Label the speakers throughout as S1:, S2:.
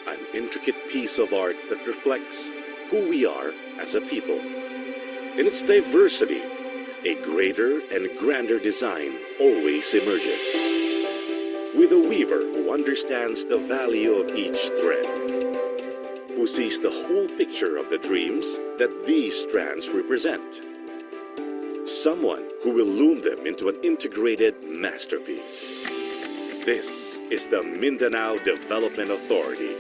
S1: an intricate piece of art that reflects who we are as a people. In its diversity, a greater and grander design always emerges. With a weaver who understands the value of each thread, who sees the whole picture of the dreams that these strands represent. Someone who will loom them into an integrated masterpiece. This is the Mindanao Development Authority,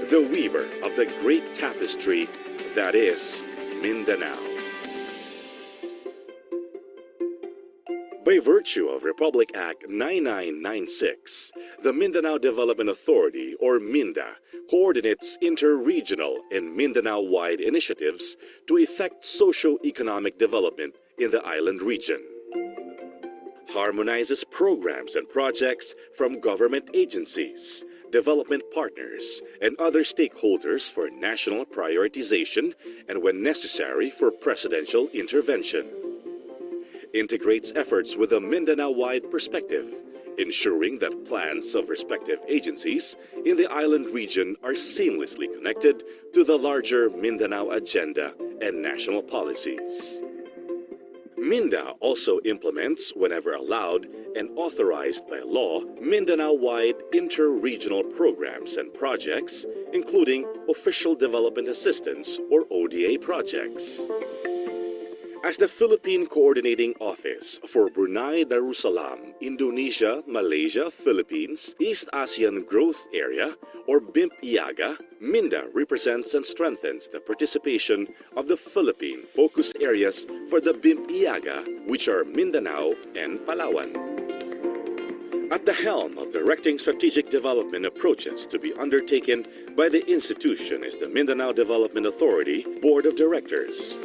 S1: the weaver of the great tapestry that is Mindanao. By virtue of Republic Act 9996, the Mindanao Development Authority, or MINDA, coordinates inter-regional and Mindanao-wide initiatives to effect socio-economic development in the island region. Harmonizes programs and projects from government agencies, development partners, and other stakeholders for national prioritization and, when necessary, for presidential intervention. Integrates efforts with a Mindanao-wide perspective, ensuring that plans of respective agencies in the island region are seamlessly connected to the larger Mindanao agenda and national policies. MINDA also implements, whenever allowed and authorized by law, Mindanao-wide inter-regional programs and projects, including Official Development Assistance, or ODA projects. As the Philippine Coordinating Office for Brunei Darussalam, Indonesia, Malaysia, Philippines, East Asian Growth Area, or BIMP-IAGA, MINDA represents and strengthens the participation of the Philippine focus areas for the BIMP-IAGA, which are Mindanao and Palawan. At the helm of directing strategic development approaches to be undertaken by the institution is the Mindanao Development Authority Board of Directors.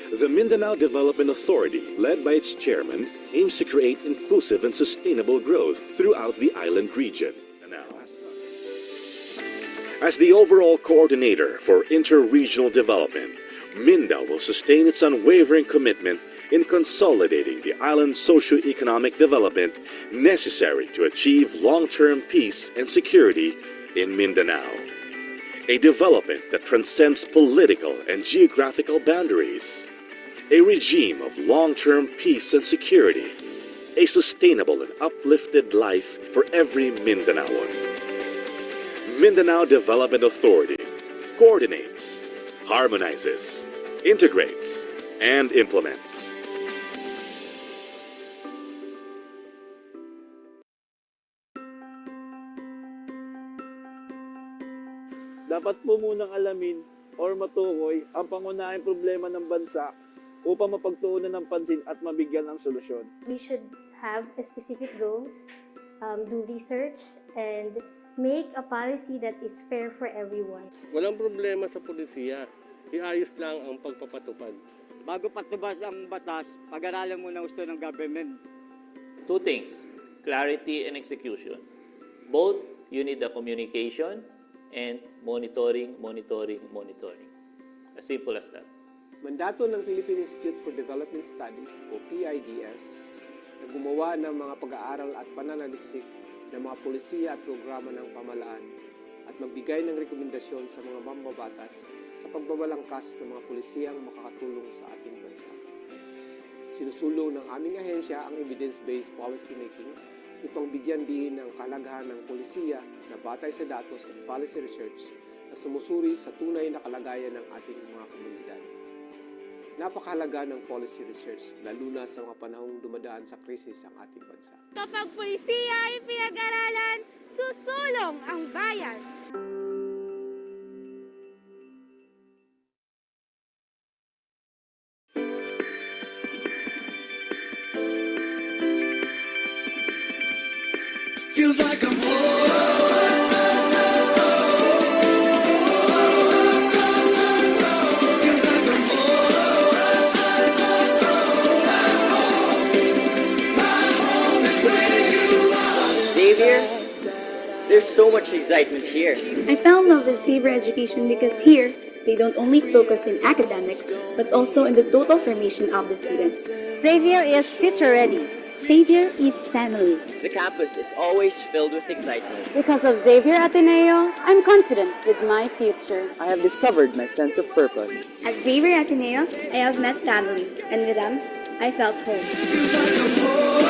S1: The Mindanao Development Authority, led by its chairman, aims to create inclusive and sustainable growth throughout the island region. As the overall coordinator for inter-regional development, MINDA will sustain its unwavering commitment in consolidating the island's socio-economic development necessary to achieve long-term peace and security in Mindanao. A development that transcends political and geographical boundaries. A regime of long-term peace and security. A sustainable and uplifted life for every Mindanaoan. Mindanao Development Authority coordinates, harmonizes, integrates, and implements.
S2: Dapat po munang alamin or matukoy ang pangunahing problema ng bansa upang mapagtuunan ng pansin at mabigyan ng solusyon.
S3: We should have specific goals, do research, and make a policy that is fair for everyone.
S4: Walang problema sa pulisiya. Iayos lang ang pagpapatupad.
S5: Bago patubas ang batas, pag-aralan muna gusto ng government.
S6: Two things, clarity and execution. Both, you need the communication and monitoring. As simple as that.
S7: Mandato ng Philippine Institute for Development Studies o PIDS na gumawa ng mga pag-aaral at pananaliksik ng mga polisiya at programa ng pamahalaan at magbigay ng rekomendasyon sa mga mambabatas sa pagbabalangkas ng mga polisiyang makakatulong sa ating bansa. Sinusulong ng aming ahensya ang evidence-based policy making upang bigyan din ng kalagahan ng polisiya na batay sa datos at policy research na sumusuri sa tunay na kalagayan ng ating mga komunidad. Napakahalaga ng policy research, lalo na sa mga panahong dumadaan sa krisis ang ating bansa.
S8: Kapag pulisiya ay pinag-aralan, susulong ang bayan.
S9: Feels like I'm home.
S10: Xavier, there's so much excitement here.
S11: I fell in love with Xavier education because here, they don't only focus in academics, but also in the total formation of the students.
S12: Xavier is future ready.
S11: Xavier is family.
S10: The campus is always filled with excitement.
S11: Because of Xavier Ateneo, I'm confident with my future.
S12: I have discovered my sense of purpose.
S11: At Xavier Ateneo, I have met family, and with them, I felt home.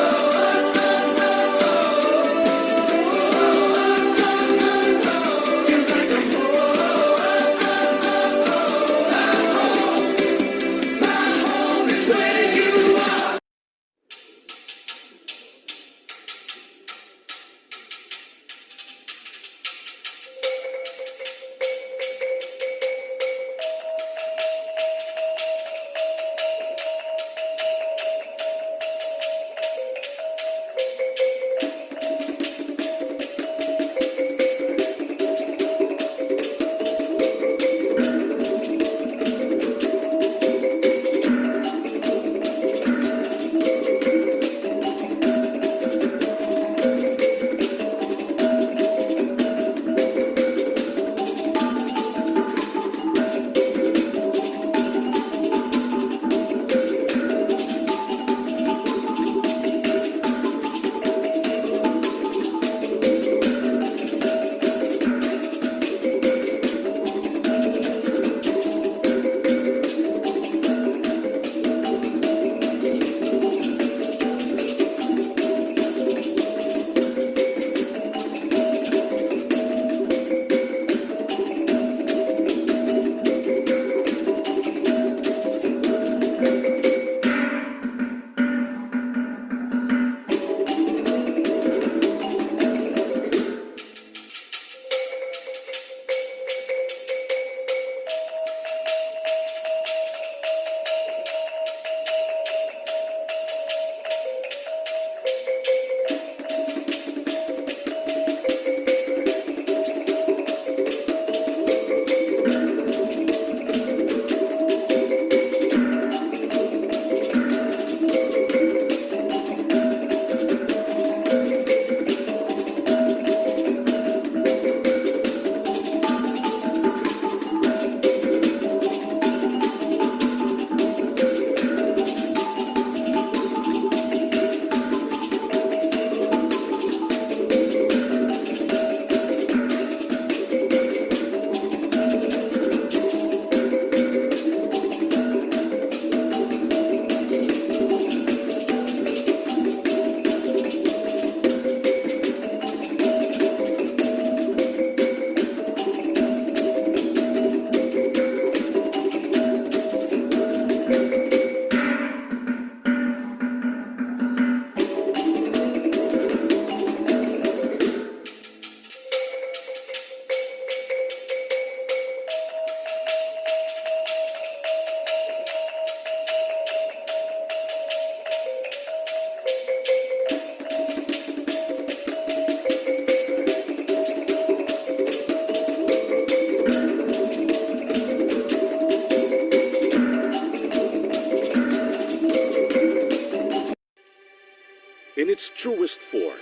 S1: In its truest form,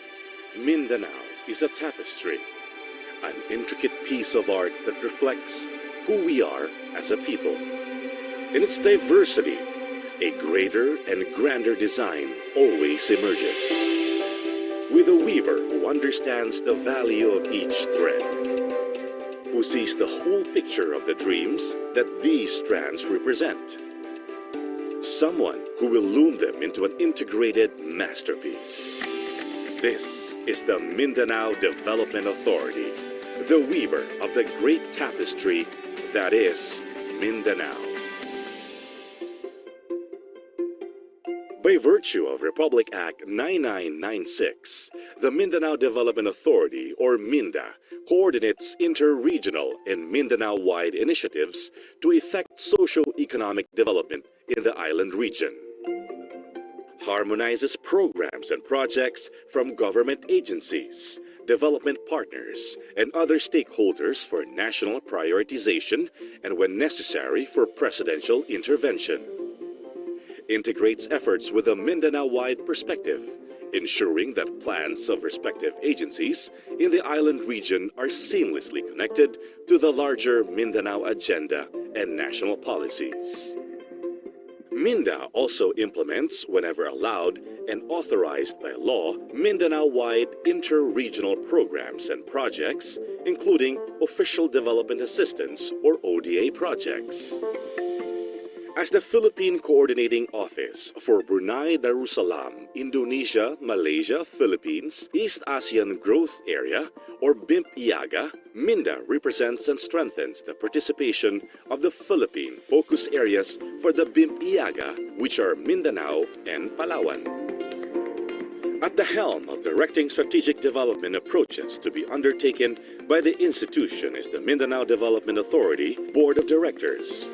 S1: Mindanao is a tapestry, an intricate piece of art that reflects who we are as a people. In its diversity, a greater and grander design always emerges. With a weaver who understands the value of each thread, who sees the whole picture of the dreams that these strands represent. Someone who will loom them into an integrated masterpiece. This is the Mindanao Development Authority, the weaver of the great tapestry that is Mindanao. By virtue of Republic Act 9996, the Mindanao Development Authority, or MINDA, coordinates inter-regional and Mindanao-wide initiatives to effect socio-economic development in the island region. Harmonizes programs and projects from government agencies, development partners, and other stakeholders for national prioritization and, when necessary, for presidential intervention. Integrates efforts with a Mindanao-wide perspective, ensuring that plans of respective agencies in the island region are seamlessly connected to the larger Mindanao agenda and national policies. MINDA also implements, whenever allowed, and authorized by law Mindanao-wide inter-regional programs and projects, including Official Development Assistance or ODA projects. As the Philippine Coordinating Office for Brunei Darussalam, Indonesia, Malaysia, Philippines, East ASEAN Growth Area, or BIMP-IAGA, Minda represents and strengthens the participation of the Philippine focus areas for the BIMP-IAGA, which are Mindanao and Palawan. At the helm of directing strategic development approaches to be undertaken by the institution is the Mindanao Development Authority Board of Directors.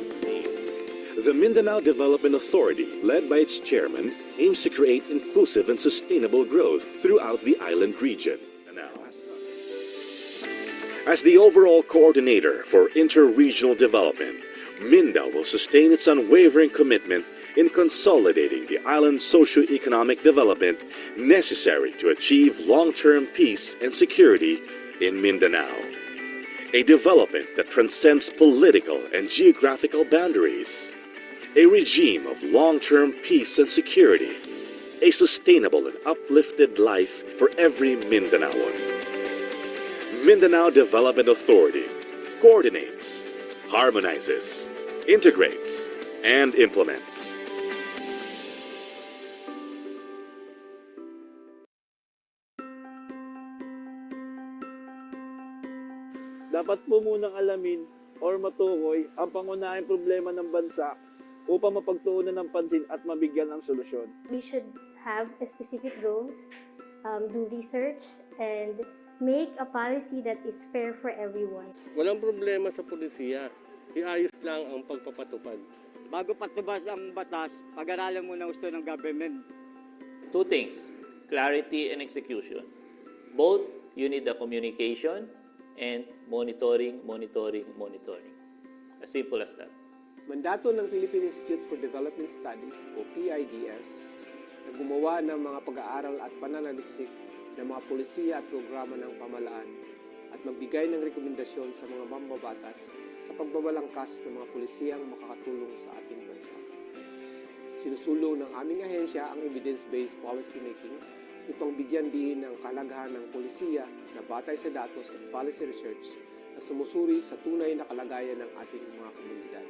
S1: The Mindanao Development Authority, led by its chairman, aims to create inclusive and sustainable growth throughout the island region. As the overall coordinator for inter-regional development, Minda will sustain its unwavering commitment in consolidating the island's socio-economic development necessary to achieve long-term peace and security in Mindanao. A development that transcends political and geographical boundaries. A regime of long-term peace and security. A sustainable and uplifted life for every Mindanaoan. Mindanao Development Authority coordinates, harmonizes, integrates, and implements.
S2: Dapat po munang alamin or matukoy ang pangunahing problema ng bansa upang mapagtuunan ng pansin at mabigyan ng solusyon.
S3: We should have specific goals, do research, and make a policy that is fair for everyone.
S4: Walang problema sa pulisiya. Iayos lang ang pagpapatupad.
S5: Bago patubas ang batas, pag-aralan muna gusto ng government.
S6: Two things, clarity and execution. Both, you need the communication and monitoring. As simple as that.
S7: Mandato ng Philippine Institute for Development Studies o PIDS na gumawa ng mga pag-aaral at pananaliksik ng mga polisiya at programa ng pamalaan at magbigay ng rekomendasyon sa mga mambabatas sa pagbabalangkas ng mga polisiyang makakatulong sa ating bansa. Sinusulong ng aming ahensya ang evidence-based policy making upang bigyan din ng kalagahan ng polisiya na batay sa datos at policy research na sumusuri sa tunay na kalagayan ng ating mga komunidad.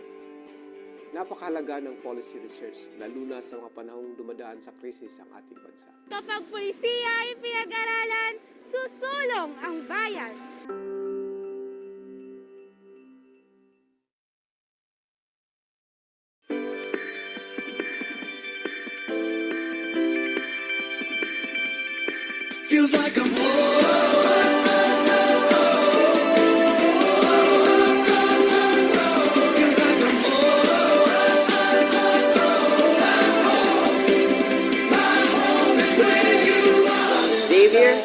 S7: Napakahalaga ng policy research, lalo na sa mga panahong dumadaan sa krisis ang ating bansa.
S8: Kapag pulisiya ay pinag-aralan, susulong ang bayan.
S9: Feels like I'm home.
S10: Xavier,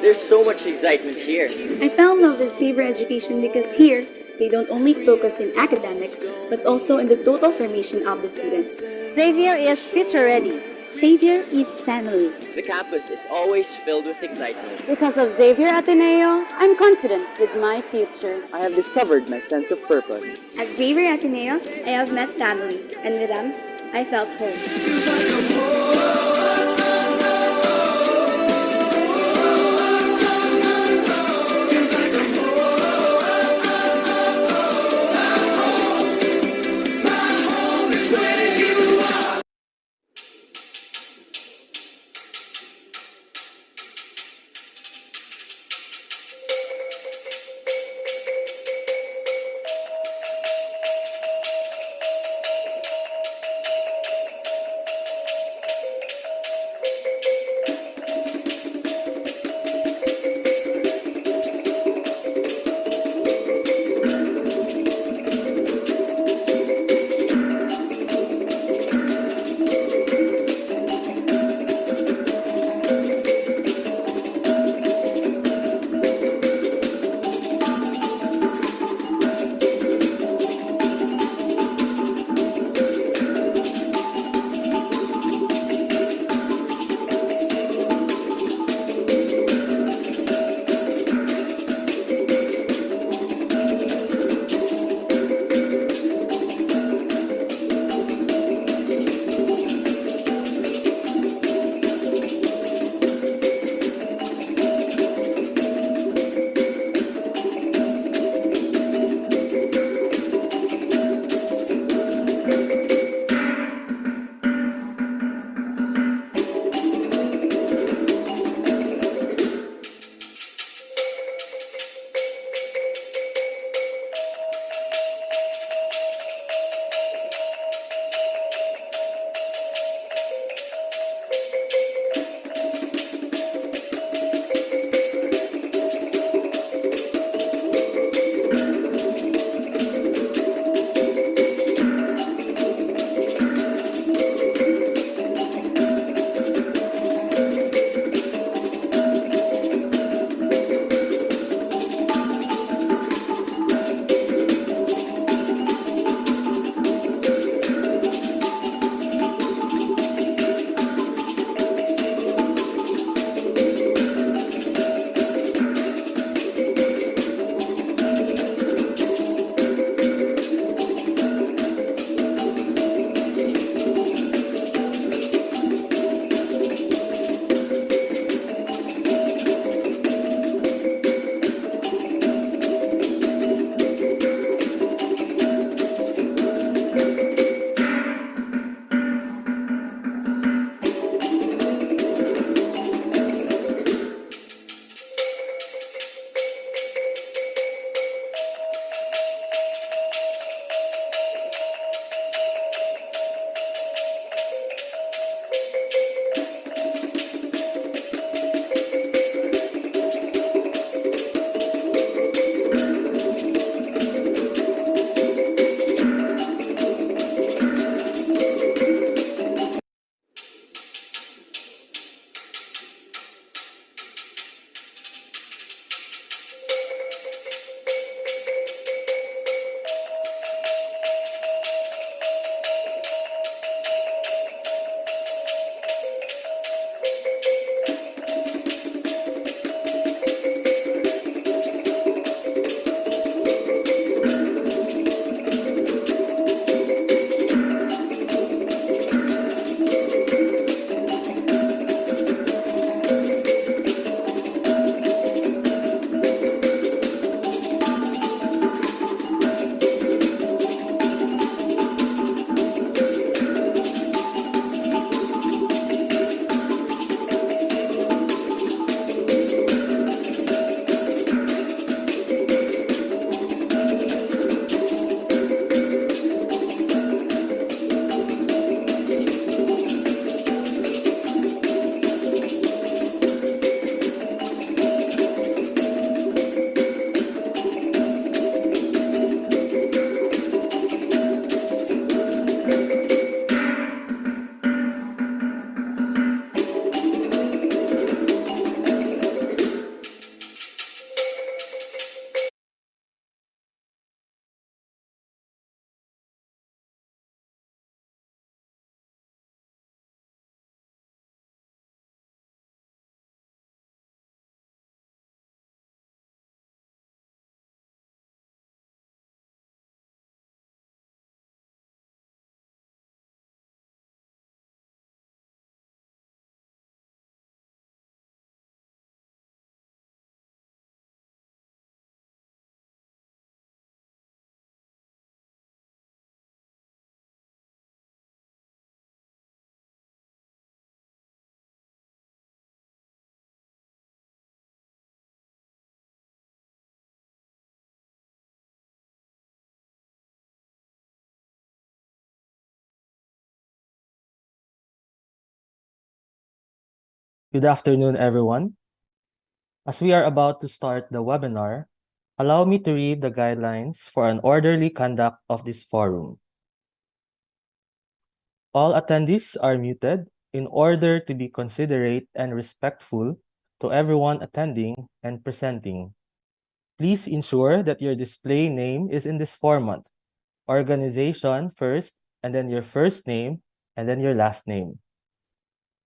S10: there's so much excitement here.
S11: I fell in love with Xavier education because here, they don't only focus in academics, but also in the total formation of the students.
S13: Xavier is future ready.
S11: Xavier is family.
S10: The campus is always filled with excitement.
S13: Because of Xavier Ateneo, I'm confident with my future.
S12: I have discovered my sense of purpose.
S11: At Xavier Ateneo, I have met family, and with them, I felt home.
S9: Feels like I'm home.
S14: Good afternoon, everyone. As we are about to start the webinar, allow me to read the guidelines for an orderly conduct of this forum. All attendees are muted in order to be considerate and respectful to everyone attending and presenting. Please ensure that your display name is in this format: organization first, and then your first name, and then your last name.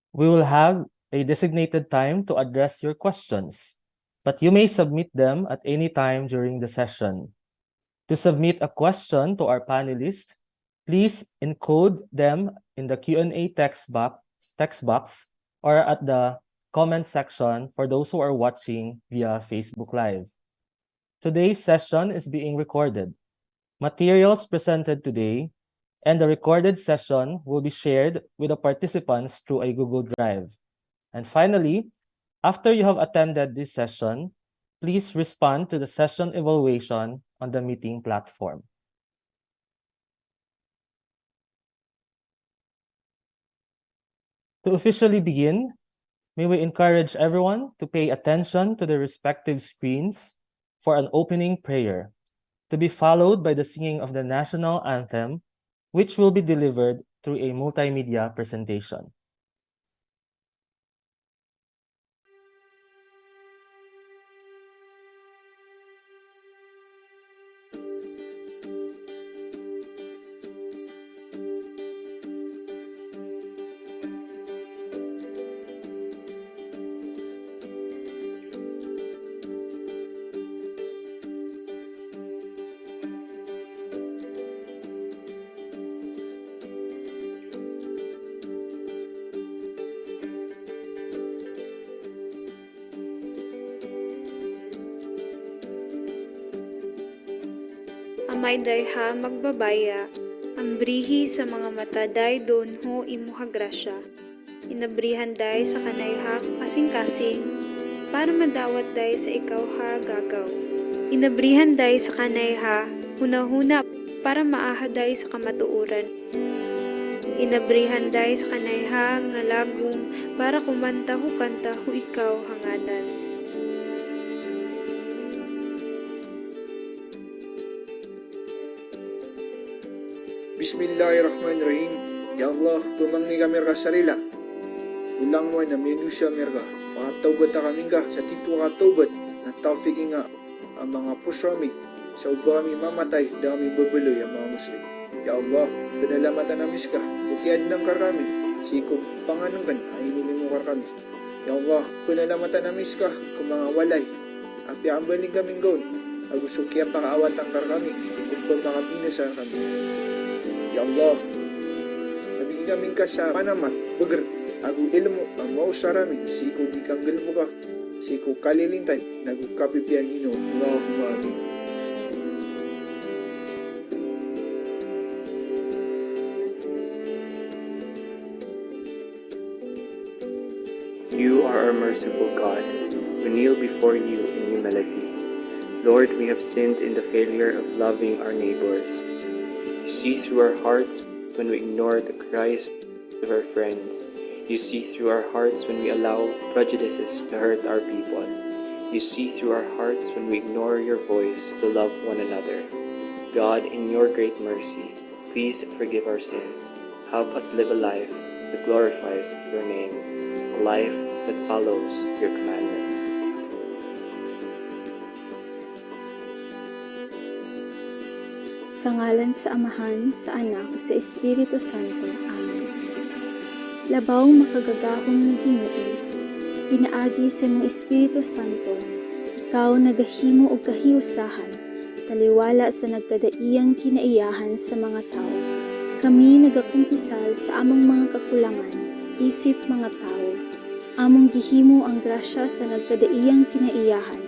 S14: We will have a designated time to address your questions, but you may submit them at any time during the session. To submit a question to our panelists, please encode them in the Q&A text box or at the comment section for those who are watching via Facebook Live. Today's session is being recorded. Materials presented today and the recorded session will be shared with the participants through a Google Drive. And finally, after you have attended this session, please respond to the session evaluation on the meeting platform. To officially begin, may we encourage everyone to pay attention to their respective screens for an opening prayer, to be followed by the singing of the national anthem, which will be delivered through a multimedia presentation.
S15: Amay dayha magbabaya, ambrihi sa mga mata day don ho imuha grasya. Inabrihan day sa kanayha kasing-kasing, para madawat day sa ikaw ha gagaw. Inabrihan day sa kanayha, huna-huna para maaha day sa kamatuuran. Inabrihan day sa kanayha nga lagong para kumanta hu kanta hu ikaw hangadan.
S16: Bismillahirrahmanirrahim. Ya Allah, tumangni kami sarila. Ulang mo na menusya merga. Makatawbat na kami ka sa tito katawbat na tawfiki nga ang mga puso kami sa uba kami mamatay da kami babuloy ang mga Muslim. Ya Allah, pinalamatan namis ka. Bukiad ng kar kami. Siko pangananggan ay inunin mo kar kami. Ya Allah, pinalamatan namis ka kung mga walay. Api ambaling kaming gaon. Agusukya pakaawat ang kar kami. Kung makapinasar kami. Ya Allah, nabigyan kami ka sa panamat, bagar, agu ilmu, ang mausarami, siko di kang galmo ka, siko kalilintan, nagukapipian ino, Allahumma amin.
S17: You are our merciful God. We kneel before you in humility. Lord, we have sinned in the failure of loving our neighbors. You see through our hearts when we ignore the cries of our friends. You see through our hearts when we allow prejudices to hurt our people. You see through our hearts when we ignore your voice to love one another. God, in your great mercy, please forgive our sins. Help us live a life that glorifies your name, a life that follows your commandments.
S15: Sa ngalan sa Amahan, sa Anak, sa Espiritu Santo. Amen. Labaw makagagahong ni Hinuon, pinaagi sa mga Espiritu Santo, ikaw nagahimo o kahiusahan, taliwala sa nagkadaiyang kinaiyahan sa mga tao. Kami nagakumpisal sa among mga kakulangan, isip mga tao. Among gihimo ang grasya sa nagkadaiyang kinaiyahan,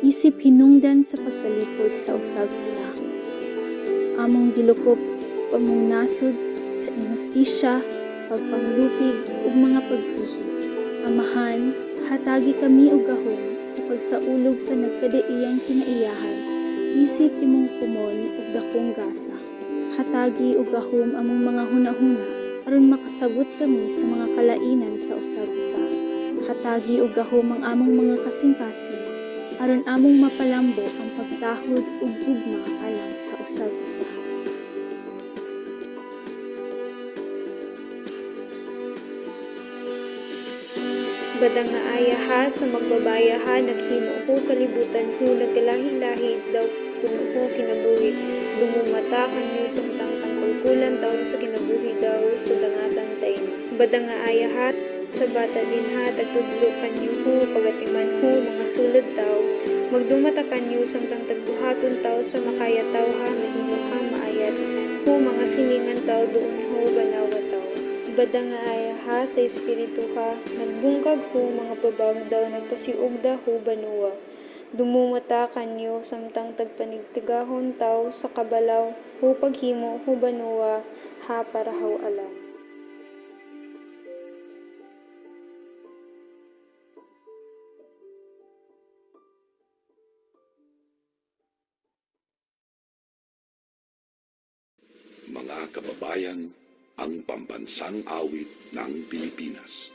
S15: isip hinungdan sa pagkalipod sa usag-usa. Among gilukop pamong nasod sa inhustisya, pagpanglupig ug mga pagpihi. Amahan, hatagi kami og gahom sa pagsaulog sa nagkadaiyang kinaiyahan, isip imong kumon ug dakong gasa. Hatagi og gahom among mga hunahuna aron makasabot kami sa mga kalainan sa usag-usa. Hatagi ug gahom ang among mga kasing-kasing aron among mapalambo ang pagtahod ug gugma alang sa usab-usa.
S18: Badang nga ayaha sa magbabayaha naghimo ko kalibutan ho nagkalahi-lahi daw puno ko kinabuhi dumumata kanyo sumtang tangkulkulan taon sa kinabuhi daw sa dangatan tayo. Badang nga ayaha sa bata din ha tagtudlo kanyo ho pagatiman ho mga sulod taw magdumata kanyo sumtang tagbuhaton taw sa makaya taw ha mahimo ha maayat ho mga siningan taw doon ho banawa taw. Badang nga ayaha sa espiritu ha nagbungkag ho mga babag daw nagpasiug da ho banuwa dumumata kanyo samtang tagpanigtigahon taw sa kabalaw ho paghimo ho banuwa ha para haw alam.
S19: Mga kababayan, ang pambansang awit ng Pilipinas.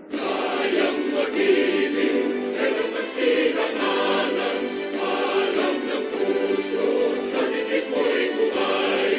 S19: Kayang magiliw, telas ng sinaganan, alam ng puso, sa dikit mo'y buhay.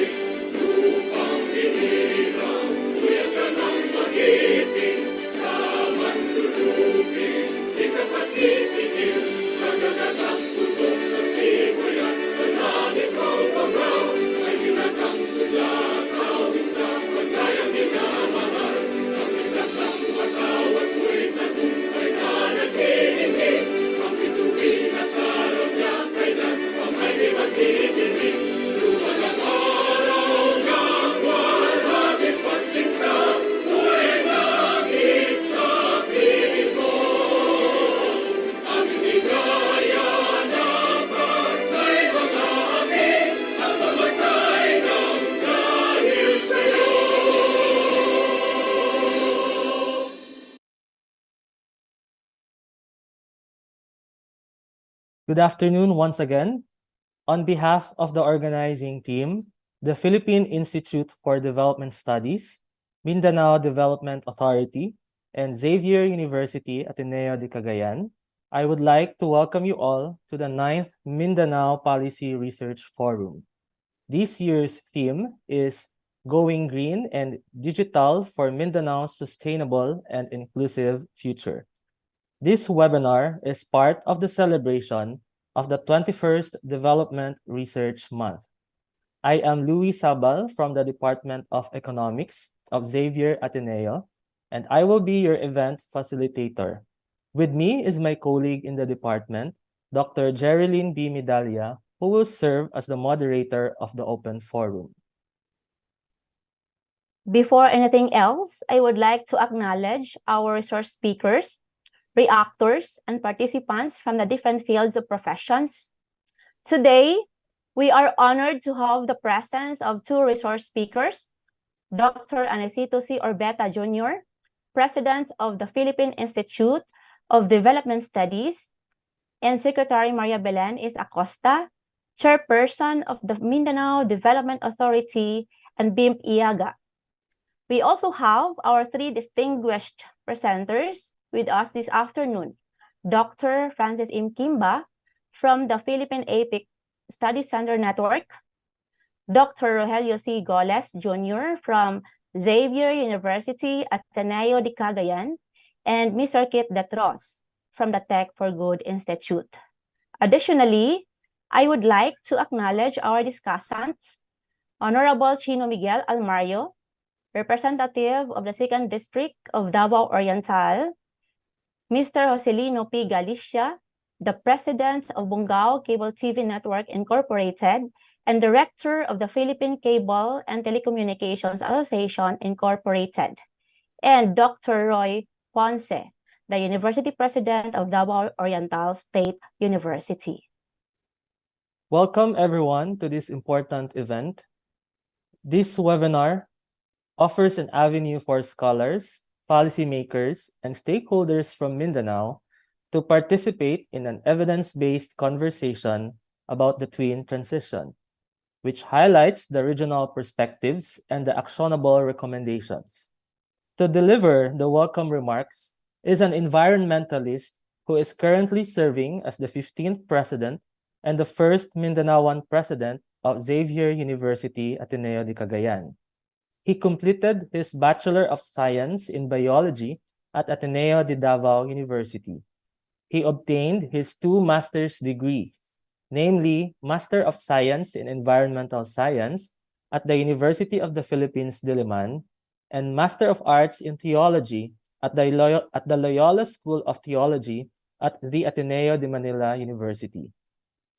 S19: Lupang hinirang, tuyag ka ng magiting, sa manlulupin, di ka pasisigil, sa gagatang tutok sa simoy at sa langit kong pangaw, ay hinatang tulad, awit sa pagkayang minamahal, ang isang ng matawag mo'y tagumpay na naghihingi, ang bituin at araw niya kailan pang ay di magdidinig, lumalang araw ng walhagit pagsinta, buhay langit sa piling mo, ang inigaya na pagkay mga amin, ang mamatay ng dahil sa'yo.
S14: Good afternoon once again. On behalf of the organizing team, the Philippine Institute for Development Studies, Mindanao Development Authority, and Xavier University Ateneo de Cagayan, I would like to welcome you all to the 9th Mindanao Policy Research Forum. This year's theme is Going Green and Digital for Mindanao's Sustainable and Inclusive Future. This webinar is part of the celebration of the 21st Development Research Month. I am Louie Sabal from the Department of Economics of Xavier Ateneo, and I will be your event facilitator. With me is my colleague in the department, Dr. Jerelyn B. Medalla, who will serve as the moderator of the open forum.
S20: Before anything else, I would like to acknowledge our resource speakers, reactors, and participants from the different fields of professions. Today, we are honored to have the presence of two resource speakers, Dr. Aniceto C. Orbeta Jr., President of the Philippine Institute of Development Studies, and Secretary Maria Belen is Acosta, Chairperson of the Mindanao Development Authority and BIMP IAGA. We also have our three distinguished presenters with us this afternoon. Dr. Francis M. Quimba from the Philippine APIC Study Center Network, Dr. Rogelio C. Golez Jr. from Xavier University Ateneo de Cagayan, and Mr. Kit Detros from the Tech for Good Institute. Additionally, I would like to acknowledge our discussants, Honorable Cheeno Miguel Almario, Representative of the 2nd District of Davao Oriental, Mr. Joselino P. Galicia, the President of Bungao Cable TV Network Incorporated, and Director of the Philippine Cable and Telecommunications Association Incorporated, and Dr. Roy Ponce, the University President of Davao Oriental State University.
S14: Welcome everyone to this important event. This webinar offers an avenue for scholars, policymakers, and stakeholders from Mindanao to participate in an evidence-based conversation about the twin transition. which highlights the regional perspectives and the actionable recommendations. To deliver the welcome remarks is an environmentalist who is currently serving as the 15th president and the first Mindanaoan president of Xavier University, Ateneo de Cagayan. He completed his Bachelor of Science in Biology at Ateneo de Davao University. He obtained his 2 master's degrees, namely Master of Science in Environmental Science at the University of the Philippines, Diliman, and Master of Arts in Theology at the Loyola School of Theology at the Ateneo de Manila University.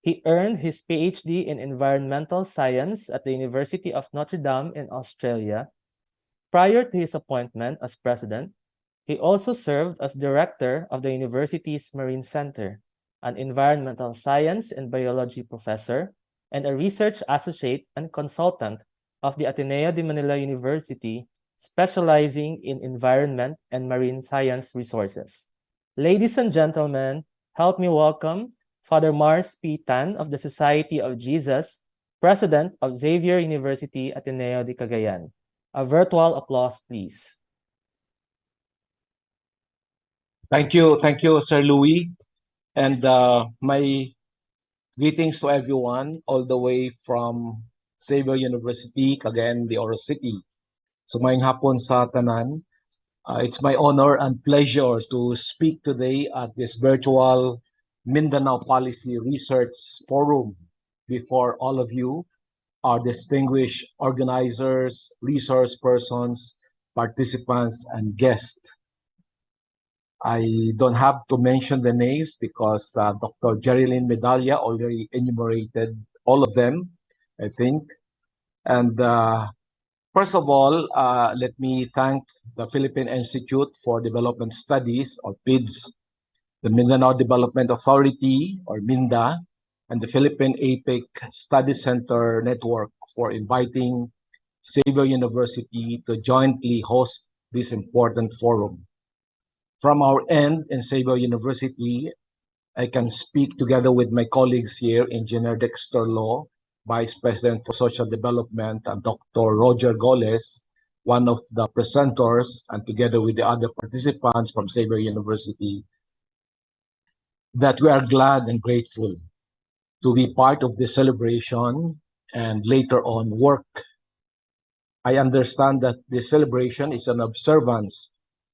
S14: He earned his PhD in Environmental Science at the University of Notre Dame in Australia. Prior to his appointment as president, he also served as director of the university's Marine Center, an environmental science and biology professor, and a research associate and consultant of the Ateneo de Manila University, specializing in environment and marine science resources. Ladies and gentlemen, help me welcome Father Mars P. Tan of the Society of Jesus, President of Xavier University, Ateneo de Cagayan. A virtual applause, please.
S21: Thank you, Sir Louie. And my greetings to everyone all the way from Xavier University, Cagayan de Oro City. So maayong hapon sa tanan. It's my honor and pleasure to speak today at this virtual Mindanao Policy Research Forum before all of you, our distinguished organizers, resource persons, participants, and guests. I don't have to mention the names because Dr. Jerelyn Medalla already enumerated all of them, I think. And first of all, let me thank the Philippine Institute for Development Studies, or PIDS, the Mindanao Development Authority, or MINDA, and the Philippine APEC Study Center Network for inviting Xavier University to jointly host this important forum. From our end in Xavier University, I can speak together with my colleagues here, Engineer Dexter Law, Vice President for Social Development, and Dr. Roger Golez, one of the presenters, and together with the other participants from Xavier University, that we are glad and grateful to be part of this celebration and later on work. I understand that this celebration is an observance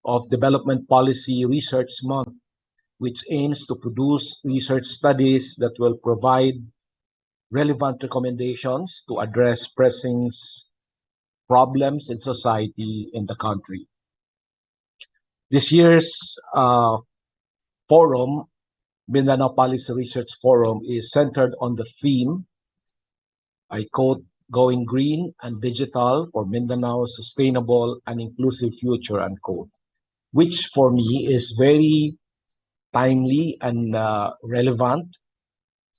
S21: of Development Policy Research Month, which aims to produce research studies that will provide relevant recommendations to address pressing problems in society in the country. This year's forum, Mindanao Policy Research Forum, is centered on the theme, I quote, "Going Green and Digital for Mindanao's Sustainable and Inclusive Future," unquote, which for me is very timely and relevant.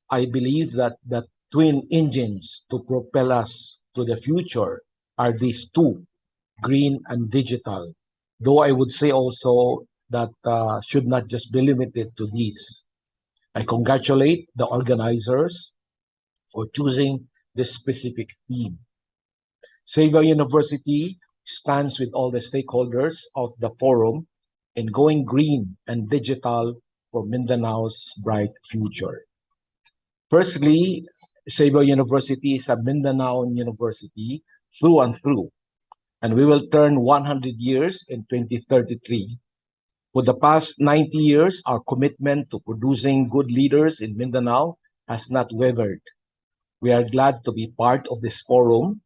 S21: I believe that the twin engines to propel us to the future are these two, green and digital, though I would say also that should not just be limited to these. I congratulate the organizers for choosing this specific theme. Xavier University stands with all the stakeholders of the forum in going green and digital for Mindanao's bright future. Firstly, Xavier University is a Mindanaoan university through and through, and we will turn 100 years in 2033. For the past 90 years, our commitment to producing good leaders in Mindanao has not wavered. We are glad to be part of this forum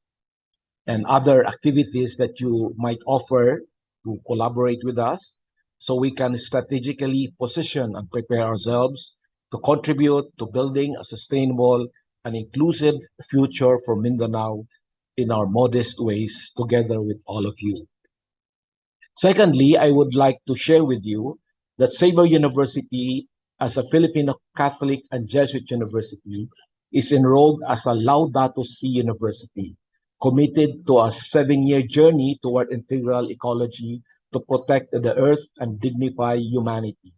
S21: and other activities that you might offer to collaborate with us so we can strategically position and prepare ourselves to contribute to building a sustainable and inclusive future for Mindanao in our modest ways together with all of you. Secondly, I would like to share with you that Xavier University, as a Filipino Catholic and Jesuit university, is enrolled as a Laudato Si University, committed to a 7-year journey toward integral ecology to protect the earth and dignify humanity.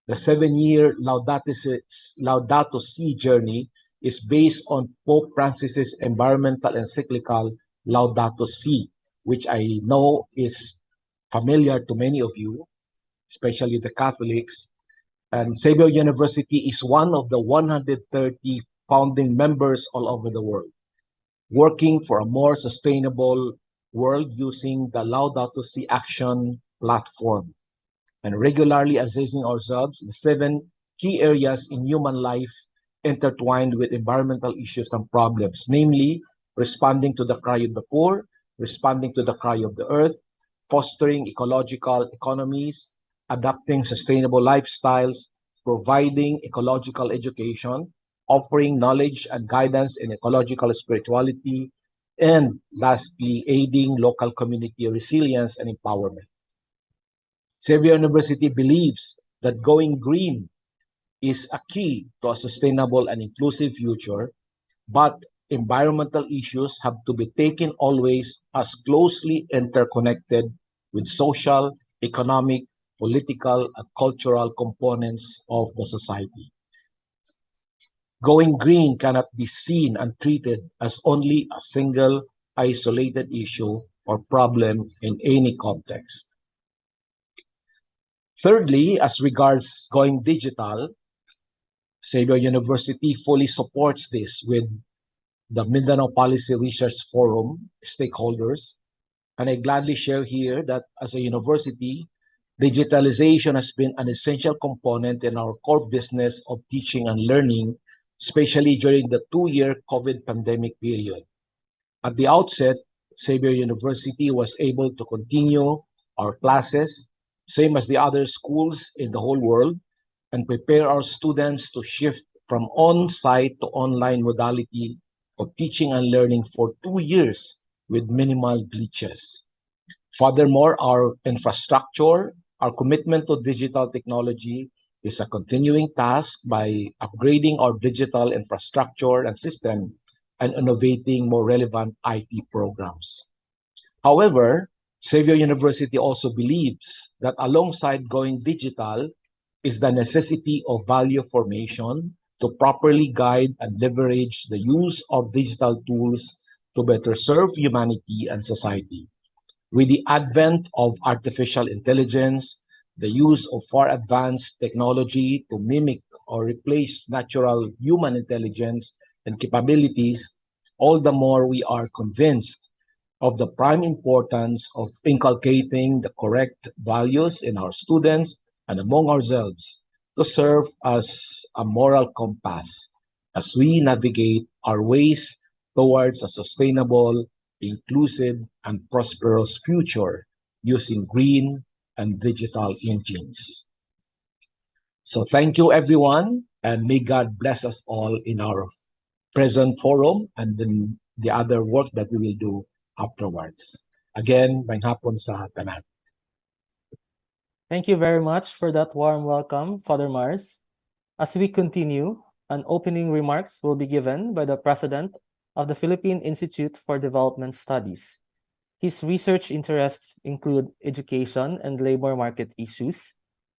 S21: The 7-year Laudato Si journey is based on Pope Francis's environmental encyclical Laudato Si, which I know is familiar to many of you, especially the Catholics. And Xavier University is one of the 130 founding members all over the world, working for a more sustainable world using the Laudato Si Action platform and regularly assessing ourselves in 7 key areas in human life intertwined with environmental issues and problems, namely responding to the cry of the poor, responding to the cry of the earth, fostering ecological economies, adopting sustainable lifestyles, providing ecological education, offering knowledge and guidance in ecological spirituality, and lastly, aiding local community resilience and empowerment. Xavier University believes that going green is a key to a sustainable and inclusive future, but environmental issues have to be taken always as closely interconnected with social, economic, political, and cultural components of the society. Going green cannot be seen and treated as only a single isolated issue or problem in any context. Thirdly, as regards going digital, Xavier University fully supports this with the Mindanao Policy Research Forum stakeholders. And I gladly share here that as a university, digitalization has been an essential component in our core business of teaching and learning, especially during the 2-year COVID pandemic period. At the outset, Xavier University was able to continue our classes, same as the other schools in the whole world, and prepare our students to shift from on-site to online modality of teaching and learning for 2 years with minimal glitches. Furthermore, our infrastructure, our commitment to digital technology is a continuing task by upgrading our digital infrastructure and system and innovating more relevant IT programs. However, Xavier University also believes that alongside going digital is the necessity of value formation to properly guide and leverage the use of digital tools to better serve humanity and society. With the advent of artificial intelligence, the use of far advanced technology to mimic or replace natural human intelligence and capabilities, all the more we are convinced of the prime importance of inculcating the correct values in our students and among ourselves to serve as a moral compass as we navigate our ways towards a sustainable, inclusive, and prosperous future using green and digital engines. So thank you everyone, and may God bless us all in our present forum and then the other work that we will do afterwards. Again, may hapon sa tanan.
S14: Thank you very much for that warm welcome, Father Mars. As we continue, an opening remarks will be given by the President of the Philippine Institute for Development Studies. His research interests include education and labor market issues,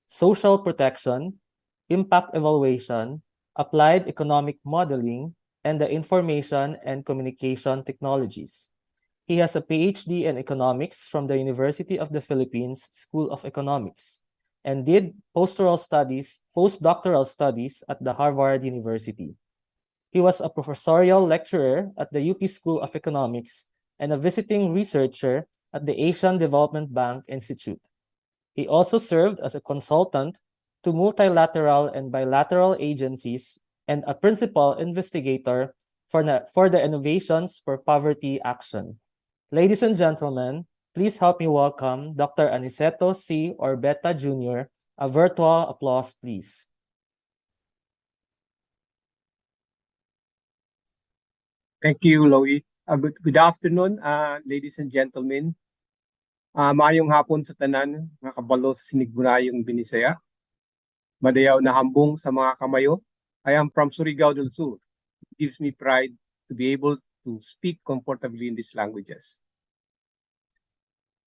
S14: social protection, impact evaluation, applied economic modeling, and the information and communication technologies. He has a PhD in economics from the University of the Philippines School of Economics and did postdoctoral studies at the Harvard University. He was a professorial lecturer at the UP School of Economics and a visiting researcher at the Asian Development Bank Institute. He also served as a consultant to multilateral and bilateral agencies and a principal investigator for the Innovations for Poverty Action. Ladies and gentlemen, please help me welcome Dr. Aniceto C. Orbeta Jr. A virtual applause, please.
S1: Thank you, Louie. Good afternoon, ladies and gentlemen. Maayong hapon sa tanan, nga kabalo sa sinigburayong Binisaya. Madayaw na hambong sa mga kamayo. I am from Surigao del Sur. It gives me pride to be able to speak comfortably in these languages.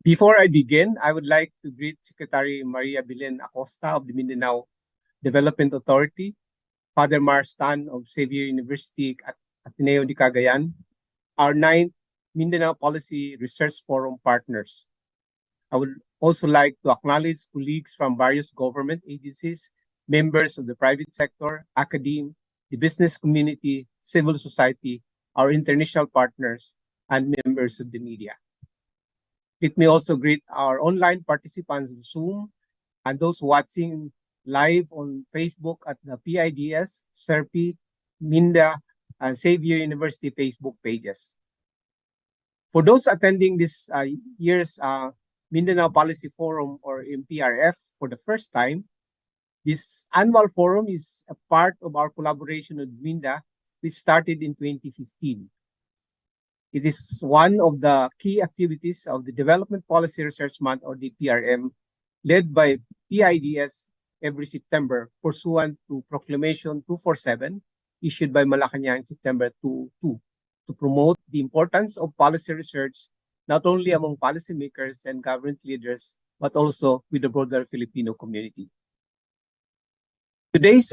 S1: Before I begin, I would like to greet Secretary Maria Belen Acosta of the Mindanao Development Authority, Father Marstan of Xavier University at Ateneo de Cagayan, our 9th Mindanao Policy Research Forum partners. I would also like to acknowledge colleagues from various government agencies, members of the private sector, academia, the business community, civil society, our international partners, and members of the media. Let me also greet our online participants on Zoom and those watching live on Facebook at the PIDS, SERPI, Minda, and Xavier University Facebook pages. For those attending this year's Mindanao Policy Forum, or MPRF, for the first time, this annual forum is a part of our collaboration with Minda, which started in 2015. It is one of the key activities of the Development Policy Research Month, or the PRM, led by PIDS every September, pursuant to Proclamation 247, issued by Malacanang September 22, to promote the importance of policy research, not only among policymakers and government leaders, but also with the broader Filipino community. Today's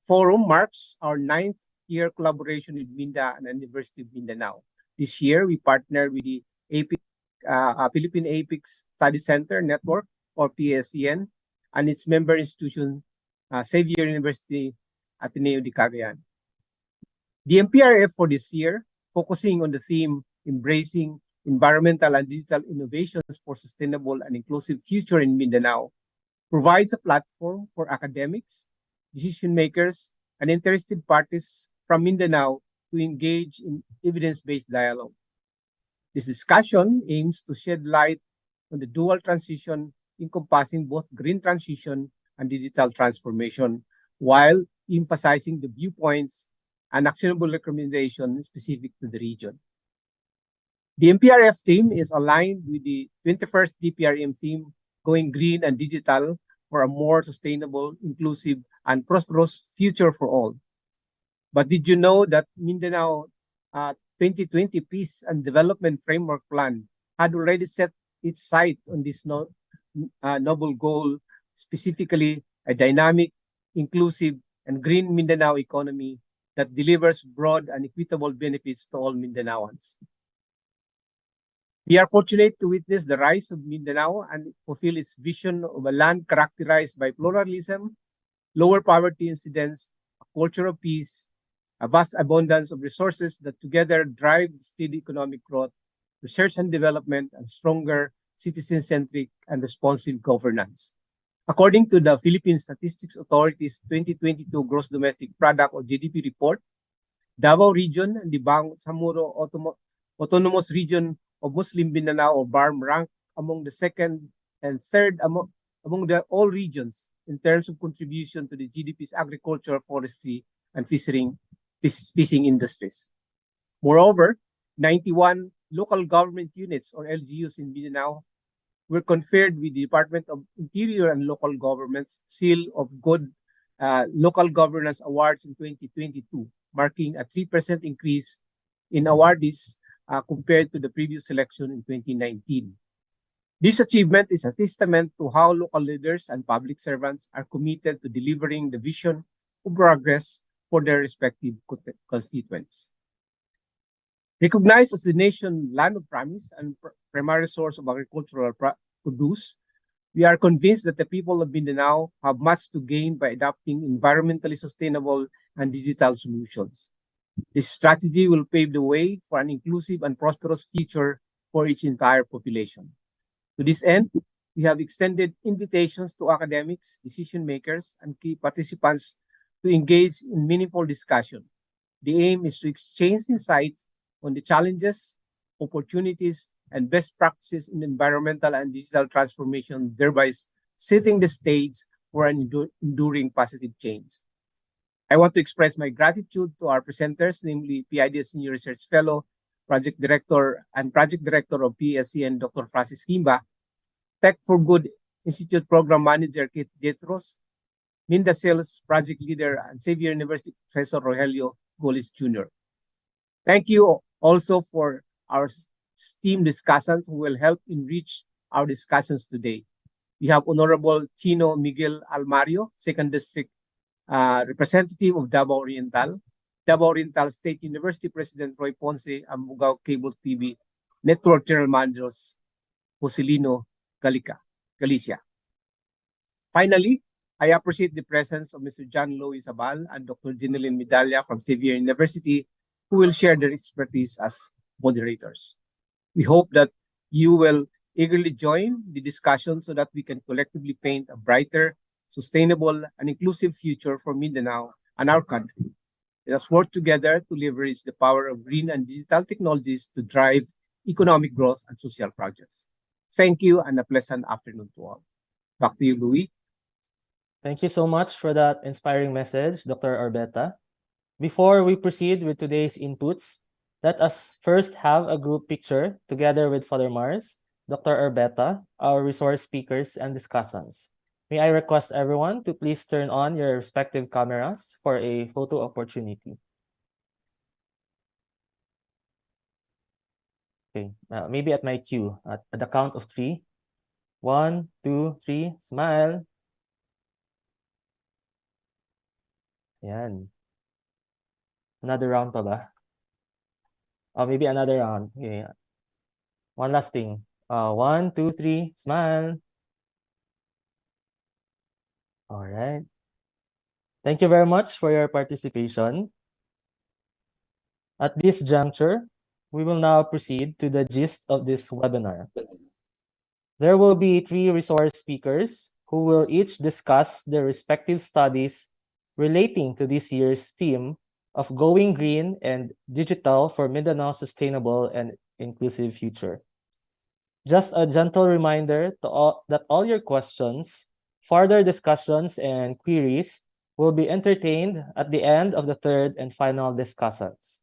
S1: forum marks our 9th year collaboration with Minda and the University of Mindanao. This year, we partnered with the Philippine Apex Study Center Network, or PSCN, and its member institution, Xavier University, Ateneo de Cagayan. The MPRF for this year, focusing on the theme Embracing Environmental and Digital Innovations for Sustainable and Inclusive Future in Mindanao, provides a platform for academics, decision makers, and interested parties from Mindanao to engage in evidence-based dialogue. This discussion aims to shed light on the dual transition encompassing both green transition and digital transformation, while emphasizing the viewpoints and actionable recommendations specific to the region. The MPRF theme is aligned with the 21st DPRM theme, Going Green and Digital for a More Sustainable, Inclusive, and Prosperous Future for All. But did you know that Mindanao 2020 Peace and Development Framework Plan had already set its sight on this noble goal, specifically a dynamic, inclusive, and green Mindanao economy that delivers broad and equitable benefits to all Mindanaoans. We are fortunate to witness the rise of Mindanao and fulfill its vision of a land characterized by pluralism, lower poverty incidence, a culture of peace, a vast abundance of resources that together drive steady economic growth, research and development, and stronger citizen-centric and responsive governance. According to the Philippine Statistics Authority's 2022 Gross Domestic Product, or GDP report, Davao Region and the Bangsamoro Autonomous Region of Muslim Mindanao, or BARM, ranked among the second and third among the all regions in terms of contribution to the GDP's agriculture, forestry, and fishing industries. Moreover, 91 local government units, or LGUs, in Mindanao were conferred with the Department of Interior and Local Government's Seal of Good Local Governance Awards in 2022, marking a 3% increase in awardees compared to the previous selection in 2019. This achievement is a testament to how local leaders and public servants are committed to delivering the vision of progress for their respective constituents. Recognized as the nation's land of promise and primary source of agricultural produce, we are convinced that the people of Mindanao have much to gain by adopting environmentally sustainable and digital solutions. This strategy will pave the way for an inclusive and prosperous future for its entire population. To this end, we have extended invitations to academics, decision makers, and key participants to engage in meaningful discussion. The aim is to exchange insights on the challenges, opportunities, and best practices in environmental and digital transformation, thereby setting the stage for an enduring positive change. I want to express my gratitude to our presenters, namely PIDS Senior Research Fellow, Project Director of PSCN, Dr. Francis Quimba, Tech for Good Institute Program Manager Detros, MindaCELLs Project Leader and Xavier University Professor Rogelio Golez Jr. Thank you also for our STEAM discussants who will help enrich our discussions today. We have Honorable Cheeno Miguel Almario, 2nd District representative of Davao Oriental, Davao Oriental State University President Roy Ponce, and Mugao Cable TV Network General Managers Joselino, Galicia. Finally, I appreciate the presence of Mr. John Louie Sabal and Dr. Jerelyn Medalla from Xavier University, who will share their expertise as moderators. We hope that you will eagerly join the discussion so that we can collectively paint a brighter, sustainable, and inclusive future for Mindanao and our country. Let us work together to leverage the power of green and digital technologies to drive economic growth and social progress. Thank you and a pleasant afternoon to all. Back to you, Louie.
S14: Thank you so much for that inspiring message, Dr. Orbeta. Before we proceed with today's inputs, let us first have a group picture together with Father Mars, Dr. Orbeta, our resource speakers and discussants. May I request everyone to please turn on your respective cameras for a photo opportunity. Okay, maybe at my cue, at the count of 3. 1, 2, 3, smile. Yan. Another round pa ba? Oh, maybe another round. Okay. One last thing. 1, 2, 3, smile. All right. Thank you very much for your participation. At this juncture, we will now proceed to the gist of this webinar. There will be 3 resource speakers who will each discuss their respective studies relating to this year's theme of Going Green and Digital for Mindanao's Sustainable and Inclusive Future. Just a gentle reminder that all your questions, further discussions, and queries will be entertained at the end of the third and final discussions.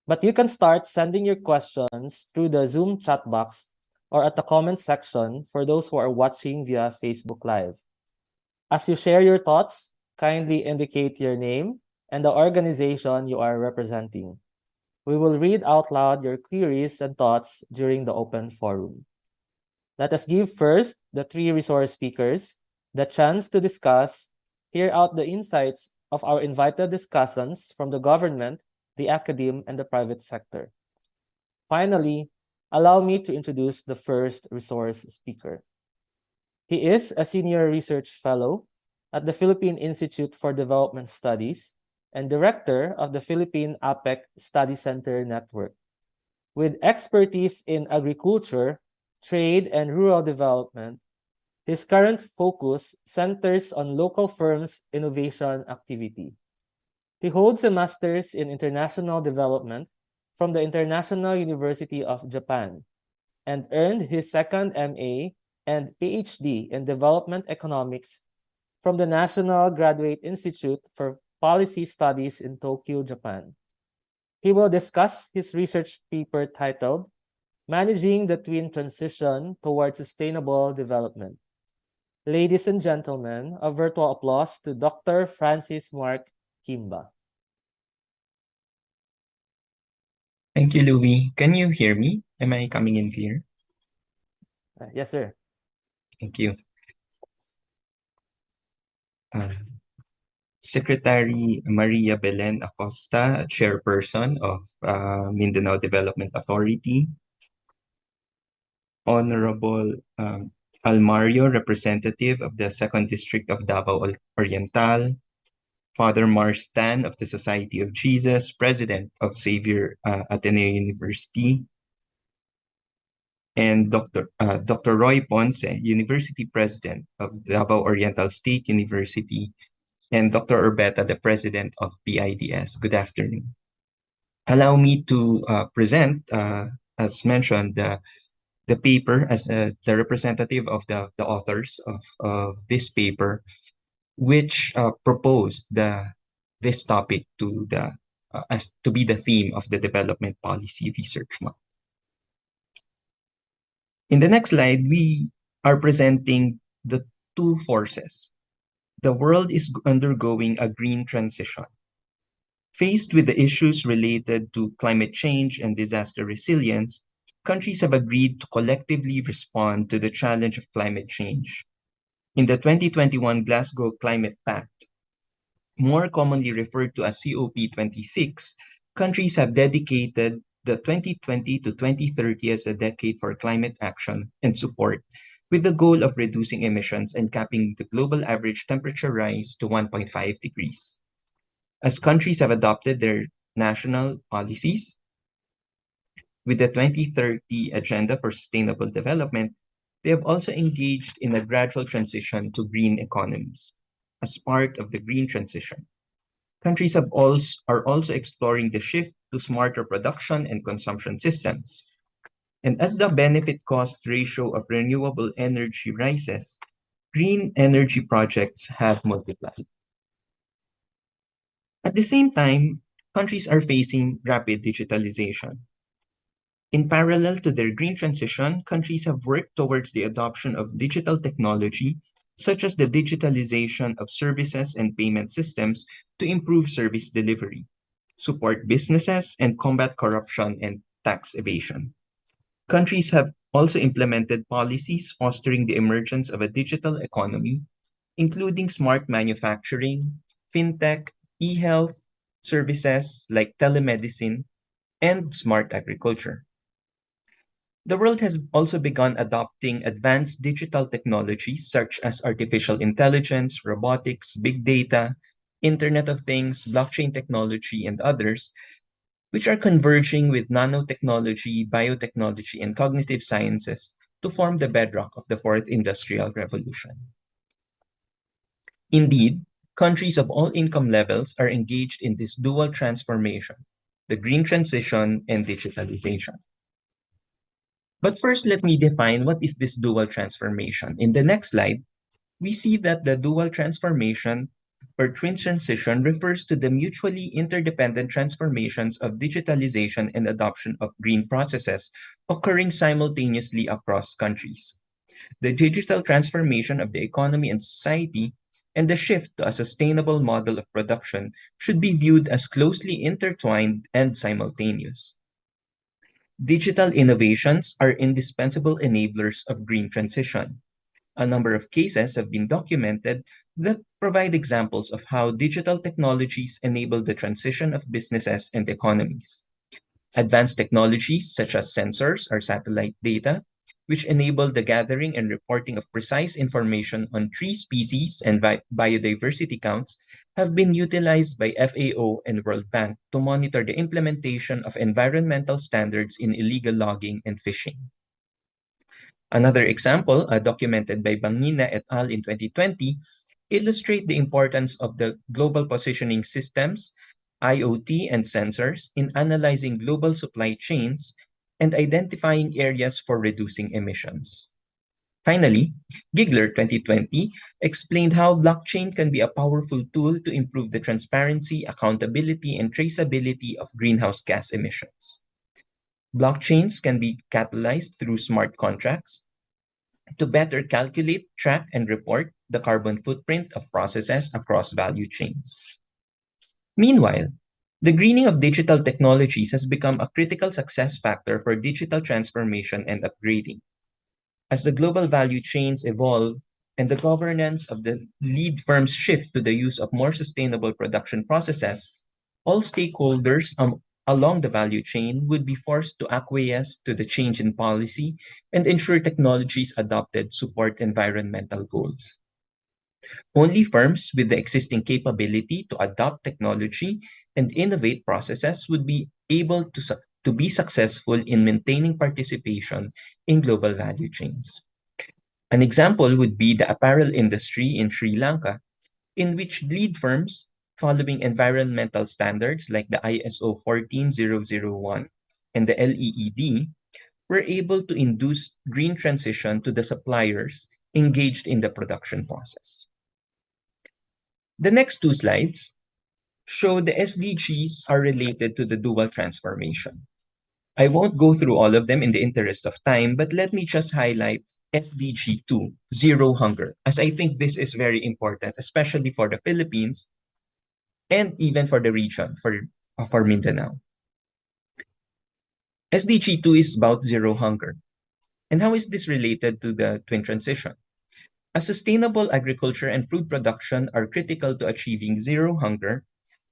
S14: But you can start sending your questions through the Zoom chat box or at the comment section for those who are watching via Facebook Live. As you share your thoughts, kindly indicate your name and the organization you are representing. We will read out loud your queries and thoughts during the open forum. Let us give first the 3 resource speakers the chance to discuss, hear out the insights of our invited discussants from the government, the academe, and the private sector. Finally, allow me to introduce the first resource speaker. He is a senior research fellow at the Philippine Institute for Development Studies and director of the Philippine APEC Study Center Network. With expertise in agriculture, trade, and rural development, his current focus centers on local firms' innovation activity. He holds a master's in international development from the International University of Japan and earned his second MA and PhD in development economics from the National Graduate Institute for Policy Studies in Tokyo, Japan. He will discuss his research paper titled Managing the Twin Transition Toward Sustainable Development. Ladies and gentlemen, a virtual applause to Dr. Francis Mark Quimba.
S2: Thank you, Louie. Can you hear me? Am I coming in clear?
S14: Yes, sir.
S2: Thank you. Secretary Maria Belen Acosta, Chairperson of Mindanao Development Authority. Honorable Almario, Representative of the 2nd District of Davao Oriental. Father Marstan of the Society of Jesus, President of Xavier Ateneo University. And Dr. Roy Ponce, University President of Davao Oriental State University, and Dr. Orbeta, the President of PIDS. Good afternoon. Allow me to present, as mentioned, the paper as the representative of the authors of this paper, which proposed this topic to be the theme of the Development Policy Research Month. In the next slide, we are presenting the 2 forces. The world is undergoing a green transition. Faced with the issues related to climate change and disaster resilience, countries have agreed to collectively respond to the challenge of climate change. In the 2021 Glasgow Climate Pact, more commonly referred to as COP26, countries have dedicated the 2020 to 2030 as a decade for climate action and support, with the goal of reducing emissions and capping the global average temperature rise to 1.5 degrees. As countries have adopted their national policies, with the 2030 Agenda for Sustainable Development, they have also engaged in a gradual transition to green economies. As part of the green transition, countries are also exploring the shift to smarter production and consumption systems. And as the benefit-cost ratio of renewable energy rises, green energy projects have multiplied. At the same time, countries are facing rapid digitalization. In parallel to their green transition, countries have worked towards the adoption of digital technology, such as the digitalization of services and payment systems to improve service delivery, support businesses, and combat corruption and tax evasion. Countries have also implemented policies fostering the emergence of a digital economy, including smart manufacturing, fintech, e-health, services like telemedicine, and smart agriculture. The world has also begun adopting advanced digital technologies such as artificial intelligence, robotics, big data, Internet of Things, blockchain technology, and others, which are converging with nanotechnology, biotechnology, and cognitive sciences to form the bedrock of the fourth industrial revolution. Indeed, countries of all income levels are engaged in this dual transformation, the green transition and digitalization. But first, let me define what is this dual transformation. In the next slide, we see that the dual transformation or twin transition refers to the mutually interdependent transformations of digitalization and adoption of green processes occurring simultaneously across countries. The digital transformation of the economy and society and the shift to a sustainable model of production should be viewed as closely intertwined and simultaneous. Digital innovations are indispensable enablers of green transition. A number of cases have been documented that provide examples of how digital technologies enable the transition of businesses and economies. Advanced technologies such as sensors or satellite data, which enable the gathering and reporting of precise information on tree species and biodiversity counts, have been utilized by FAO and World Bank to monitor the implementation of environmental standards in illegal logging and fishing. Another example, documented by Bangina et al. In 2020, illustrate the importance of the global positioning systems, IoT, and sensors in analyzing global supply chains and identifying areas for reducing emissions. Finally, Gigler 2020 explained how blockchain can be a powerful tool to improve the transparency, accountability, and traceability of greenhouse gas emissions. Blockchains can be catalyzed through smart contracts to better calculate, track, and report the carbon footprint of processes across value chains. Meanwhile, the greening of digital technologies has become a critical success factor for digital transformation and upgrading. As the global value chains evolve and the governance of the lead firms shift to the use of more sustainable production processes, all stakeholders along the value chain would be forced to acquiesce to the change in policy and ensure technologies adopted support environmental goals. Only firms with the existing capability to adopt technology and innovate processes would be able to be successful in maintaining participation in global value chains. An example would be the apparel industry in Sri Lanka, in which lead firms, following environmental standards like the ISO 14001 and the LEED, were able to induce green transition to the suppliers engaged in the production process. The next two slides show the SDGs are related to the dual transformation. I won't go through all of them in the interest of time, but let me just highlight SDG 2, Zero Hunger, as I think this is very important, especially for the Philippines and even for the region, for Mindanao. SDG 2 is about zero hunger. And how is this related to the twin transition? As sustainable agriculture and food production are critical to achieving zero hunger,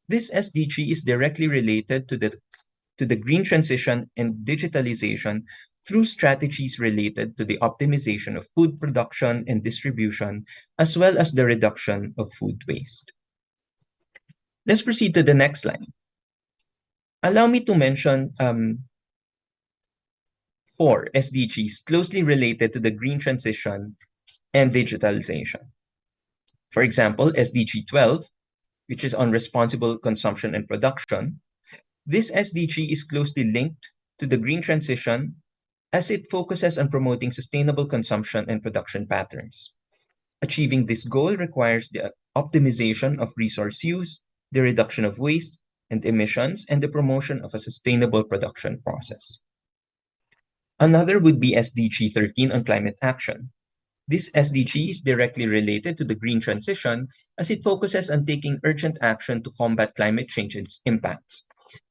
S2: this SDG is directly related to the green transition and digitalization through strategies related to the optimization of food production and distribution, as well as the reduction of food waste. Let's proceed to the next slide. Allow me to mention 4 SDGs closely related to the green transition and digitalization. For example, SDG 12, which is on responsible consumption and production. This SDG is closely linked to the green transition as it focuses on promoting sustainable consumption and production patterns. Achieving this goal requires the optimization of resource use, the reduction of waste and emissions, and the promotion of a sustainable production process. Another would be SDG 13 on climate action. This SDG is directly related to the green transition as it focuses on taking urgent action to combat climate change and its impacts.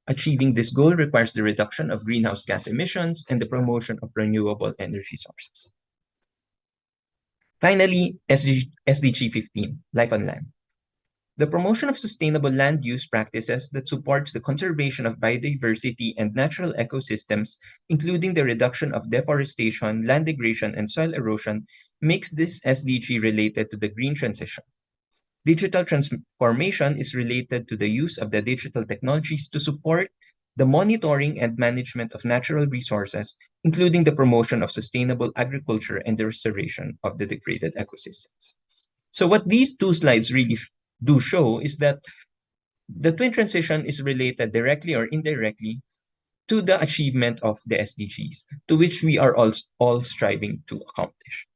S2: Achieving this goal requires the reduction of greenhouse gas emissions and the promotion of renewable energy sources. Finally, SDG 15, Life on Land. The promotion of sustainable land use practices that supports the conservation of biodiversity and natural ecosystems, including the reduction of deforestation, land degradation, and soil erosion, makes this SDG related to the green transition. Digital transformation is related to the use of the digital technologies to support the monitoring and management of natural resources, including the promotion of sustainable agriculture and the restoration of the degraded ecosystems. So what these 2 slides really do show is that the twin transition is related directly or indirectly to the achievement of the SDGs, to which we are all striving to accomplish.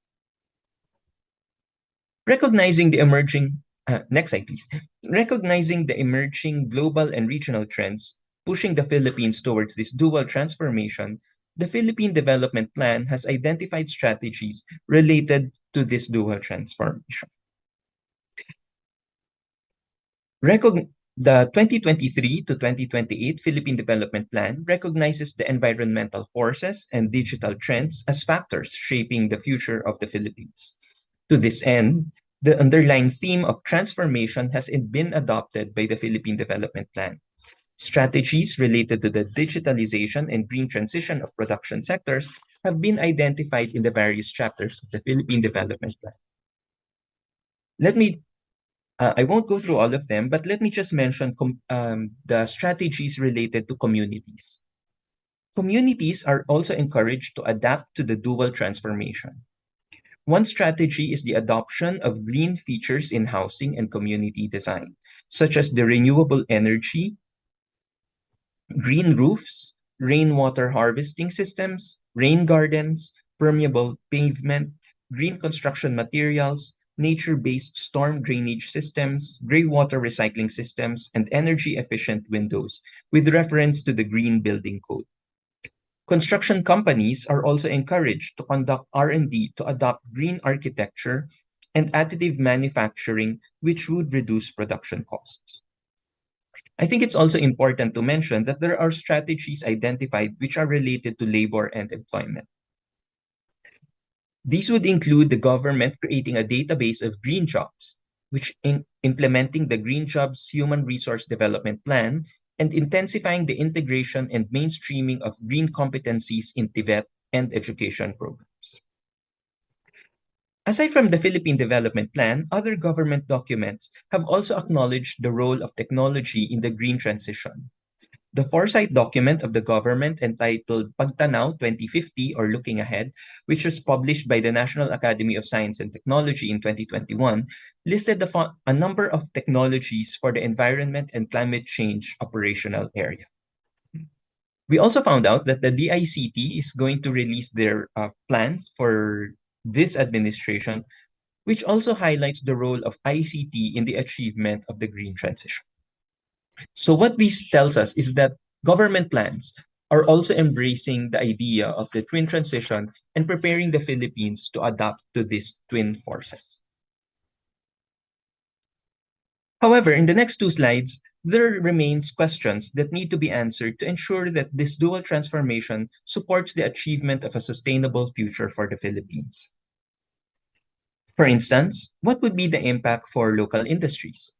S2: Recognizing the emerging, next slide please. Recognizing the emerging global and regional trends pushing the Philippines towards this dual transformation, the Philippine Development Plan has identified strategies related to this dual transformation. The 2023 to 2028 Philippine Development Plan recognizes the environmental forces and digital trends as factors shaping the future of the Philippines. To this end, the underlying theme of transformation has been adopted by the Philippine Development Plan. Strategies related to the digitalization and green transition of production sectors have been identified in the various chapters of the Philippine Development Plan. I won't go through all of them, but let me just mention the strategies related to communities. Communities are also encouraged to adapt to the dual transformation. One strategy is the adoption of green features in housing and community design, such as the renewable energy, green roofs, rainwater harvesting systems, rain gardens, permeable pavement, green construction materials, nature-based storm drainage systems, greywater recycling systems, and energy-efficient windows, with reference to the Green Building Code. Construction companies are also encouraged to conduct R&D to adopt green architecture and additive manufacturing, which would reduce production costs. I think it's also important to mention that there are strategies identified which are related to labor and employment. These would include the government creating a database of green jobs, which implementing the Green Jobs Human Resource Development Plan, and intensifying the integration and mainstreaming of green competencies in TVET and education programs. Aside from the Philippine Development Plan, other government documents have also acknowledged the role of technology in the green transition. The foresight document of the government entitled Pagtanaw 2050 or Looking Ahead, which was published by the National Academy of Science and Technology in 2021, listed a number of technologies for the environment and climate change operational area. We also found out that the DICT is going to release their plans for this administration, which also highlights the role of ICT in the achievement of the green transition. So what this tells us is that government plans are also embracing the idea of the twin transition and preparing the Philippines to adapt to these twin forces. However, in the next 2 slides, there remains questions that need to be answered to ensure that this dual transformation supports the achievement of a sustainable future for the Philippines. For instance, what would be the impact for local industries?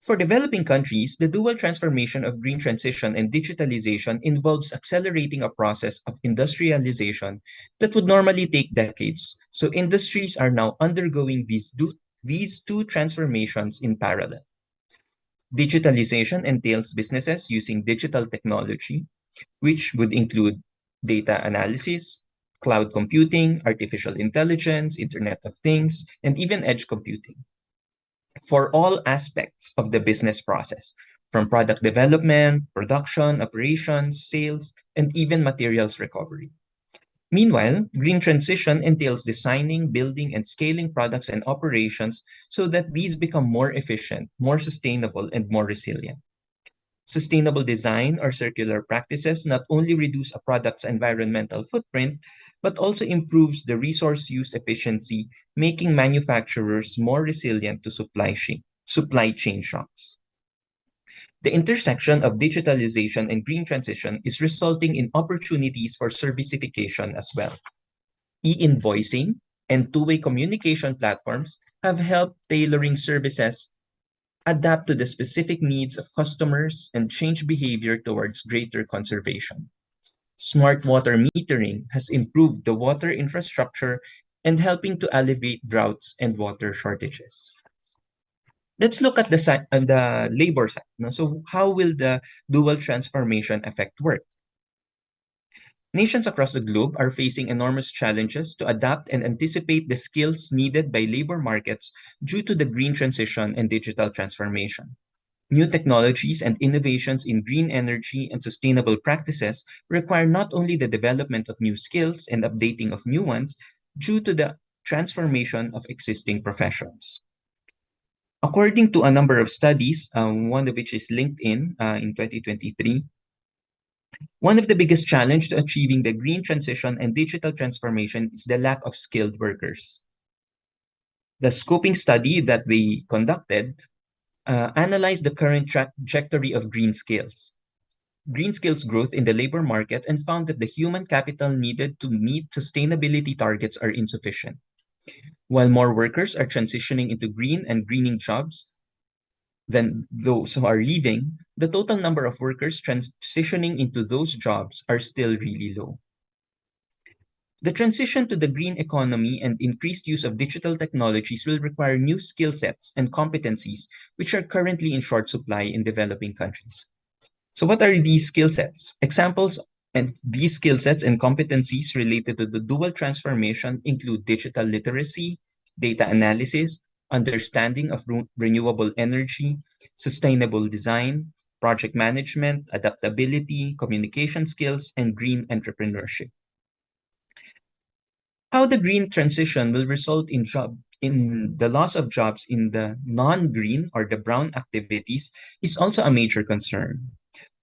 S2: For developing countries, the dual transformation of green transition and digitalization involves accelerating a process of industrialization that would normally take decades. So industries are now undergoing these two transformations in parallel. Digitalization entails businesses using digital technology, which would include data analysis, cloud computing, artificial intelligence, Internet of Things, and even edge computing for all aspects of the business process, from product development, production, operations, sales, and even materials recovery. Meanwhile, green transition entails designing, building, and scaling products and operations so that these become more efficient, more sustainable, and more resilient. Sustainable design or circular practices not only reduce a product's environmental footprint, but also improves the resource use efficiency, making manufacturers more resilient to supply chain shocks. The intersection of digitalization and green transition is resulting in opportunities for servicification as well. E-invoicing and two-way communication platforms have helped tailoring services adapt to the specific needs of customers and change behavior towards greater conservation. Smart water metering has improved the water infrastructure and helping to alleviate droughts and water shortages. Let's look at the labor side. So how will the dual transformation affect work? Nations across the globe are facing enormous challenges to adapt and anticipate the skills needed by labor markets due to the green transition and digital transformation. New technologies and innovations in green energy and sustainable practices require not only the development of new skills and updating of new ones due to the transformation of existing professions. According to a number of studies, one of which is LinkedIn in 2023, one of the biggest challenges to achieving the green transition and digital transformation is the lack of skilled workers. The scoping study that they conducted analyzed the current trajectory of green skills. Green skills growth in the labor market and found that the human capital needed to meet sustainability targets are insufficient. While more workers are transitioning into green and greening jobs than those who are leaving, the total number of workers transitioning into those jobs are still really low. The transition to the green economy and increased use of digital technologies will require new skill sets and competencies, which are currently in short supply in developing countries. So what are these skill sets? Examples and these skill sets and competencies related to the dual transformation include digital literacy, data analysis, understanding of renewable energy, sustainable design, project management, adaptability, communication skills, and green entrepreneurship. How the green transition will result in the loss of jobs in the non-green or the brown activities is also a major concern.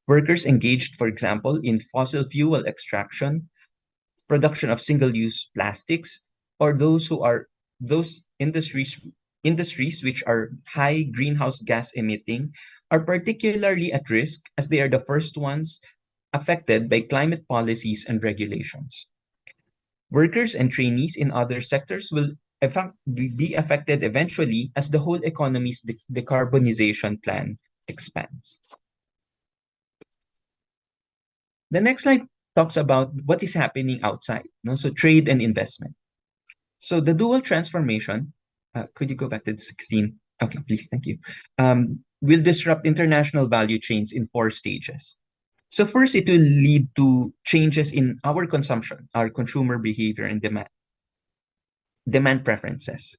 S2: Workers engaged, for example, in fossil fuel extraction, production of single-use plastics, or those industries which are high greenhouse gas emitting are particularly at risk as they are the first ones affected by climate policies and regulations. Workers and trainees in other sectors will be affected eventually as the whole economy's decarbonization plan expands. The next slide talks about what is happening outside, so trade and investment. So the dual transformation, could you go back to 16? Okay, please, thank you. Will disrupt international value chains in 4 stages. So first, it will lead to changes in our consumption, our consumer behavior and demand preferences.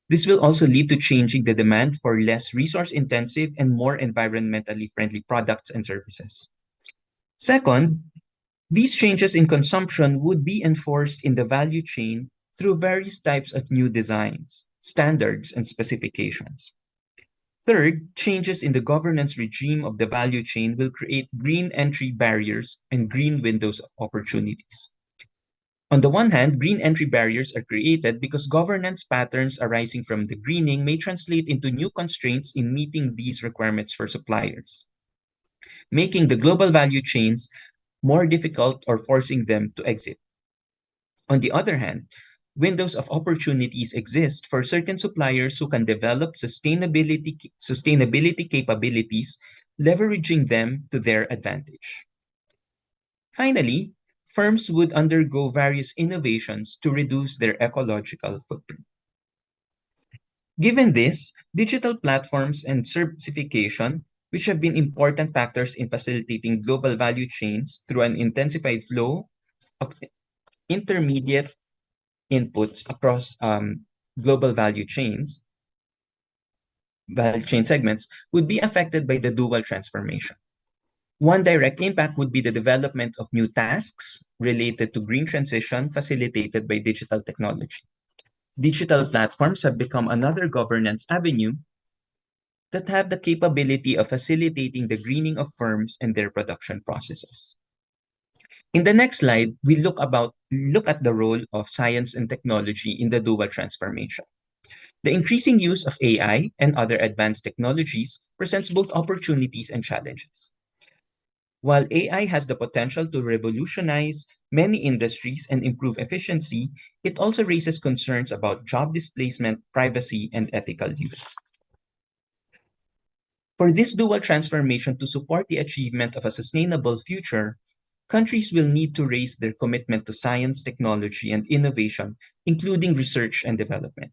S2: This will also lead to changing the demand for less resource-intensive and more environmentally friendly products and services. Second, these changes in consumption would be enforced in the value chain through various types of new designs, standards, and specifications. Third, changes in the governance regime of the value chain will create green entry barriers and green windows of opportunities. On the one hand, green entry barriers are created because governance patterns arising from the greening may translate into new constraints in meeting these requirements for suppliers, making the global value chains more difficult or forcing them to exit. On the other hand, windows of opportunities exist for certain suppliers who can develop sustainability capabilities, leveraging them to their advantage. Finally, firms would undergo various innovations to reduce their ecological footprint. Given this, digital platforms and certification, which have been important factors in facilitating global value chains through an intensified flow of intermediate inputs across global value chain segments, would be affected by the dual transformation. One direct impact would be the development of new tasks related to green transition facilitated by digital technology. Digital platforms have become another governance avenue that have the capability of facilitating the greening of firms and their production processes. In the next slide, we look at the role of science and technology in the dual transformation. The increasing use of AI and other advanced technologies presents both opportunities and challenges. While AI has the potential to revolutionize many industries and improve efficiency, it also raises concerns about job displacement, privacy, and ethical use. For this dual transformation to support the achievement of a sustainable future, countries will need to raise their commitment to science, technology, and innovation, including research and development.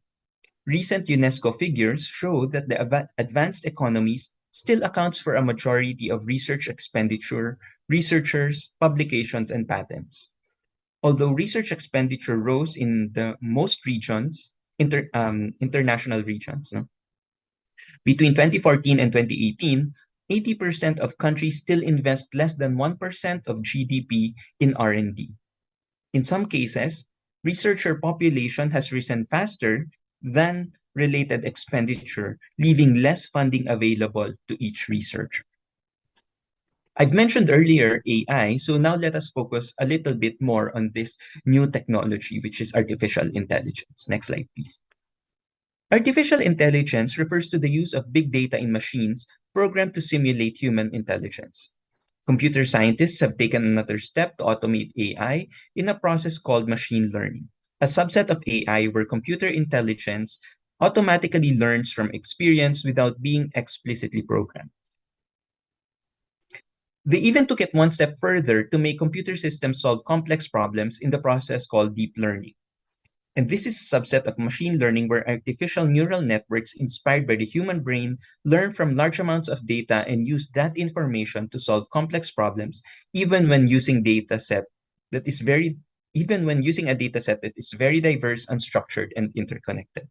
S2: Recent UNESCO figures show that the advanced economies still accounts for a majority of research expenditure, researchers, publications, and patents. Although research expenditure rose in the most regions, international regions, between 2014 and 2018, 80% of countries still invest less than 1% of GDP in R&D. In some cases, researcher population has risen faster than related expenditure, leaving less funding available to each researcher. I've mentioned earlier AI, so now let us focus a little bit more on this new technology, which is artificial intelligence. Next slide, please. Artificial intelligence refers to the use of big data in machines programmed to simulate human intelligence. Computer scientists have taken another step to automate AI in a process called machine learning, a subset of AI where computer intelligence automatically learns from experience without being explicitly programmed. They even took it one step further to make computer systems solve complex problems in the process called deep learning. And this is a subset of machine learning where artificial neural networks inspired by the human brain learn from large amounts of data and use that information to solve complex problems, even when using a data set that is very diverse, unstructured, and interconnected.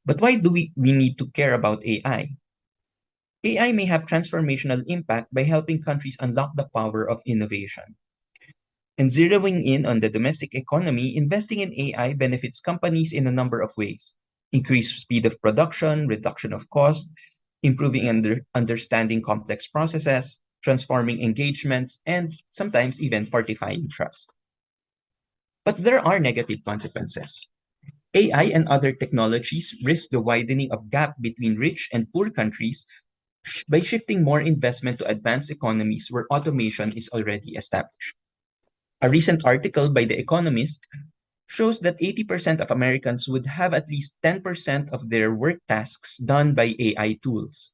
S2: But why do we need to care about AI? AI may have transformational impact by helping countries unlock the power of innovation. And zeroing in on the domestic economy, investing in AI benefits companies in a number of ways: increased speed of production, reduction of cost, improving understanding complex processes, transforming engagements, and sometimes even fortifying trust. But there are negative consequences. AI and other technologies risk the widening of gap between rich and poor countries by shifting more investment to advanced economies where automation is already established. A recent article by The Economist shows that 80% of Americans would have at least 10% of their work tasks done by AI tools.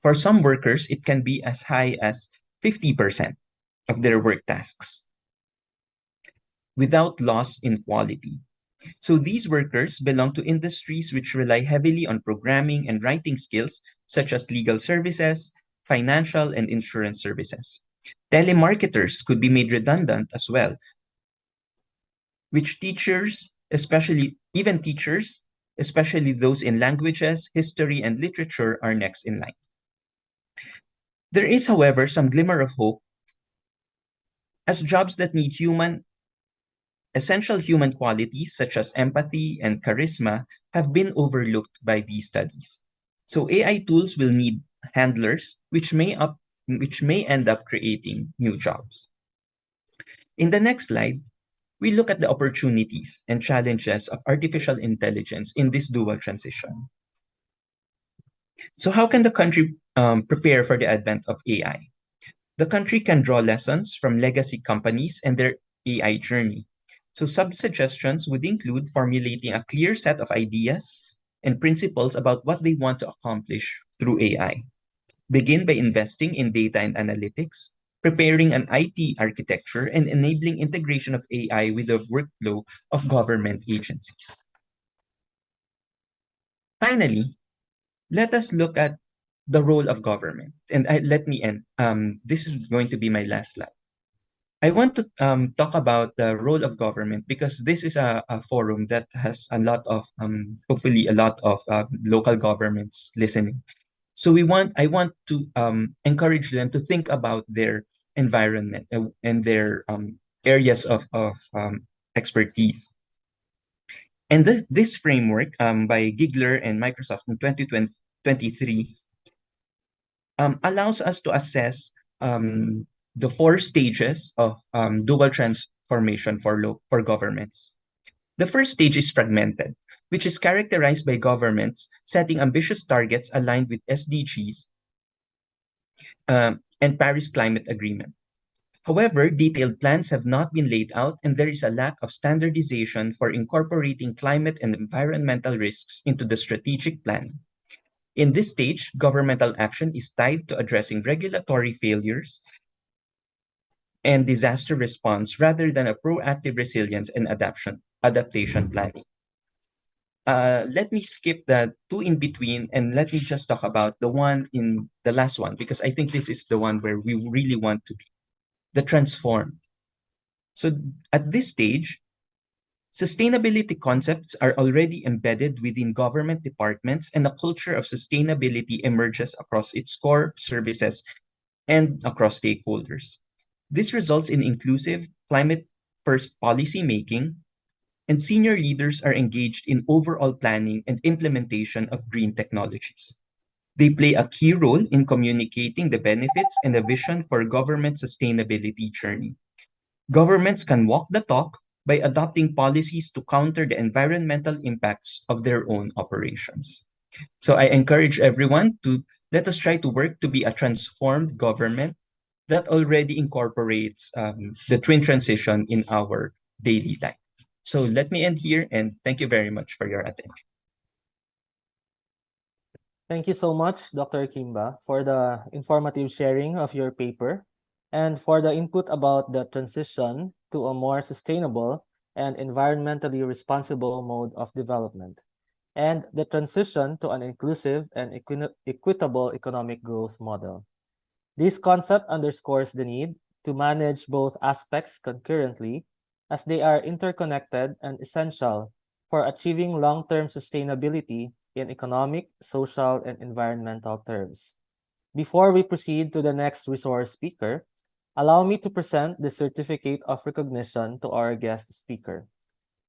S2: For some workers, it can be as high as 50% of their work tasks, without loss in quality. So these workers belong to industries which rely heavily on programming and writing skills, such as legal services, financial and insurance services. Telemarketers could be made redundant as well, which teachers, especially those in languages, history, and literature, are next in line. There is, however, some glimmer of hope, as jobs that need essential human qualities such as empathy and charisma have been overlooked by these studies. So AI tools will need handlers, which may end up creating new jobs. In the next slide, we look at the opportunities and challenges of artificial intelligence in this dual transition. So how can the country prepare for the advent of AI? The country can draw lessons from legacy companies and their AI journey. So sub-suggestions would include formulating a clear set of ideas and principles about what they want to accomplish through AI. Begin by investing in data and analytics, preparing an IT architecture, and enabling integration of AI with the workflow of government agencies. Finally, let us look at the role of government. And let me end. This is going to be my last slide. I want to talk about the role of government because this is a forum that has a lot of, hopefully a lot of local governments listening. So I want to encourage them to think about their environment and their areas of expertise. And this framework by Gigler and Microsoft in 2023 allows us to assess the 4 stages of dual transformation for governments. The first stage is fragmented, which is characterized by governments setting ambitious targets aligned with SDGs and Paris Climate Agreement. However, detailed plans have not been laid out, and there is a lack of standardization for incorporating climate and environmental risks into the strategic plan. In this stage, governmental action is tied to addressing regulatory failures and disaster response rather than a proactive resilience and adaptation planning. Let me skip the 2 in between and let me just talk about the last one, because I think this is the one where we really want to be, the transform. So at this stage, sustainability concepts are already embedded within government departments, and a culture of sustainability emerges across its core services and across stakeholders. This results in inclusive, climate-first policy making, and senior leaders are engaged in overall planning and implementation of green technologies. They play a key role in communicating the benefits and the vision for government sustainability journey. Governments can walk the talk by adopting policies to counter the environmental impacts of their own operations. So I encourage everyone to let us try to work to be a transformed government that already incorporates the twin transition in our daily life. So let me end here, and thank you very much for your attention.
S14: Thank you so much, Dr. Quimba, for the informative sharing of your paper and for the input about the transition to a more sustainable and environmentally responsible mode of development, and the transition to an inclusive and equitable economic growth model. This concept underscores the need to manage both aspects concurrently, as they are interconnected and essential for achieving long-term sustainability in economic, social, and environmental terms. Before we proceed to the next resource speaker, allow me to present the Certificate of Recognition to our guest speaker.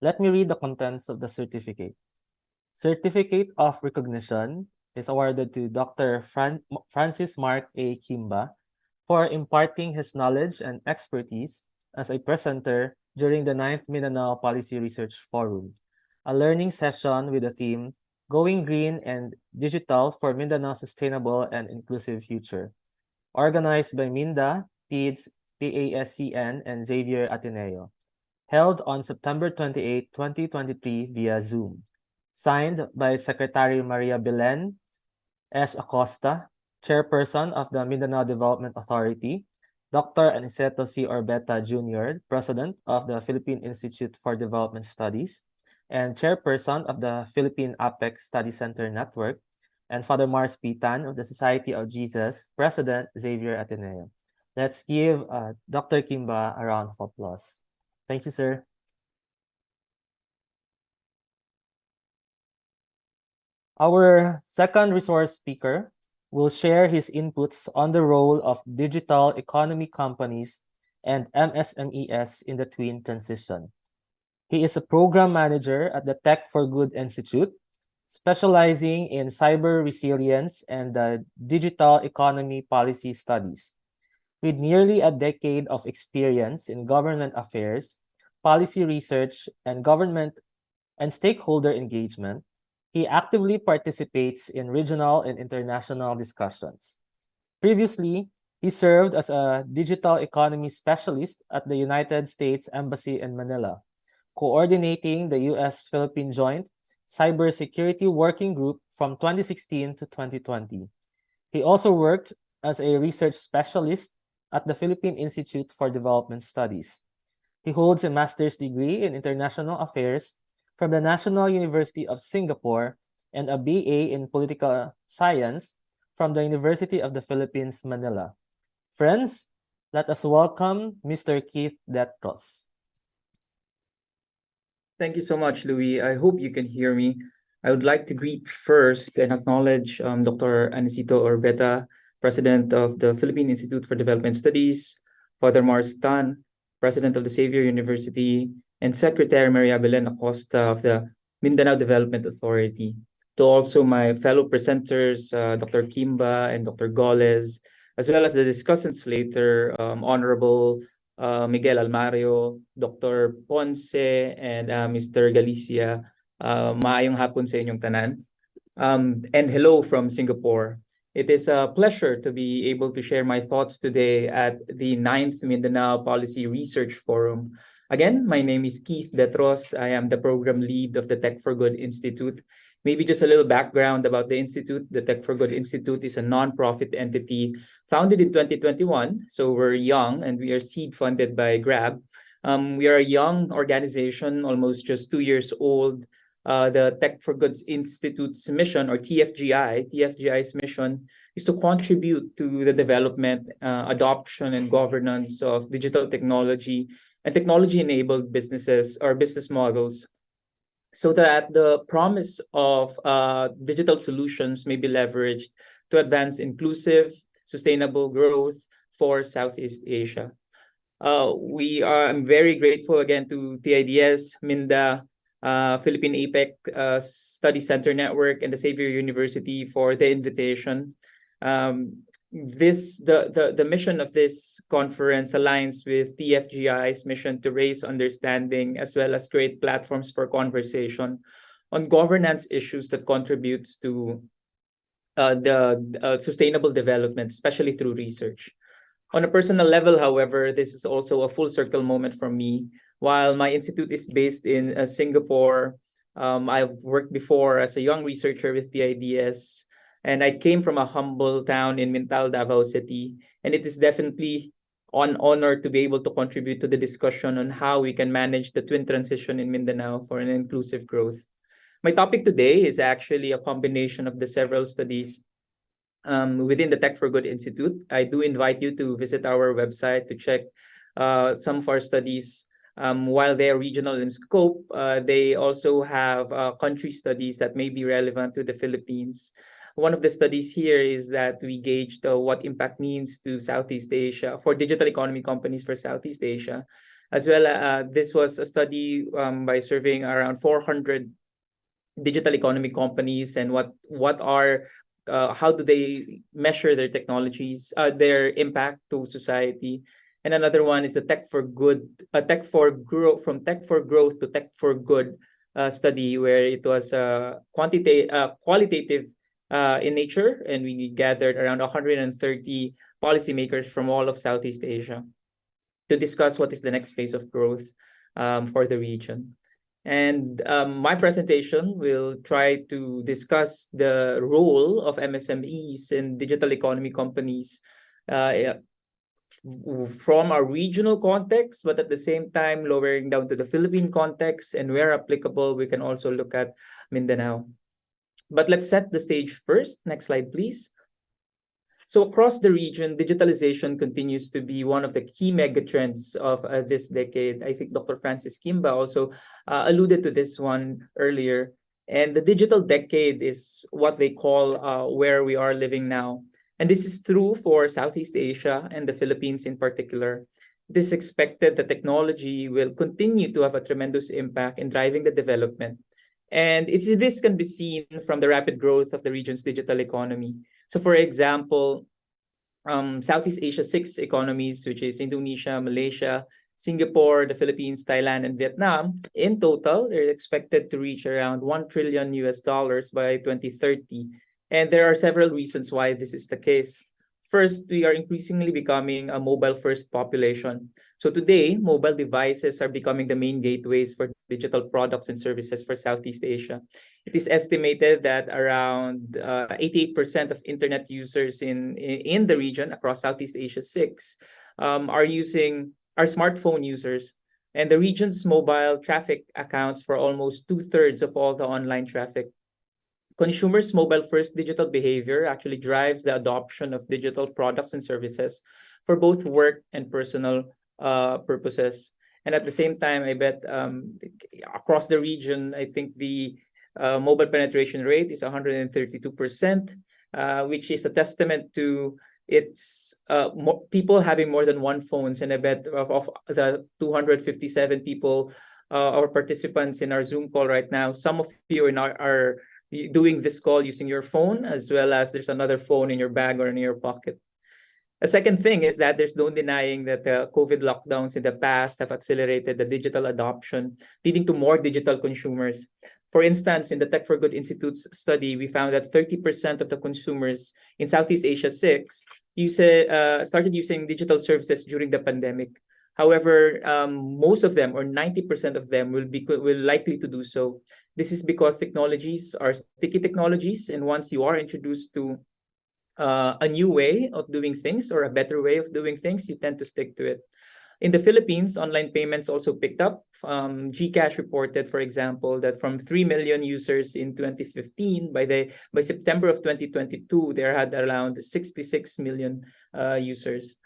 S14: Let me read the contents of the certificate. Certificate of Recognition is awarded to Dr. Francis Mark A. Quimba for imparting his knowledge and expertise as a presenter during the 9th Mindanao Policy Research Forum, a learning session with the theme Going Green and Digital for Mindanao's Sustainable and Inclusive Future, organized by Minda, PIDS, PASCN, and Xavier Ateneo, held on September 28, 2023 via Zoom. Signed by Secretary Maria Belen S. Acosta, Chairperson of the Mindanao Development Authority, Dr. Aniceto C. Orbeta Jr., President of the Philippine Institute for Development Studies, and Chairperson of the Philippine Apex Study Center Network, and Father Mars Pitan of the Society of Jesus, President Xavier Ateneo. Let's give Dr. Quimba a round of applause. Thank you, sir. Our second resource speaker will share his inputs on the role of digital economy companies and MSMEs in the twin transition. He is a program manager at the Tech for Good Institute, specializing in cyber resilience and digital economy policy studies. With nearly a decade of experience in government affairs, policy research, and government and stakeholder engagement, he actively participates in regional and international discussions. Previously, he served as a digital economy specialist at the United States Embassy in Manila, coordinating the U.S.-Philippine Joint Cybersecurity Working Group from 2016 to 2020. He also worked as a research specialist at the Philippine Institute for Development Studies. He holds a master's degree in international affairs from the National University of Singapore and a BA in political science from the University of the Philippines, Manila. Friends, let us welcome Mr. Keith Detros.
S3: Thank you so much, Louie. I hope you can hear me. I would like to greet first and acknowledge Dr. Aniceto Orbeta, President of the Philippine Institute for Development Studies, Father Mars Tan, President of the Xavier University, and Secretary Maria Belen Acosta of the Mindanao Development Authority. To also my fellow presenters, Dr. Quimba and Dr. Golez, as well as the discussants later, Honorable Miguel Almario, Dr. Ponce, and Mr. Galicia. Maayong hapon sa inyong tanan. And hello from Singapore. It is a pleasure to be able to share my thoughts today at the 9th Mindanao Policy Research Forum. Again, my name is Keith Detros. I am the program lead of the Tech for Good Institute. Maybe just a little background about the Institute. The Tech for Good Institute is a nonprofit entity founded in 2021. So we're young and we are seed funded by Grab. We are a young organization, almost just 2 years old. The Tech for Good Institute's mission, or TFGI's mission is to contribute to the development, adoption, and governance of digital technology and technology-enabled businesses or business models, so that the promise of digital solutions may be leveraged to advance inclusive, sustainable growth for Southeast Asia. I'm very grateful again to PIDS, Minda, Philippine APEC Study Center Network, and the Xavier University for the invitation. The mission of this conference aligns with TFGI's mission to raise understanding as well as create platforms for conversation on governance issues that contributes to the sustainable development, especially through research. On a personal level, however, this is also a full circle moment for me. While my institute is based in Singapore, I've worked before as a young researcher with PIDS, and I came from a humble town in Mintal, Davao City, and it is definitely an honor to be able to contribute to the discussion on how we can manage the twin transition in Mindanao for an inclusive growth. My topic today is actually a combination of the several studies within the Tech for Good Institute. I do invite you to visit our website to check some of our studies. While they are regional in scope, they also have country studies that may be relevant to the Philippines. One of the studies here is that we gauged what impact means to Southeast Asia for digital economy companies for Southeast Asia. As well, this was a study by surveying around 400 digital economy companies and how do they measure their technologies, their impact to society. And another one is the Tech for Growth to Tech for Good study, where it was qualitative in nature, and we gathered around 130 policymakers from all of Southeast Asia to discuss what is the next phase of growth for the region. And my presentation will try to discuss the role of MSMEs in digital economy companies from a regional context, but at the same time lowering down to the Philippine context, and where applicable, we can also look at Mindanao. But let's set the stage first. Next slide, please. So across the region, digitalization continues to be one of the key megatrends of this decade. I think Dr. Francis Quimba also alluded to this one earlier. And the digital decade is what they call where we are living now. And this is true for Southeast Asia and the Philippines in particular. It is expected that technology will continue to have a tremendous impact in driving the development. And this can be seen from the rapid growth of the region's digital economy. So for example, Southeast Asia's 6 economies, which is Indonesia, Malaysia, Singapore, the Philippines, Thailand, and Vietnam, in total, they're expected to reach around $1 trillion by 2030. And there are several reasons why this is the case. First, we are increasingly becoming a mobile-first population. So today, mobile devices are becoming the main gateways for digital products and services for Southeast Asia. It is estimated that around 88% of internet users in the region across Southeast Asia 6 are smartphone users. And the region's mobile traffic accounts for almost 2/3 of all the online traffic. Consumers' mobile-first digital behavior actually drives the adoption of digital products and services for both work and personal purposes. And at the same time, I bet across the region, I think the mobile penetration rate is 132%, which is a testament to its people having more than one phones. And I bet of the 257 people or participants in our Zoom call right now, some of you are doing this call using your phone, as well as there's another phone in your bag or in your pocket. A second thing is that there's no denying that the COVID lockdowns in the past have accelerated the digital adoption, leading to more digital consumers. For instance, in the Tech for Good Institute's study, we found that 30% of the consumers in Southeast Asia 6 started using digital services during the pandemic. However, most of them, or 90% of them, will likely to do so. This is because technologies are sticky technologies, and once you are introduced to a new way of doing things or a better way of doing things, you tend to stick to it. In the Philippines, online payments also picked up. GCash reported, for example, that from 3 million users in 2015, by September of 2022, there had around 66 million users.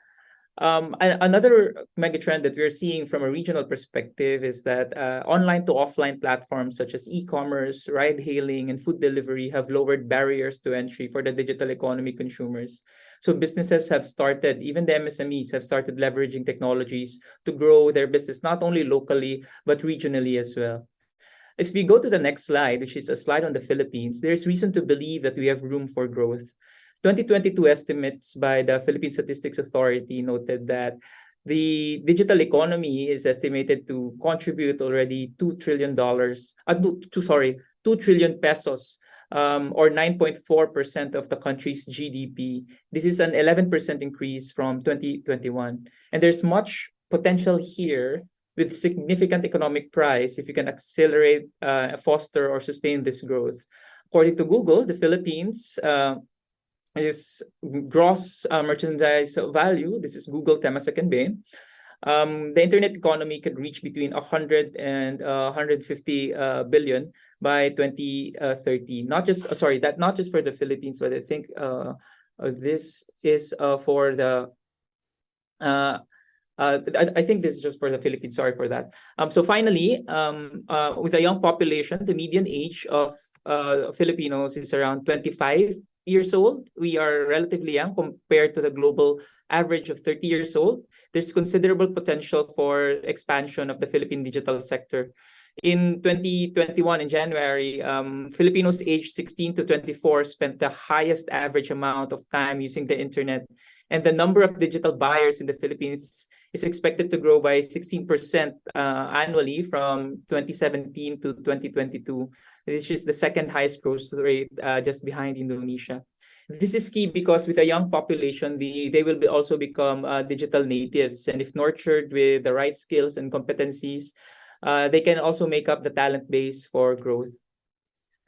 S3: Another megatrend that we're seeing from a regional perspective is that online to offline platforms such as e-commerce, ride-hailing, and food delivery have lowered barriers to entry for the digital economy consumers. So businesses have started, even the MSMEs have started leveraging technologies to grow their business, not only locally, but regionally as well. If we go to the next slide, which is a slide on the Philippines, there's reason to believe that we have room for growth. 2022 estimates by the Philippine Statistics Authority noted that the digital economy is estimated to contribute already $2 trillion, 2 trillion pesos, or 9.4% of the country's GDP. This is an 11% increase from 2021. And there's much potential here with significant economic price if you can accelerate, foster, or sustain this growth. According to Google, the Philippines is gross merchandise value. This is Google Temasek Bain. The internet economy could reach between 100 and 150 billion by 2030. Not just for the Philippines, but I think this is for the. I think this is just for the Philippines. Sorry for that. So finally, with a young population, the median age of Filipinos is around 25 years old. We are relatively young compared to the global average of 30 years old. There's considerable potential for expansion of the Philippine digital sector. In 2021, in January, Filipinos aged 16 to 24 spent the highest average amount of time using the internet. And the number of digital buyers in the Philippines is expected to grow by 16% annually from 2017 to 2022. This is the second highest growth rate, just behind Indonesia. This is key because with a young population, they will also become digital natives. And if nurtured with the right skills and competencies, they can also make up the talent base for growth.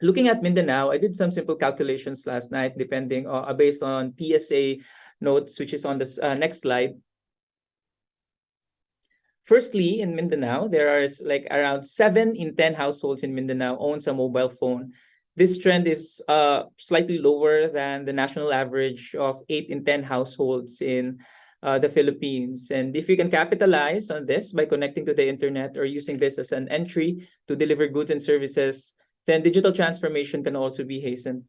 S3: Looking at Mindanao, I did some simple calculations last night, based on PSA notes, which is on the next slide. Firstly, in Mindanao, there are like around 7 in 10 households in Mindanao owns a mobile phone. This trend is slightly lower than the national average of 8 in 10 households in the Philippines. And if you can capitalize on this by connecting to the internet or using this as an entry to deliver goods and services, then digital transformation can also be hastened.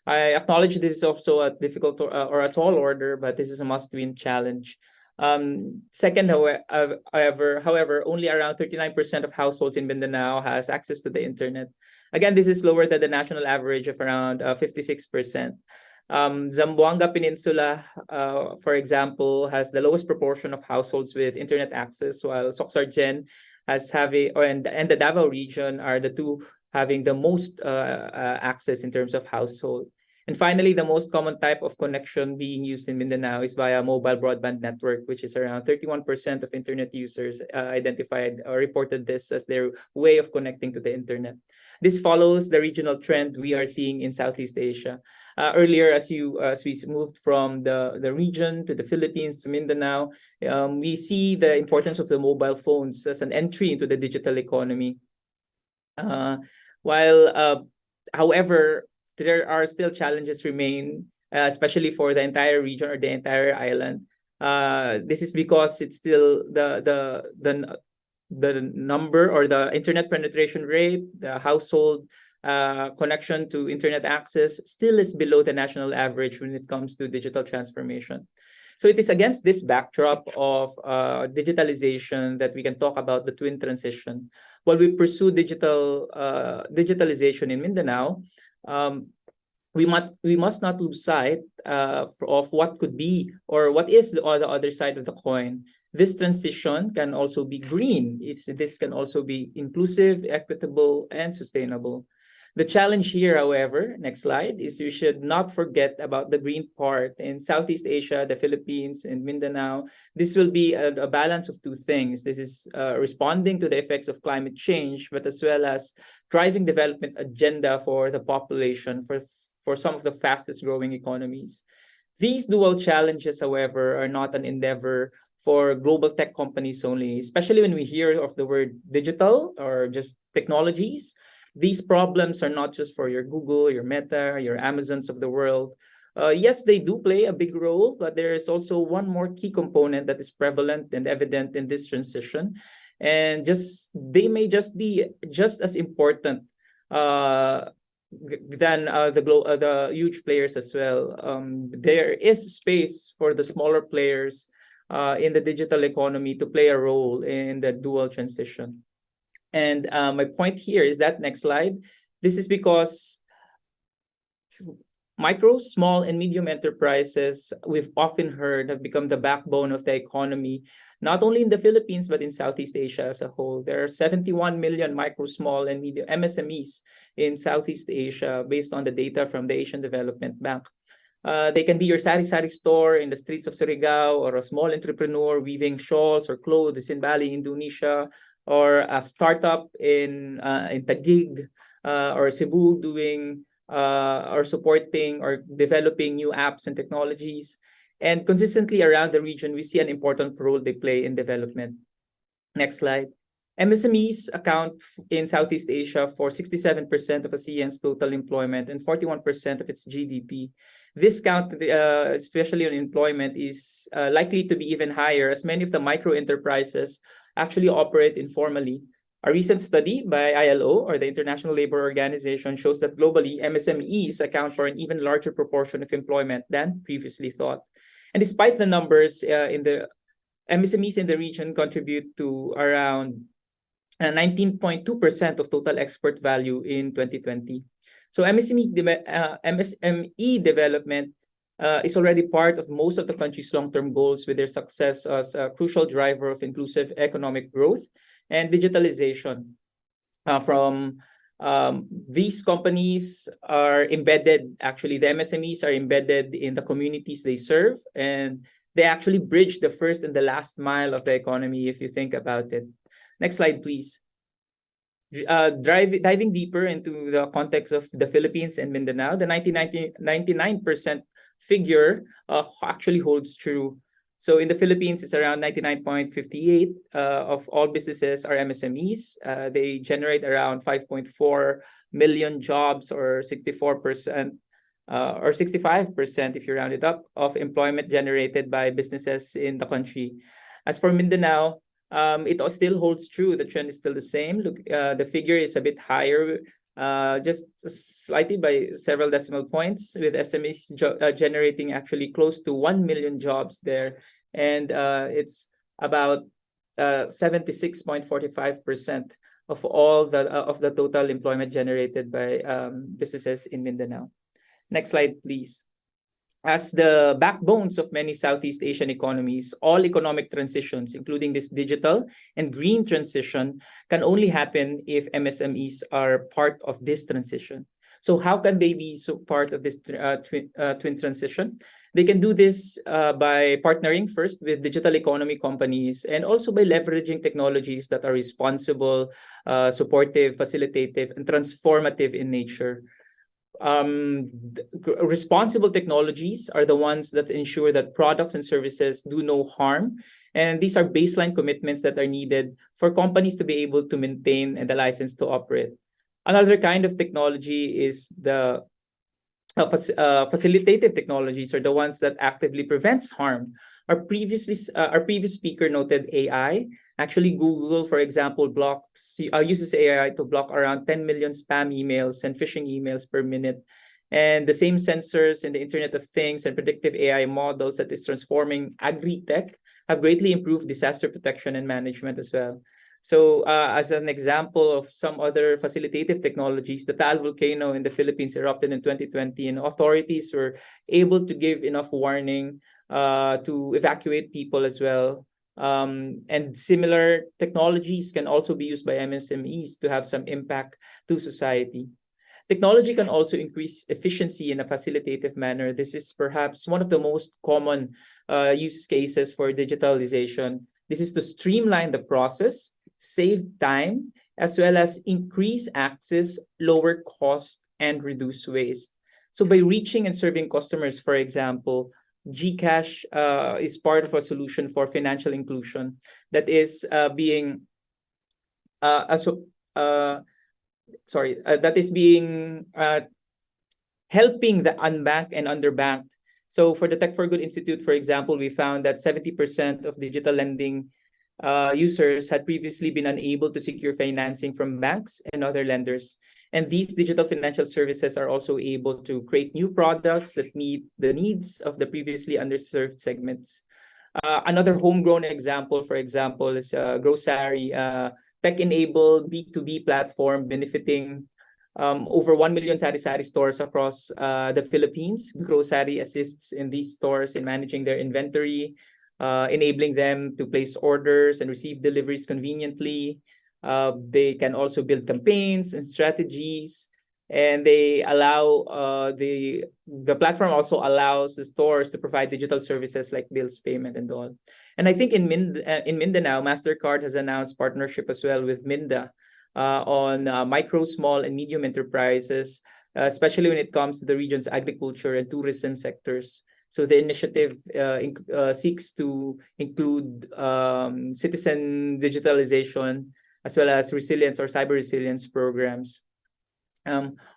S3: I acknowledge this is also a difficult or a tall order, but this is a must-win challenge. Second, however, only around 39% of households in Mindanao has access to the internet. Again, this is lower than the national average of around 56%. Zamboanga Peninsula, for example, has the lowest proportion of households with internet access, while Soxargen and the Davao region are the two having the most access in terms of household. And finally, the most common type of connection being used in Mindanao is via mobile broadband network, which is around 31% of internet users identified or reported this as their way of connecting to the internet. This follows the regional trend we are seeing in Southeast Asia. Earlier, as we moved from the region to the Philippines to Mindanao, we see the importance of the mobile phones as an entry into the digital economy. However, there are still challenges remain, especially for the entire region or the entire island. This is because it's still the number or the internet penetration rate, the household connection to internet access still is below the national average when it comes to digital transformation. So it is against this backdrop of digitalization that we can talk about the twin transition. While we pursue digitalization in Mindanao, we must not lose sight of what could be or what is the other side of the coin. This transition can also be green. This can also be inclusive, equitable, and sustainable. The challenge here, however, next slide, is we should not forget about the green part. In Southeast Asia, the Philippines, and Mindanao, this will be a balance of two things. This is responding to the effects of climate change, but as well as driving development agenda for the population, for some of the fastest growing economies. These dual challenges, however, are not an endeavor for global tech companies only, especially when we hear of the word digital or just technologies. These problems are not just for your Google, your Meta, your Amazons of the world. Yes, they do play a big role, but there is also one more key component that is prevalent and evident in this transition. And they may just be just as important than the huge players as well. There is space for the smaller players in the digital economy to play a role in the dual transition. And my point here is that next slide. This is because micro, small, and medium enterprises, we've often heard, have become the backbone of the economy, not only in the Philippines, but in Southeast Asia as a whole. There are 71 million micro, small, and medium MSMEs in Southeast Asia based on the data from the Asian Development Bank. They can be your sari-sari store in the streets of Surigao, or a small entrepreneur weaving shawls or clothes in Bali, Indonesia, or a startup in Taguig or Cebu doing or supporting or developing new apps and technologies. And consistently around the region, we see an important role they play in development. Next slide. MSMEs account in Southeast Asia for 67% of ASEAN's total employment and 41% of its GDP. This count, especially on employment, is likely to be even higher, as many of the micro enterprises actually operate informally. A recent study by ILO, or the International Labor Organization, shows that globally, MSMEs account for an even larger proportion of employment than previously thought. And despite the numbers, MSMEs in the region contribute to around 19.2% of total export value in 2020. So MSME development is already part of most of the country's long-term goals, with their success as a crucial driver of inclusive economic growth and digitalization. These companies are embedded, actually, the MSMEs are embedded in the communities they serve, and they actually bridge the first and the last mile of the economy, if you think about it. Next slide, please. Diving deeper into the context of the Philippines and Mindanao, the 99% figure actually holds true. So in the Philippines, it's around 99.58 of all businesses are MSMEs. They generate around 5.4 million jobs, or 64%, or 65% if you round it up, of employment generated by businesses in the country. As for Mindanao, it still holds true. The trend is still the same. Look, the figure is a bit higher, just slightly by several decimal points, with SMEs generating actually close to 1 million jobs there. And it's about 76.45% of all the total employment generated by businesses in Mindanao. Next slide, please. As the backbones of many Southeast Asian economies, all economic transitions, including this digital and green transition, can only happen if MSMEs are part of this transition. So how can they be part of this twin transition? They can do this by partnering first with digital economy companies and also by leveraging technologies that are responsible, supportive, facilitative, and transformative in nature. Responsible technologies are the ones that ensure that products and services do no harm. And these are baseline commitments that are needed for companies to be able to maintain and the license to operate. Another kind of technology is the facilitative technologies, are the ones that actively prevents harm. Our previous speaker noted AI. Actually, Google, for example, uses AI to block around 10 million spam emails and phishing emails per minute. And the same sensors in the Internet of Things and predictive AI models that is transforming agri-tech have greatly improved disaster protection and management as well. So as an example of some other facilitative technologies, the Taal volcano in the Philippines erupted in 2020, and authorities were able to give enough warning to evacuate people as well. And similar technologies can also be used by MSMEs to have some impact to society. Technology can also increase efficiency in a facilitative manner. This is perhaps one of the most common use cases for digitalization. This is to streamline the process, save time, as well as increase access, lower cost, and reduce waste. So by reaching and serving customers, for example, GCash is part of a solution for financial inclusion that is helping the unbanked and underbanked. So for the Tech for Good Institute, for example, we found that 70% of digital lending users had previously been unable to secure financing from banks and other lenders. And these digital financial services are also able to create new products that meet the needs of the previously underserved segments. Another homegrown example, for example, is Grocery, tech-enabled B2B platform benefiting over 1 million sari-sari stores across the Philippines. Grocery assists in these stores in managing their inventory, enabling them to place orders and receive deliveries conveniently. They can also build campaigns and strategies, and they allow the platform also allows the stores to provide digital services like bills payment and all. And I think in Mindanao, MasterCard has announced partnership as well with Minda on micro, small, and medium enterprises, especially when it comes to the region's agriculture and tourism sectors. So the initiative seeks to include citizen digitalization as well as resilience or cyber resilience programs.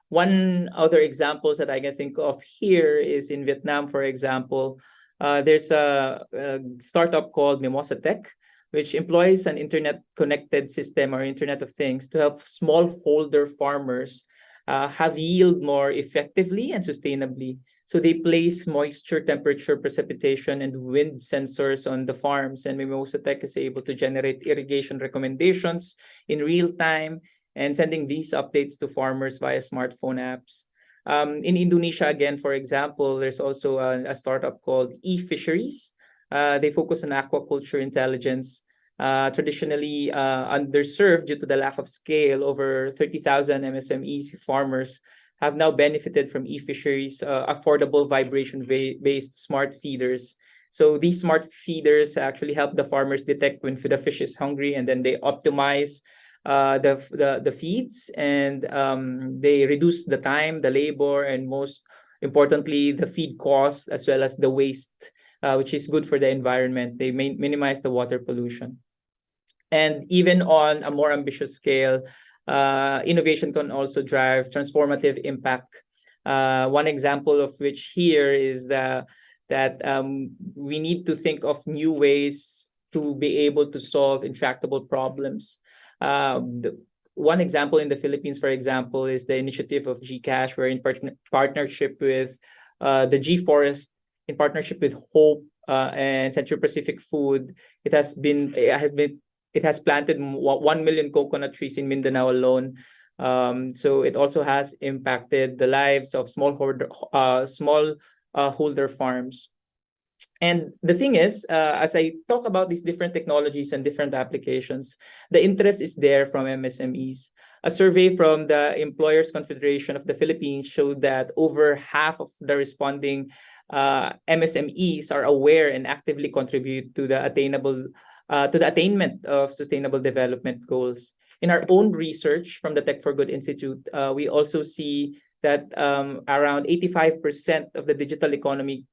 S3: One other examples that I can think of here is in Vietnam, for example. There's a startup called Mimosa Tech, which employs an internet-connected system or Internet of Things to help smallholder farmers have yield more effectively and sustainably. So they place moisture, temperature, precipitation, and wind sensors on the farms, and Mimosa Tech is able to generate irrigation recommendations in real time and sending these updates to farmers via smartphone apps. In Indonesia, again, for example, there's also a startup called eFisheries. They focus on aquaculture intelligence. Traditionally underserved due to the lack of scale, over 30,000 MSMEs farmers have now benefited from eFisheries, affordable vibration-based smart feeders. So these smart feeders actually help the farmers detect when the fish is hungry, and then they optimize the feeds, and they reduce the time, the labor, and most importantly, the feed cost as well as the waste, which is good for the environment. They minimize the water pollution. And even on a more ambitious scale, innovation can also drive transformative impact. One example of which here is that we need to think of new ways to be able to solve intractable problems. One example in the Philippines, for example, is the initiative of GCash, where in partnership with the G Forest, in partnership with Hope and Central Pacific Food, it has planted 1 million coconut trees in Mindanao alone. So it also has impacted the lives of smallholder farms. And the thing is, as I talk about these different technologies and different applications, the interest is there from MSMEs. A survey from the Employers Confederation of the Philippines showed that over half of the responding MSMEs are aware and actively contribute to the attainment of sustainable development goals. In our own research from the Tech for Good Institute, we also see that around 85% of the digital economy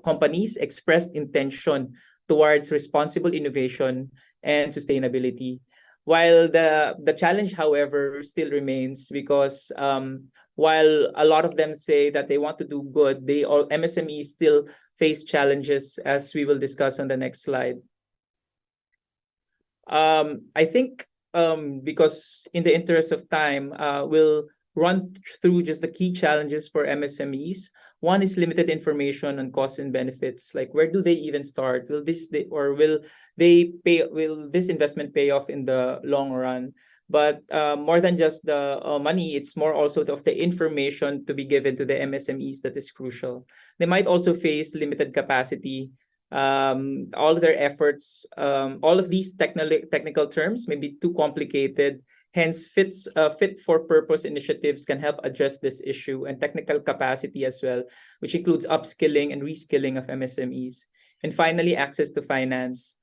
S3: companies expressed intention towards responsible innovation and sustainability. While the challenge, however, still remains because while a lot of them say that they want to do good, MSMEs still face challenges, as we will discuss on the next slide. I think because in the interest of time, we'll run through just the key challenges for MSMEs. One is limited information on costs and benefits. Like, where do they even start? Will this investment pay off in the long run? But more than just the money, it's more also of the information to be given to the MSMEs that is crucial. They might also face limited capacity. All of their efforts, all of these technical terms may be too complicated. Hence, fit for purpose initiatives can help address this issue, and technical capacity as well, which includes upskilling and reskilling of MSMEs. And finally, access to finance.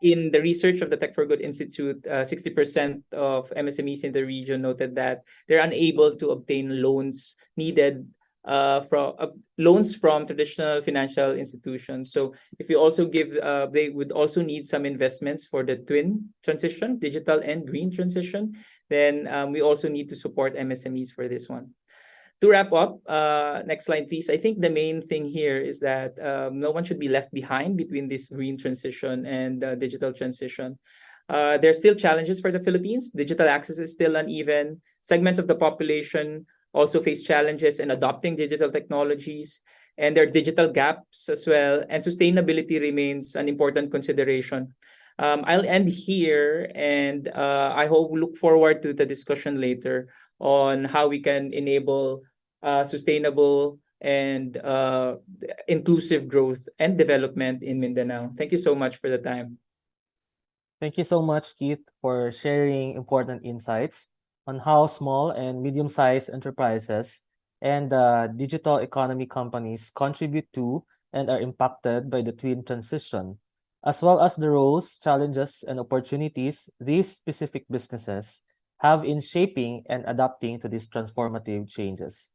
S3: In the research of the Tech for Good Institute, 60% of MSMEs in the region noted that they're unable to obtain loans needed from traditional financial institutions. So if you also give, they would also need some investments for the twin transition, digital and green transition. Then we also need to support MSMEs for this one. To wrap up, next slide, please. I think the main thing here is that no one should be left behind between this green transition and digital transition. There's still challenges for the Philippines. Digital access is still uneven. Segments of the population also face challenges in adopting digital technologies, and there are digital gaps as well, and sustainability remains an important consideration. I'll end here, and I look forward to the discussion later on how we can enable sustainable and inclusive growth and development in Mindanao. Thank you so much for the time.
S14: Thank you so much, Keith, for sharing important insights on how small and medium-sized enterprises and digital economy companies contribute to and are impacted by the twin transition, as well as the roles, challenges, and opportunities these specific businesses have in shaping and adapting to these transformative changes.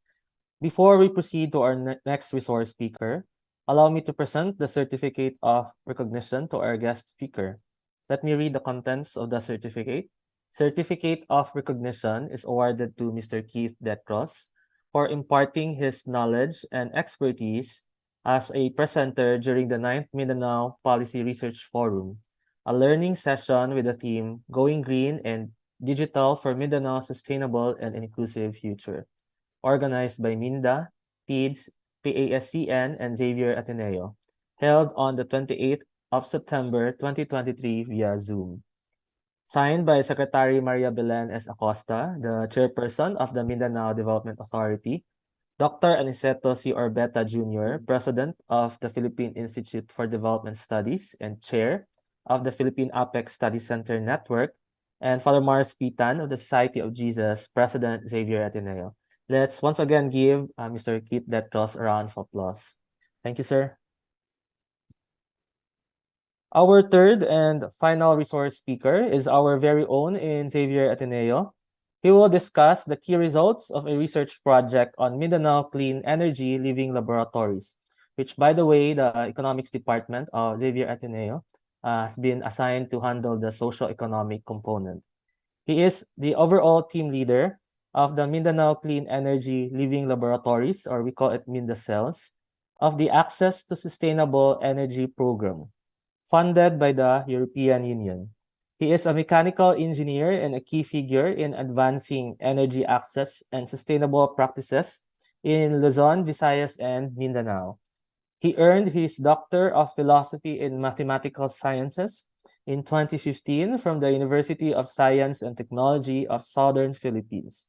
S14: Before we proceed to our next resource speaker, allow me to present the Certificate of Recognition to our guest speaker. Let me read the contents of the certificate. Certificate of Recognition is awarded to Mr. Keith Detros for imparting his knowledge and expertise as a presenter during the 9th Mindanao Policy Research Forum, a learning session with the theme Going Green and Digital for Mindanao's Sustainable and Inclusive Future, organized by MINDA, PIDS, PASCN, and Xavier Ateneo, held on the 28th of September 2023 via Zoom. Signed by Secretary Maria Belen S. Acosta, the Chairperson of the Mindanao Development Authority, Dr. Aniceto C. Orbeta Jr., President of the Philippine Institute for Development Studies and Chair of the Philippine Apex Study Center Network, and Father Mars Pitan of the Society of Jesus, President Xavier Ateneo. Let's once again give Mr. Keith Detros a round of applause. Thank you, sir. Our third and final resource speaker is our very own Xavier Ateneo. He will discuss the key results of a research project on Mindanao Clean Energy Living Laboratories, which, by the way, the Economics Department of Xavier Ateneo has been assigned to handle the socio-economic component. He is the overall team leader of the Mindanao Clean Energy Living Laboratories, or we call it MindaCELLs, of the Access to Sustainable Energy Program, funded by the European Union. He is a mechanical engineer and a key figure in advancing energy access and sustainable practices in Luzon, Visayas, and Mindanao. He earned his Doctor of Philosophy in Mathematical Sciences in 2015 from the University of Science and Technology of Southern Philippines.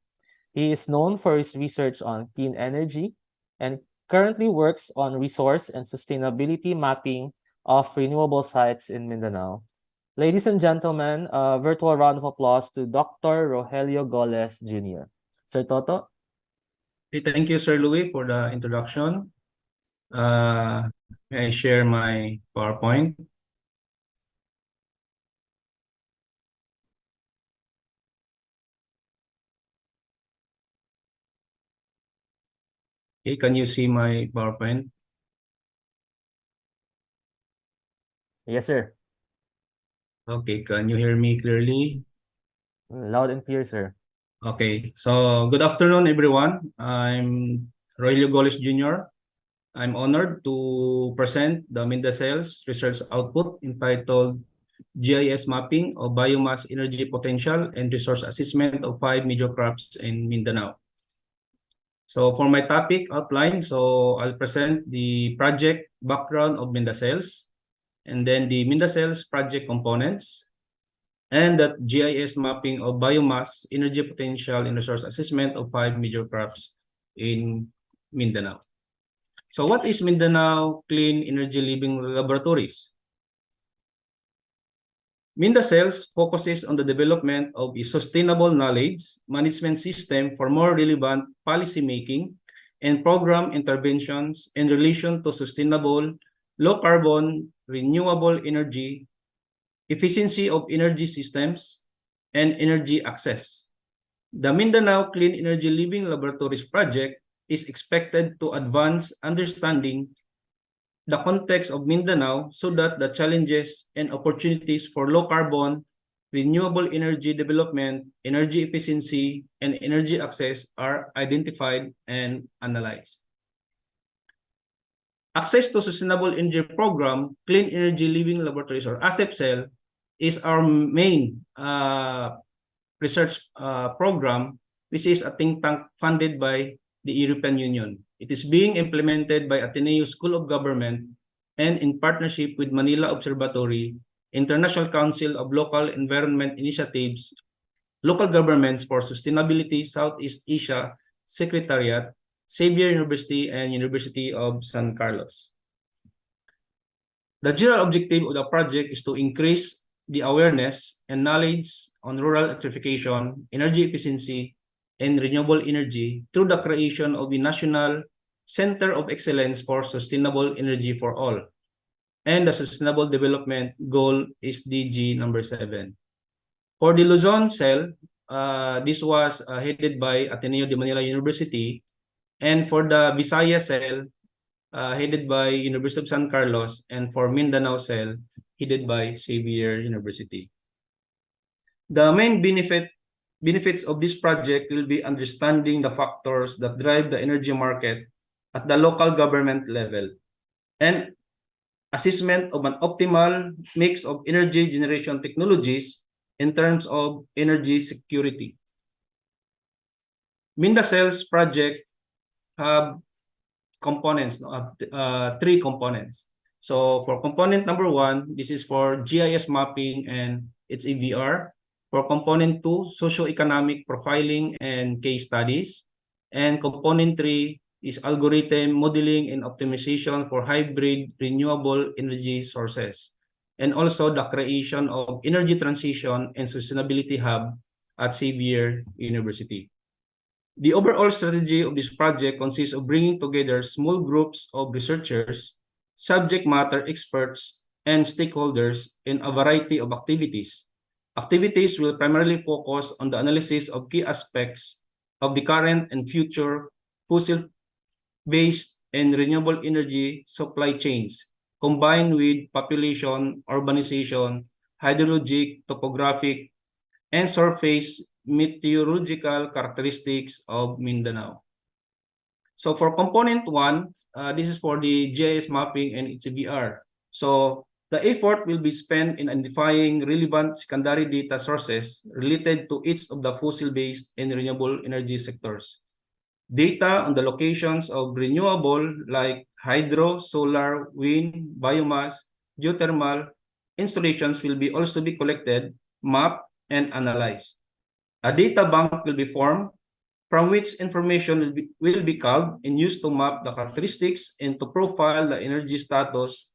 S14: He is known for his research on clean energy and currently works on resource and sustainability mapping of renewable sites in Mindanao. Ladies and gentlemen, a virtual round of applause to Dr. Rogelio Golez Jr. Sir Toto?
S4: Okay, thank you, Sir Louie, for the introduction. May I share my PowerPoint? Okay, can you see my PowerPoint?
S14: Yes, sir.
S4: Okay, can you hear me clearly?
S14: Loud and clear, sir.
S4: Okay, so good afternoon, everyone. I'm Rogelio Golez Jr. I'm honored to present the MindaCELLs research output entitled GIS Mapping of Biomass Energy Potential and Resource Assessment of 5 Major Crops in Mindanao. So for my topic outline, so I'll present the project background of MindaCELLs, and then the MindaCELLs project components, and that GIS mapping of biomass, energy potential, and resource assessment of 5 major crops in Mindanao. So what is Mindanao Clean Energy Living Laboratories? MindaCELLs focuses on the development of a sustainable knowledge management system for more relevant policy making and program interventions in relation to sustainable, low carbon, renewable energy, efficiency of energy systems, and energy access. The Mindanao Clean Energy Living Laboratories project is expected to advance understanding the context of Mindanao so that the challenges and opportunities for low carbon, renewable energy development, energy efficiency, and energy access are identified and analyzed. Access to Sustainable Energy Program, Clean Energy Living Laboratories, or ASEPCEL, is our main research program, which is a think tank funded by the European Union. It is being implemented by Ateneo School of Government and in partnership with Manila Observatory, International Council of Local Environment Initiatives, Local Governments for Sustainability Southeast Asia Secretariat, Xavier University, and University of San Carlos. The general objective of the project is to increase the awareness and knowledge on rural electrification, energy efficiency, and renewable energy through the creation of the National Center of Excellence for Sustainable Energy for All. And the Sustainable Development Goal is DG number 7. For the Luzon cell, this was headed by Ateneo de Manila University. And for the Visayas cell, headed by University of San Carlos, and for Mindanao cell, headed by Xavier University. The main benefits of this project will be understanding the factors that drive the energy market at the local government level, and assessment of an optimal mix of energy generation technologies in terms of energy security. MindaCELLs project have components, 3 components. So for component number 1, this is for GIS mapping and its EVR. For component 2, socioeconomic profiling and case studies. And component 3 is algorithm modeling and optimization for hybrid renewable energy sources. And also the creation of energy transition and sustainability hub at Xavier University. The overall strategy of this project consists of bringing together small groups of researchers, subject matter experts, and stakeholders in a variety of activities. Activities will primarily focus on the analysis of key aspects of the current and future fossil-based and renewable energy supply chains, combined with population, urbanization, hydrologic, topographic, and surface meteorological characteristics of Mindanao. So for component 1, this is for the GIS mapping and its EVR. So the effort will be spent in identifying relevant secondary data sources related to each of the fossil-based and renewable energy sectors. Data on the locations of renewable like hydro, solar, wind, biomass, geothermal installations will also be collected, mapped, and analyzed. A data bank will be formed from which information will be culled and used to map the characteristics and to profile the energy status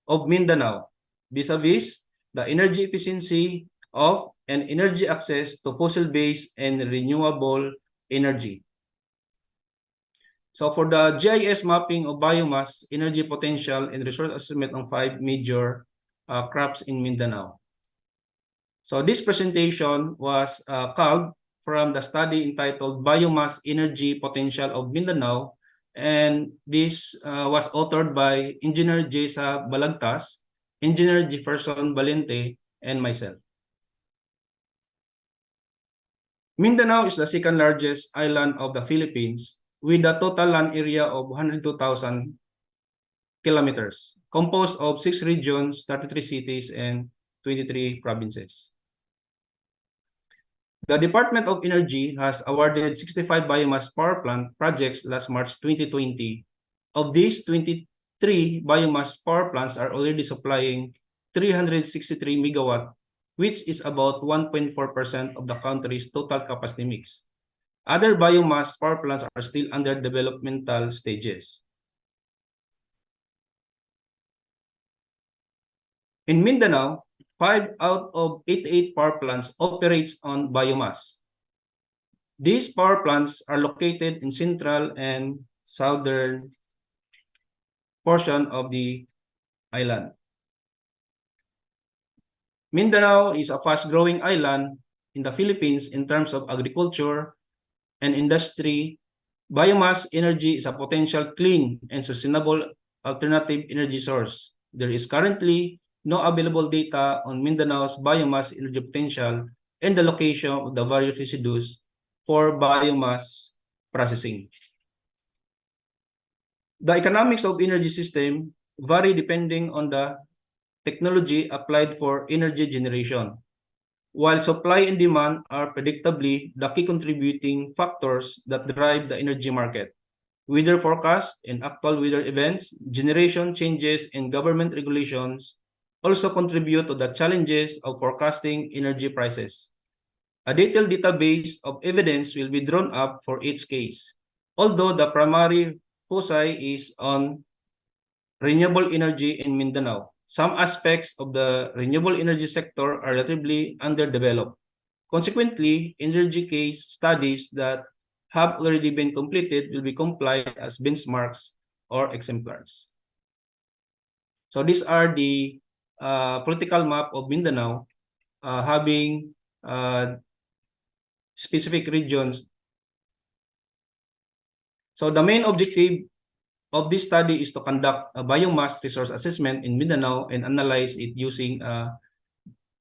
S4: of Mindanao vis-a-vis the energy efficiency of and energy access to fossil-based and renewable energy. So for the GIS mapping of biomass, energy potential, and resource assessment on 5 major crops in Mindanao. So this presentation was culled from the study entitled Biomass Energy Potential of Mindanao, and this was authored by Engineer Jesa Balagtas, Engineer Jefferson Valente, and myself. Mindanao is the second largest island of the Philippines with a total land area of 102,000 kilometers, composed of 6 regions, 33 cities, and 23 provinces. The Department of Energy has awarded 65 biomass power plant projects last March 2020. Of these, 23 biomass power plants are already supplying 363 megawatt, which is about 1.4% of the country's total capacity mix. Other biomass power plants are still under developmental stages. In Mindanao, 5 out of 88 power plants operates on biomass. These power plants are located in central and southern portion of the island. Mindanao is a fast-growing island in the Philippines in terms of agriculture and industry. Biomass energy is a potential clean and sustainable alternative energy source. There is currently no available data on Mindanao's biomass energy potential and the location of the various residues for biomass processing. The economics of energy system vary depending on the technology applied for energy generation. While supply and demand are predictably the key contributing factors that drive the energy market, weather forecast and actual weather events, generation changes, and government regulations also contribute to the challenges of forecasting energy prices. A detailed database of evidence will be drawn up for each case. Although the primary foci is on renewable energy in Mindanao, some aspects of the renewable energy sector are relatively underdeveloped. Consequently, energy case studies that have already been completed will be complied as benchmarks or exemplars. So these are the political map of Mindanao, having specific regions. So the main objective of this study is to conduct a biomass resource assessment in Mindanao and analyze it using a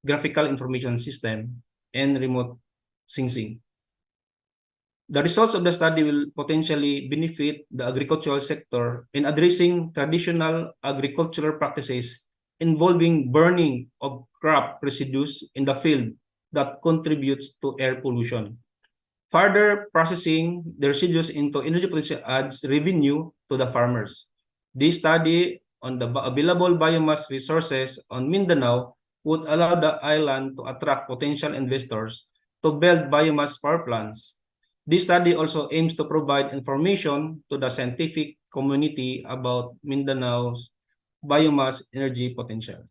S4: graphical information system and remote sensing. The results of the study will potentially benefit the agricultural sector in addressing traditional agricultural practices involving burning of crop residues in the field that contributes to air pollution. Further processing the residues into energy potential adds revenue to the farmers. This study on the available biomass resources on Mindanao would allow the island to attract potential investors to build biomass power plants. This study also aims to provide information to the scientific community about Mindanao's biomass energy potential.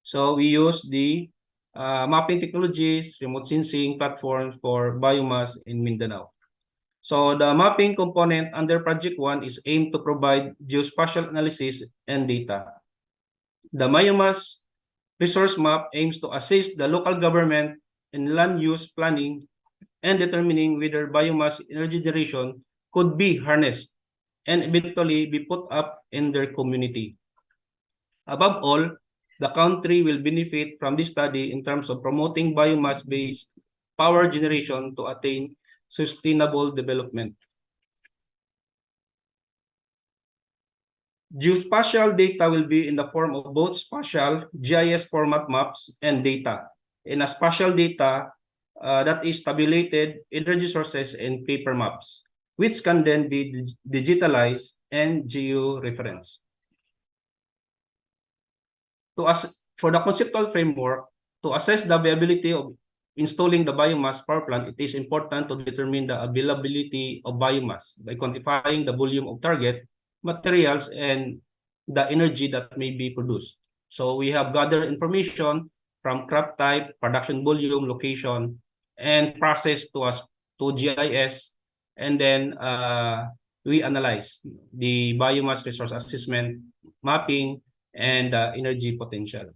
S4: So we use the mapping technologies, remote sensing platforms for biomass in Mindanao. So the mapping component under Project 1 is aimed to provide geospatial analysis and data. The biomass resource map aims to assist the local government in land use planning and determining whether biomass energy generation could be harnessed and eventually be put up in their community. Above all, the country will benefit from this study in terms of promoting biomass-based power generation to attain sustainable development. Geospatial data will be in the form of both spatial GIS format maps and data. In a spatial data that is tabulated energy sources and paper maps, which can then be digitalized and geo-referenced. For the conceptual framework, to assess the viability of installing the biomass power plant, it is important to determine the availability of biomass by quantifying the volume of target materials and the energy that may be produced. So we have gathered information from crop type, production volume, location, and process to GIS, and then we analyze the biomass resource assessment, mapping, and energy potential.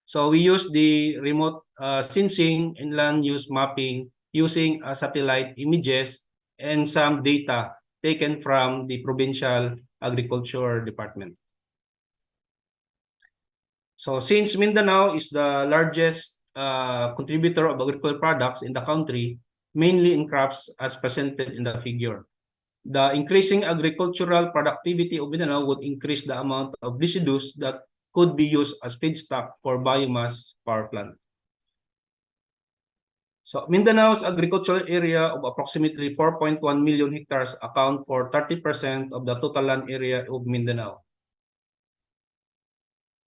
S4: So we use the remote sensing and land use mapping using satellite images and some data taken from the Provincial Agriculture Department. So since Mindanao is the largest contributor of agricultural products in the country, mainly in crops as presented in the figure, the increasing agricultural productivity of Mindanao would increase the amount of residues that could be used as feedstock for biomass power plant. So Mindanao's agricultural area of approximately 4.1 million hectares account for 30% of the total land area of Mindanao.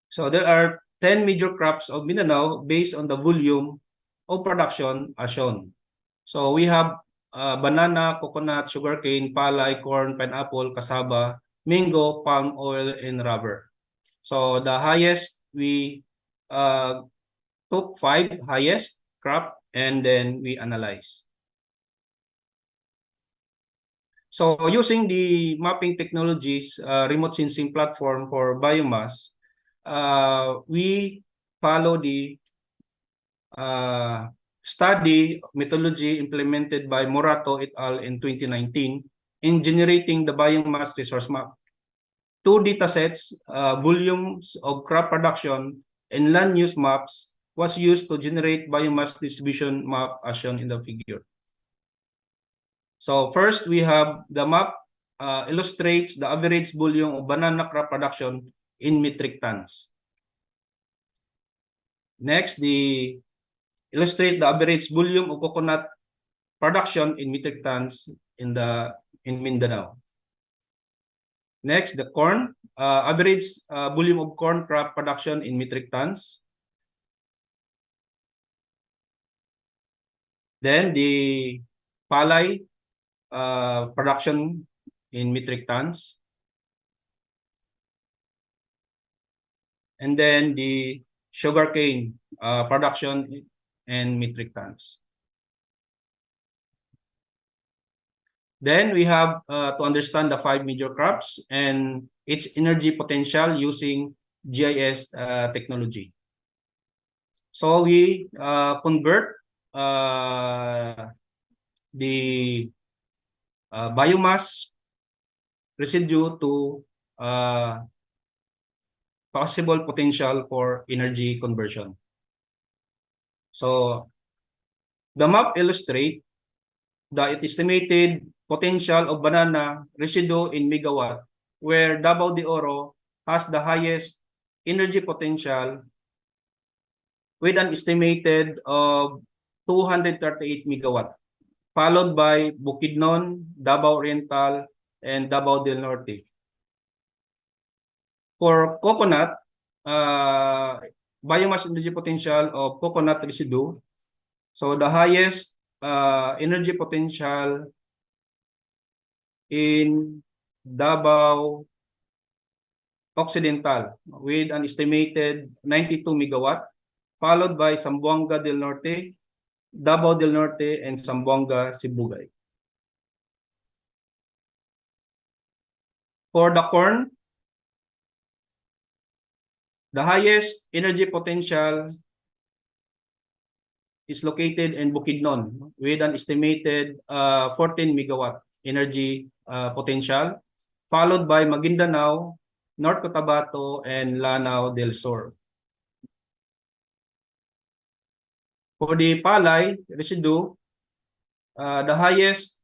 S4: So there are 10 major crops of Mindanao based on the volume of production as shown. So we have banana, coconut, sugarcane, palay, corn, pineapple, cassava, mango, palm oil, and rubber. So the highest, we took 5 highest crop and then we analyze. So using the mapping technologies, remote sensing platform for biomass, we follow the study methodology implemented by Morato et al. In 2019 in generating the biomass resource map. 2 datasets, volumes of crop production, and land use maps was used to generate biomass distribution map as shown in the figure. So first, we have the map illustrates the average volume of banana crop production in metric tons. Next, the illustrate the average volume of coconut production in metric tons in Mindanao. Next, the corn, average volume of corn crop production in metric tons. Then the palay production in metric tons. And then the sugarcane production in metric tons. Then we have to understand the 5 major crops and its energy potential using GIS technology. So we convert the biomass residue to possible potential for energy conversion. So the map illustrates the estimated potential of banana residue in megawatt, where Davao de Oro has the highest energy potential with an estimated of 238 megawatt, followed by Bukidnon, Davao Oriental, and Davao del Norte. For coconut, biomass energy potential of coconut residue, so the highest energy potential in Davao Occidental with an estimated 92 megawatt, followed by Zamboanga del Norte, Davao del Norte, and Zamboanga Sibugay. For the corn, the highest energy potential is located in Bukidnon with an estimated 14 megawatt energy potential, followed by Maguindanao, North Cotabato, and Lanao del Sur. For the palay residue, the highest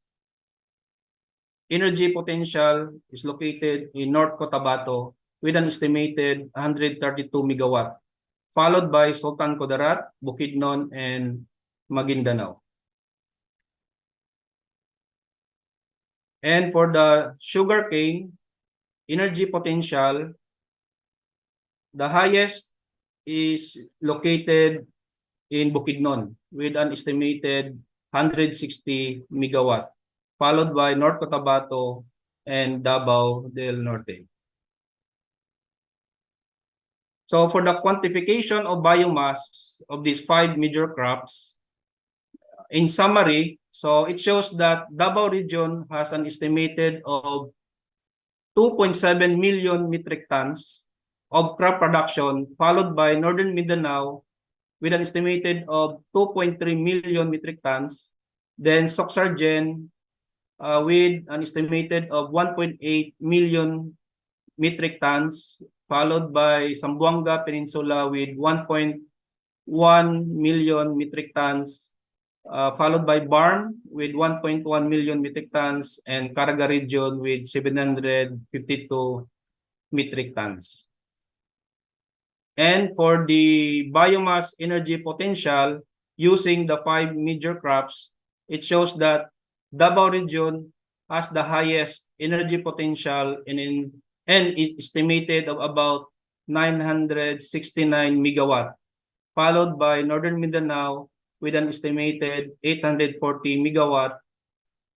S4: energy potential is located in North Cotabato with an estimated 132 megawatt, followed by Sultan Kudarat, Bukidnon, and Maguindanao. And for the sugarcane energy potential, the highest is located in Bukidnon with an estimated 160 megawatt, followed by North Cotabato and Davao del Norte. So for the quantification of biomass of these 5 major crops, in summary, so it shows that Davao region has an estimated of 2.7 million metric tons of crop production, followed by Northern Mindanao with an estimated of 2.3 million metric tons, then Soxargen with an estimated of 1.8 million metric tons, followed by Zamboanga Peninsula with 1.1 million metric tons, followed by Barm with 1.1 million metric tons, and Caraga region with 752 metric tons. And for the biomass energy potential using the 5 major crops, it shows that Davao region has the highest energy potential and is estimated of about 969 megawatt, followed by Northern Mindanao with an estimated 840 megawatt,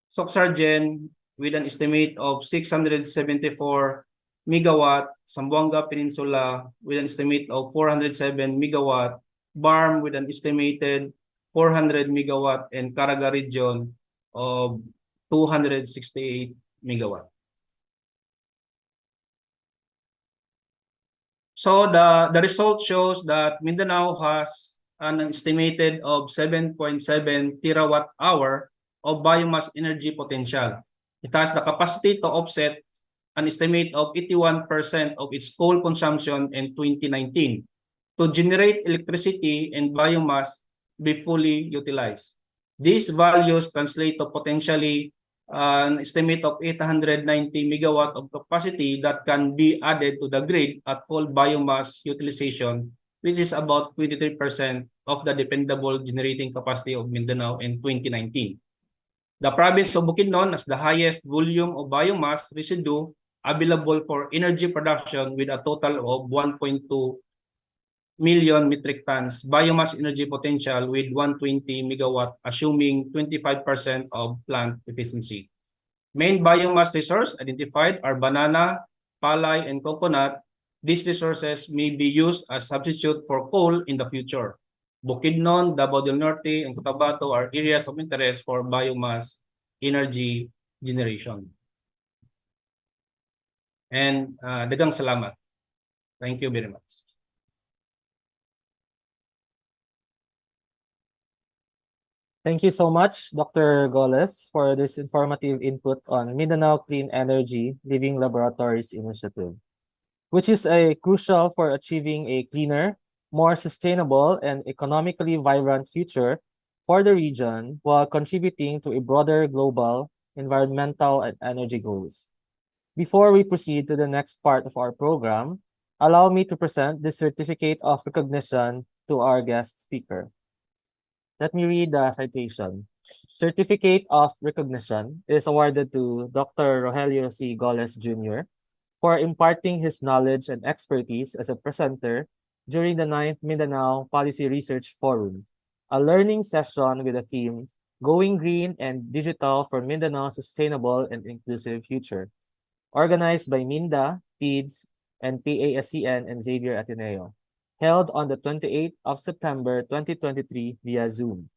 S4: Soxargen with an estimate of 674 megawatt, Zamboanga Peninsula with an estimate of 407 megawatt, Barm with an estimated 400 megawatt, and Caraga region of 268 megawatt. So the result shows that Mindanao has an estimated of 7.7 terawatt hour of biomass energy potential. It has the capacity to offset an estimate of 81% of its coal consumption in 2019 to generate electricity and biomass be fully utilized. These values translate to potentially an estimate of 890 megawatt of capacity that can be added to the grid at full biomass utilization, which is about 23% of the dependable generating capacity of Mindanao in 2019. The province of Bukidnon has the highest volume of biomass residue available for energy production with a total of 1.2 million metric tons biomass energy potential with 120 megawatt, assuming 25% of plant efficiency. Main biomass resource identified are banana, palay, and coconut. These resources may be used as substitute for coal in the future. Bukidnon, Davao del Norte, and Cotabato are areas of interest for biomass energy generation. And dagang salamat. Thank you very much.
S14: Thank you so much, Dr. Golez, for this informative input on Mindanao Clean Energy Living Laboratories Initiative, which is crucial for achieving a cleaner, more sustainable, and economically vibrant future for the region while contributing to a broader global environmental and energy goals. Before we proceed to the next part of our program, allow me to present the certificate of recognition to our guest speaker. Let me read the citation. Certificate of recognition is awarded to Dr. Rogelio C. Golez Jr. for imparting his knowledge and expertise as a presenter during the 9th Mindanao Policy Research Forum, a learning session with the theme Going Green and Digital for Mindanao's Sustainable and Inclusive Future, organized by MINDA, PIDS, and PASCN and Xavier Ateneo, held on the 28th of September 2023 via Zoom.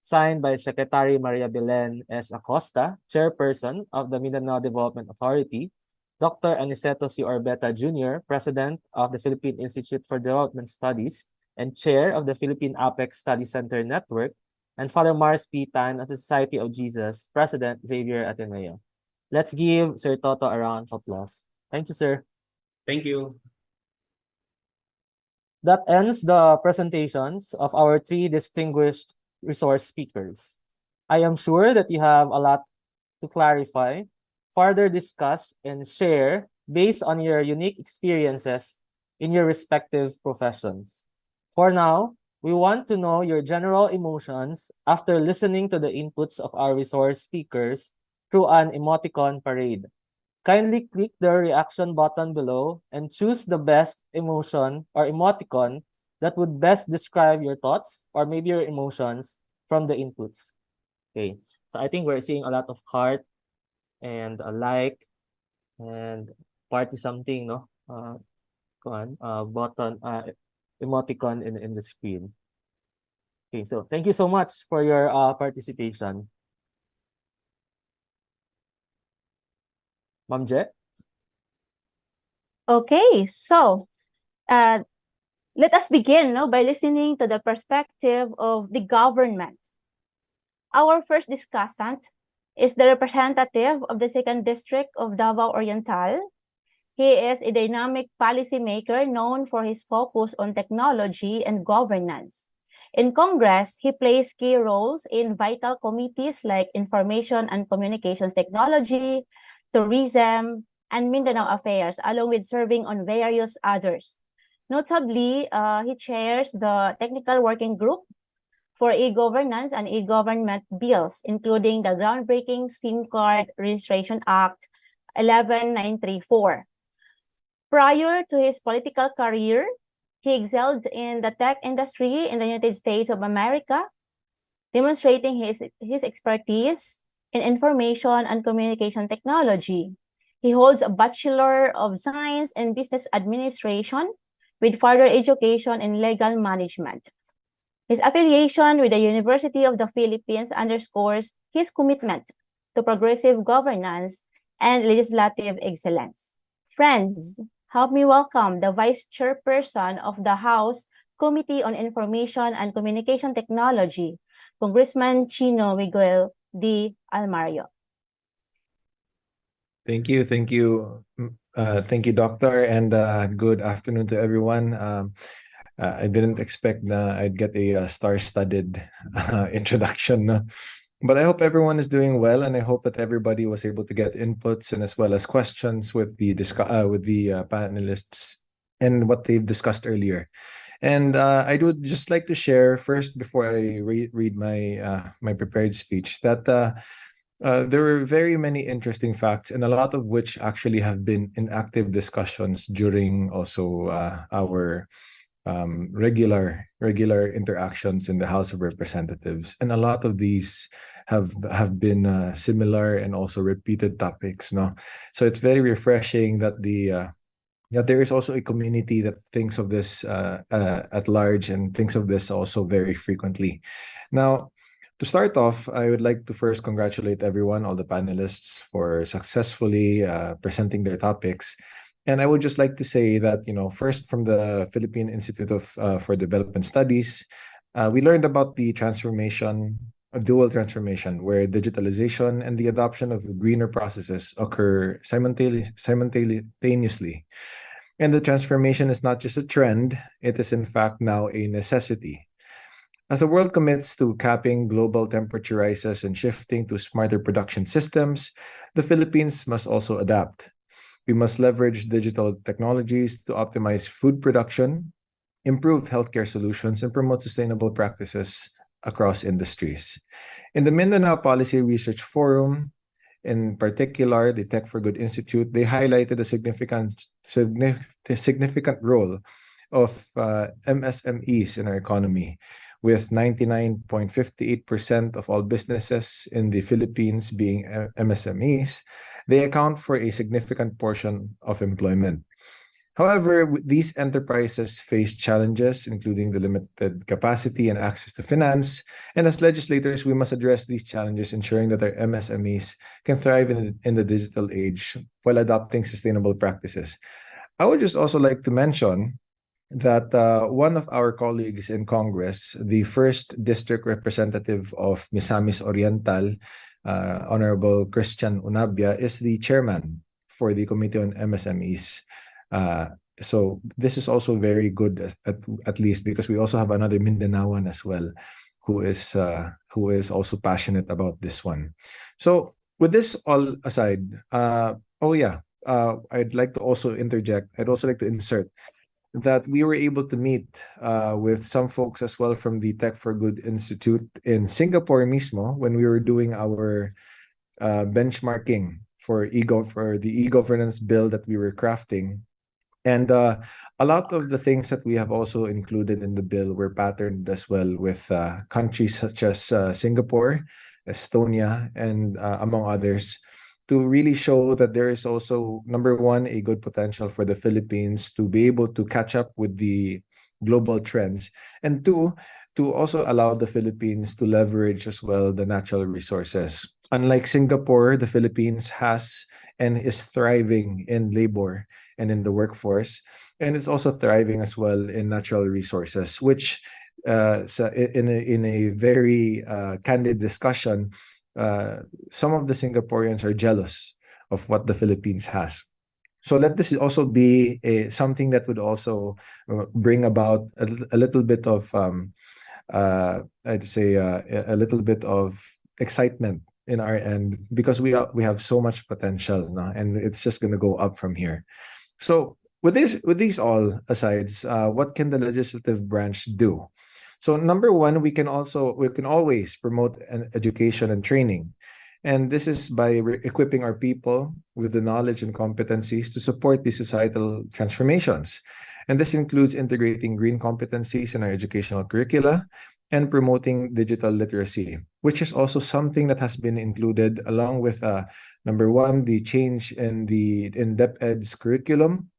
S14: Signed by Secretary Maria Belen S. Acosta, Chairperson of the Mindanao Development Authority, Dr. Aniceto C. Orbeta Jr., President of the Philippine Institute for Development Studies and Chair of the Philippine Apex Study Center Network, and Father Mars P. Tan of the Society of Jesus, President Xavier Ateneo. Let's give Sir Toto a round of applause. Thank you, sir.
S4: Thank you.
S14: That ends the presentations of our three distinguished resource speakers. I am sure that you have a lot to clarify, further discuss, and share based on your unique experiences in your respective professions. For now, we want to know your general emotions after listening to the inputs of our resource speakers through an emoticon parade. Kindly click the reaction button below and choose the best emotion or emoticon that would best describe your thoughts or maybe your emotions from the inputs. Okay, so I think we're seeing a lot of heart and a like and party something, no? Button, emoticon in the screen. Okay, so thank you so much for your participation. Ma'am Je?
S20: Okay, so let us begin by listening to the perspective of the government. Our first discussant is the representative of the 2nd District of Davao Oriental. He is a dynamic policymaker known for his focus on technology and governance. In Congress, he plays key roles in vital committees like Information and Communications Technology, Tourism, and Mindanao Affairs, along with serving on various others. Notably, he chairs the Technical Working Group for e-governance and e-government bills, including the groundbreaking SIM Card Registration Act 11934. Prior to his political career, he excelled in the tech industry in the United States of America, demonstrating his expertise in information and communication technology. He holds a Bachelor of Science in Business Administration with further education in legal management. His affiliation with the University of the Philippines underscores his commitment to progressive governance and legislative excellence. Friends, help me welcome the Vice Chairperson of the House Committee on Information and Communication Technology, Congressman Cheeno Miguel D. Almario.
S5: Thank you, Doctor, and good afternoon to everyone. I didn't expect I'd get a star-studded introduction, but I hope everyone is doing well, and I hope that everybody was able to get inputs and as well as questions with the panelists and what they've discussed earlier. And I would just like to share first, before I read my my prepared speech, that there were very many interesting facts, and a lot of which actually have been in active discussions during also our regular interactions in the House of Representatives. And a lot of these have been similar and also repeated topics. No, so it's very refreshing that that there is also a community that thinks of this at large and thinks of this also very frequently. Now, to start off, I would like to first congratulate everyone, all the panelists, for successfully presenting their topics. And I would just like to say that, first from the Philippine Institute for Development Studies, we learned about the transformation, a dual transformation, where digitalization and the adoption of greener processes occur simultaneously. And the transformation is not just a trend, it is in fact now a necessity. As the world commits to capping global temperature rises and shifting to smarter production systems, the Philippines must also adapt. We must leverage digital technologies to optimize food production, improve healthcare solutions, and promote sustainable practices across industries. In the Mindanao Policy Research Forum, in particular, the Tech for Good Institute, they highlighted the significant role of MSMEs in our economy, with 99.58% of all businesses in the Philippines being MSMEs. They account for a significant portion of employment. However, these enterprises face challenges, including the limited capacity and access to finance. And as legislators, we must address these challenges, ensuring that our MSMEs can thrive in the digital age while adopting sustainable practices. I would just also like to mention that one of our colleagues in Congress, the 1st District Representative of Misamis Oriental, Honorable Christian Unabia, is the chairman for the Committee on MSMEs. So this is also very good, at least because we also have another Mindanaoan as well, who is also passionate about this one. So with this all aside, I'd like to also interject. I'd also like to insert that we were able to meet with some folks as well from the Tech for Good Institute in Singapore mismo when we were doing our benchmarking for the e-governance bill that we were crafting. And a lot of the things that we have also included in the bill were patterned as well with countries such as Singapore, Estonia, and among others, to really show that there is also, number one, a good potential for the Philippines to be able to catch up with the global trends, and two, to also allow the Philippines to leverage as well the natural resources. Unlike Singapore, the Philippines has and is thriving in labor and in the workforce, and it's also thriving as well in natural resources, which in a very candid discussion, some of the Singaporeans are jealous of what the Philippines has. So let this also be something that would also bring about a little bit of, I'd say, a little bit of excitement in our end, because we have so much potential now, and it's just going to go up from here. So with these all asides, what can the legislative branch do? So number one, we can always promote an education and training. And this is by equipping our people with the knowledge and competencies to support these societal transformations. And this includes integrating green competencies in our educational curricula and promoting digital literacy, which is also something that has been included along with number one, the change in the DepEd's curriculum,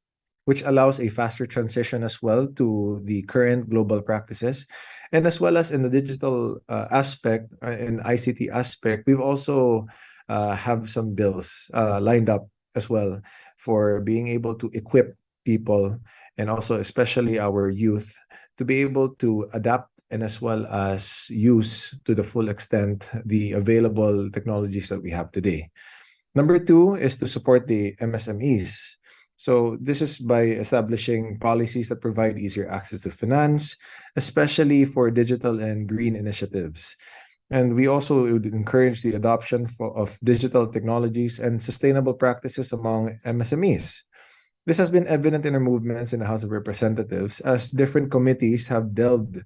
S5: which allows a faster transition as well to the current global practices. And as well as in the digital aspect, in ICT aspect, we've also have some bills lined up as well for being able to equip people, and also especially our youth, to be able to adapt and as well as use to the full extent the available technologies that we have today. Number two is to support the MSMEs. So this is by establishing policies that provide easier access to finance, especially for digital and green initiatives. And we also would encourage the adoption of digital technologies and sustainable practices among MSMEs. This has been evident in our movements in the House of Representatives, as different committees have delved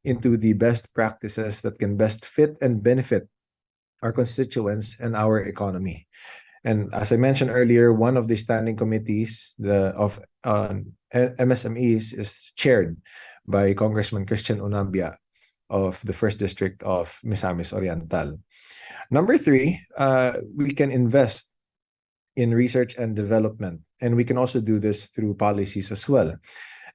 S5: into the best practices that can best fit and benefit our constituents and our economy. And as I mentioned earlier, one of the standing committees of MSMEs is chaired by Congressman Christian Unambia of the 1st District of Misamis Oriental. Number three, we can invest in research and development, and we can also do this through policies as well.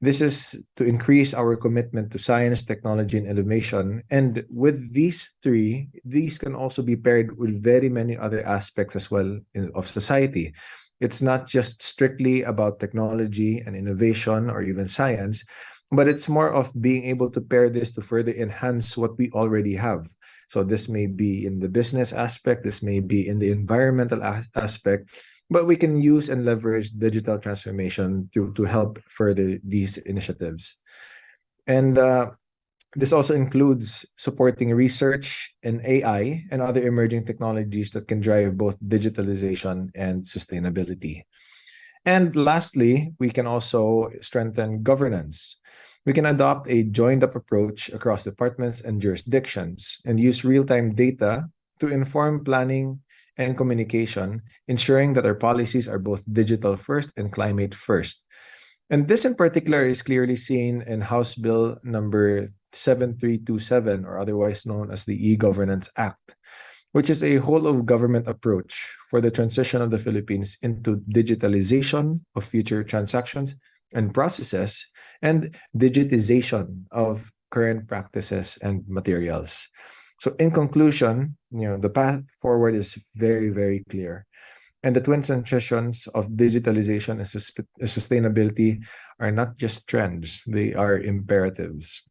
S5: This is to increase our commitment to science, technology, and innovation. And with these three, these can also be paired with very many other aspects as well of society. It's not just strictly about technology and innovation or even science, but it's more of being able to pair this to further enhance what we already have. So this may be in the business aspect, this may be in the environmental aspect, but we can use and leverage digital transformation to help further these initiatives. And this also includes supporting research in AI and other emerging technologies that can drive both digitalization and sustainability. And lastly, we can also strengthen governance. We can adopt a joined-up approach across departments and jurisdictions and use real-time data to inform planning and communication, ensuring that our policies are both digital first and climate first. And this in particular is clearly seen in House Bill number 7327, or otherwise known as the E-Governance Act, which is a whole-of-government approach for the transition of the Philippines into digitalization of future transactions and processes and digitization of current practices and materials. So in conclusion, the path forward is very, very clear. And the twin transitions of digitalization and sustainability are not just trends, they are imperatives.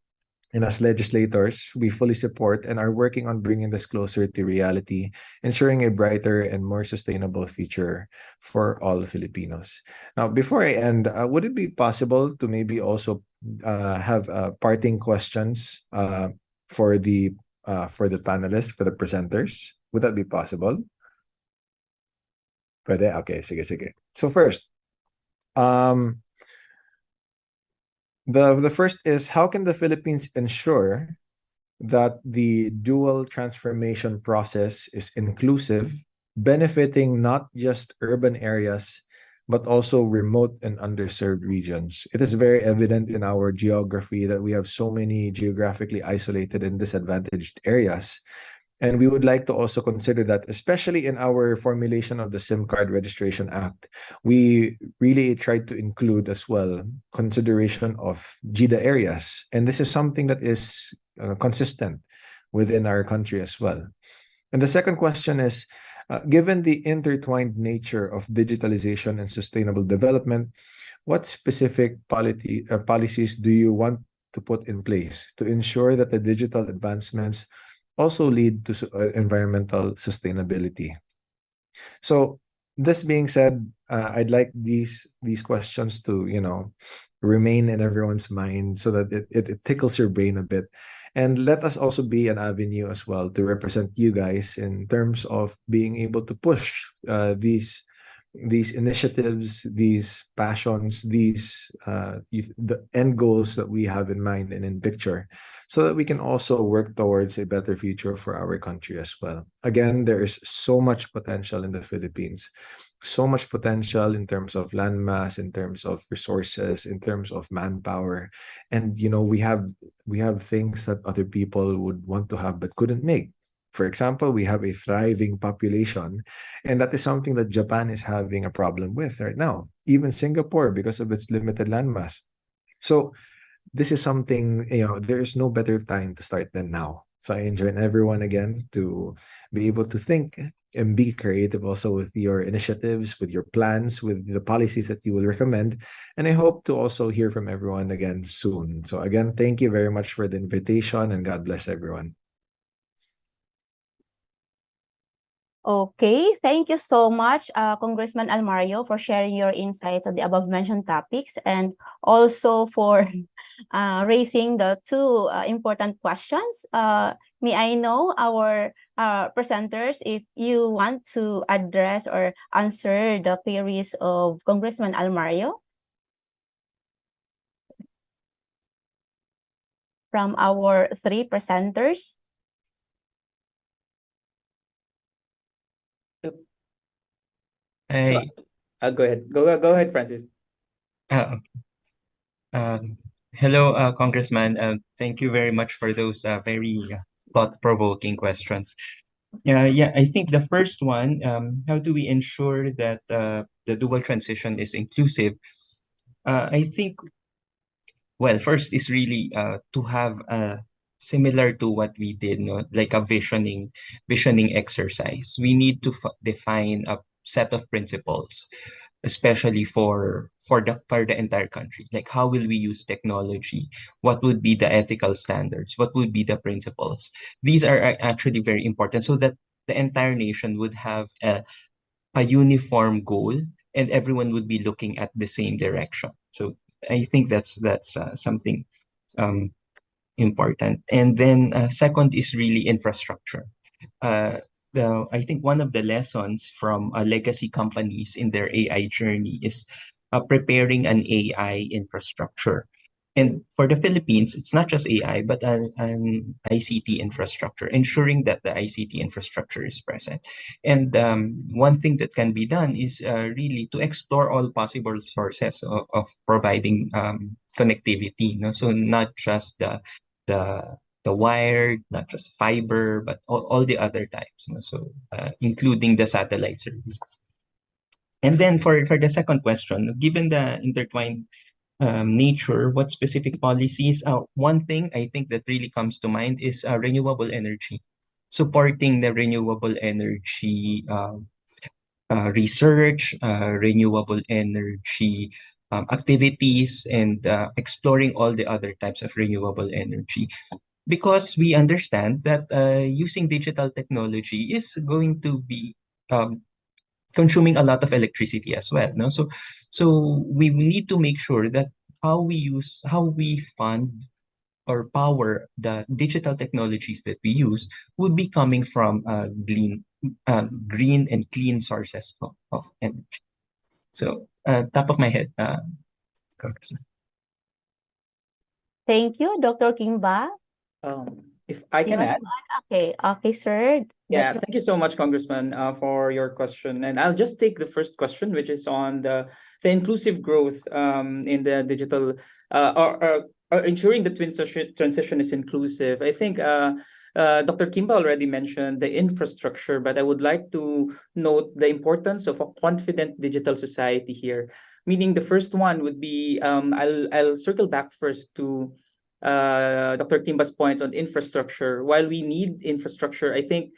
S5: And as legislators, we fully support and are working on bringing this closer to reality, ensuring a brighter and more sustainable future for all Filipinos. Now, before I end, would it be possible to maybe also have parting questions for the panelists, for the presenters? Would that be possible? Pwede? Okay, sige. So first, the first is, how can the Philippines ensure that the dual transformation process is inclusive, benefiting not just urban areas, but also remote and underserved regions. It is very evident in our geography that we have so many geographically isolated and disadvantaged areas. And we would like to also consider that, especially in our formulation of the SIM Card Registration Act, we really tried to include as well consideration of GIDA areas. And this is something that is consistent within our country as well. And the second question is, given the intertwined nature of digitalization and sustainable development, what specific policies do you want to put in place to ensure that the digital advancements also lead to environmental sustainability? So this being said, I'd like these questions to remain in everyone's mind so that it tickles your brain a bit. And let us also be an avenue as well to represent you guys in terms of being able to push these initiatives, these passions, the end goals that we have in mind and in picture, so that we can also work towards a better future for our country as well. Again, there is so much potential in the Philippines, so much potential in terms of landmass, in terms of resources, in terms of manpower, and we have things that other people would want to have but couldn't make. For example, we have a thriving population, and that is something that Japan is having a problem with right now, even Singapore, because of its limited landmass. So this is something, there is no better time to start than now. So I enjoin everyone again to be able to think and be creative also with your initiatives, with your plans, with the policies that you will recommend. And I hope to also hear from everyone again soon. So again, thank you very much for the invitation, and God bless everyone.
S20: Okay, thank you so much, Congressman Almario, for sharing your insights on the above-mentioned topics, and also for raising the two important questions. May I know our presenters if you want to address or answer the queries of Congressman Almario from our three presenters?
S3: Go ahead. Go ahead, Francis.
S2: Hello, Congressman. Thank you very much for those very thought-provoking questions. I think the first one, how do we ensure that the dual transition is inclusive? I think, well, first is really to have similar to what we did, no, like a visioning exercise. We need to define a set of principles, especially for the entire country. Like, how will we use technology? What would be the ethical standards? What would be the principles? These are actually very important, so that the entire nation would have a uniform goal, and everyone would be looking at the same direction. So I think that's something important. And then second is really infrastructure. I think one of the lessons from legacy companies in their AI journey is preparing an AI infrastructure. And for the Philippines, it's not just AI, but an ICT infrastructure, ensuring that the ICT infrastructure is present. And one thing that can be done is really to explore all possible sources of providing connectivity. So not just the wired, not just fiber, but all the other types. So including the satellite services. And then for the second question, given the intertwined nature, what specific policies? One thing I think that really comes to mind is renewable energy. Supporting the renewable energy research, renewable energy activities, and exploring all the other types of renewable energy. Because we understand that using digital technology is going to be consuming a lot of electricity as well. No? So we need to make sure that how we fund or power the digital technologies that we use would be coming from green and clean sources of energy. So top of my head, Congressman.
S20: Thank you, Dr. Quimba.
S3: If I can add.
S20: Okay, sir.
S3: Yeah, thank you so much, Congressman, for your question. And I'll just take the first question, which is on the inclusive growth in the digital, or ensuring the transition is inclusive. I think Dr. Quimba already mentioned the infrastructure, but I would like to note the importance of a confident digital society here. Meaning the first one would be, I'll circle back first to Dr. Quimba's point on infrastructure. While we need infrastructure, I think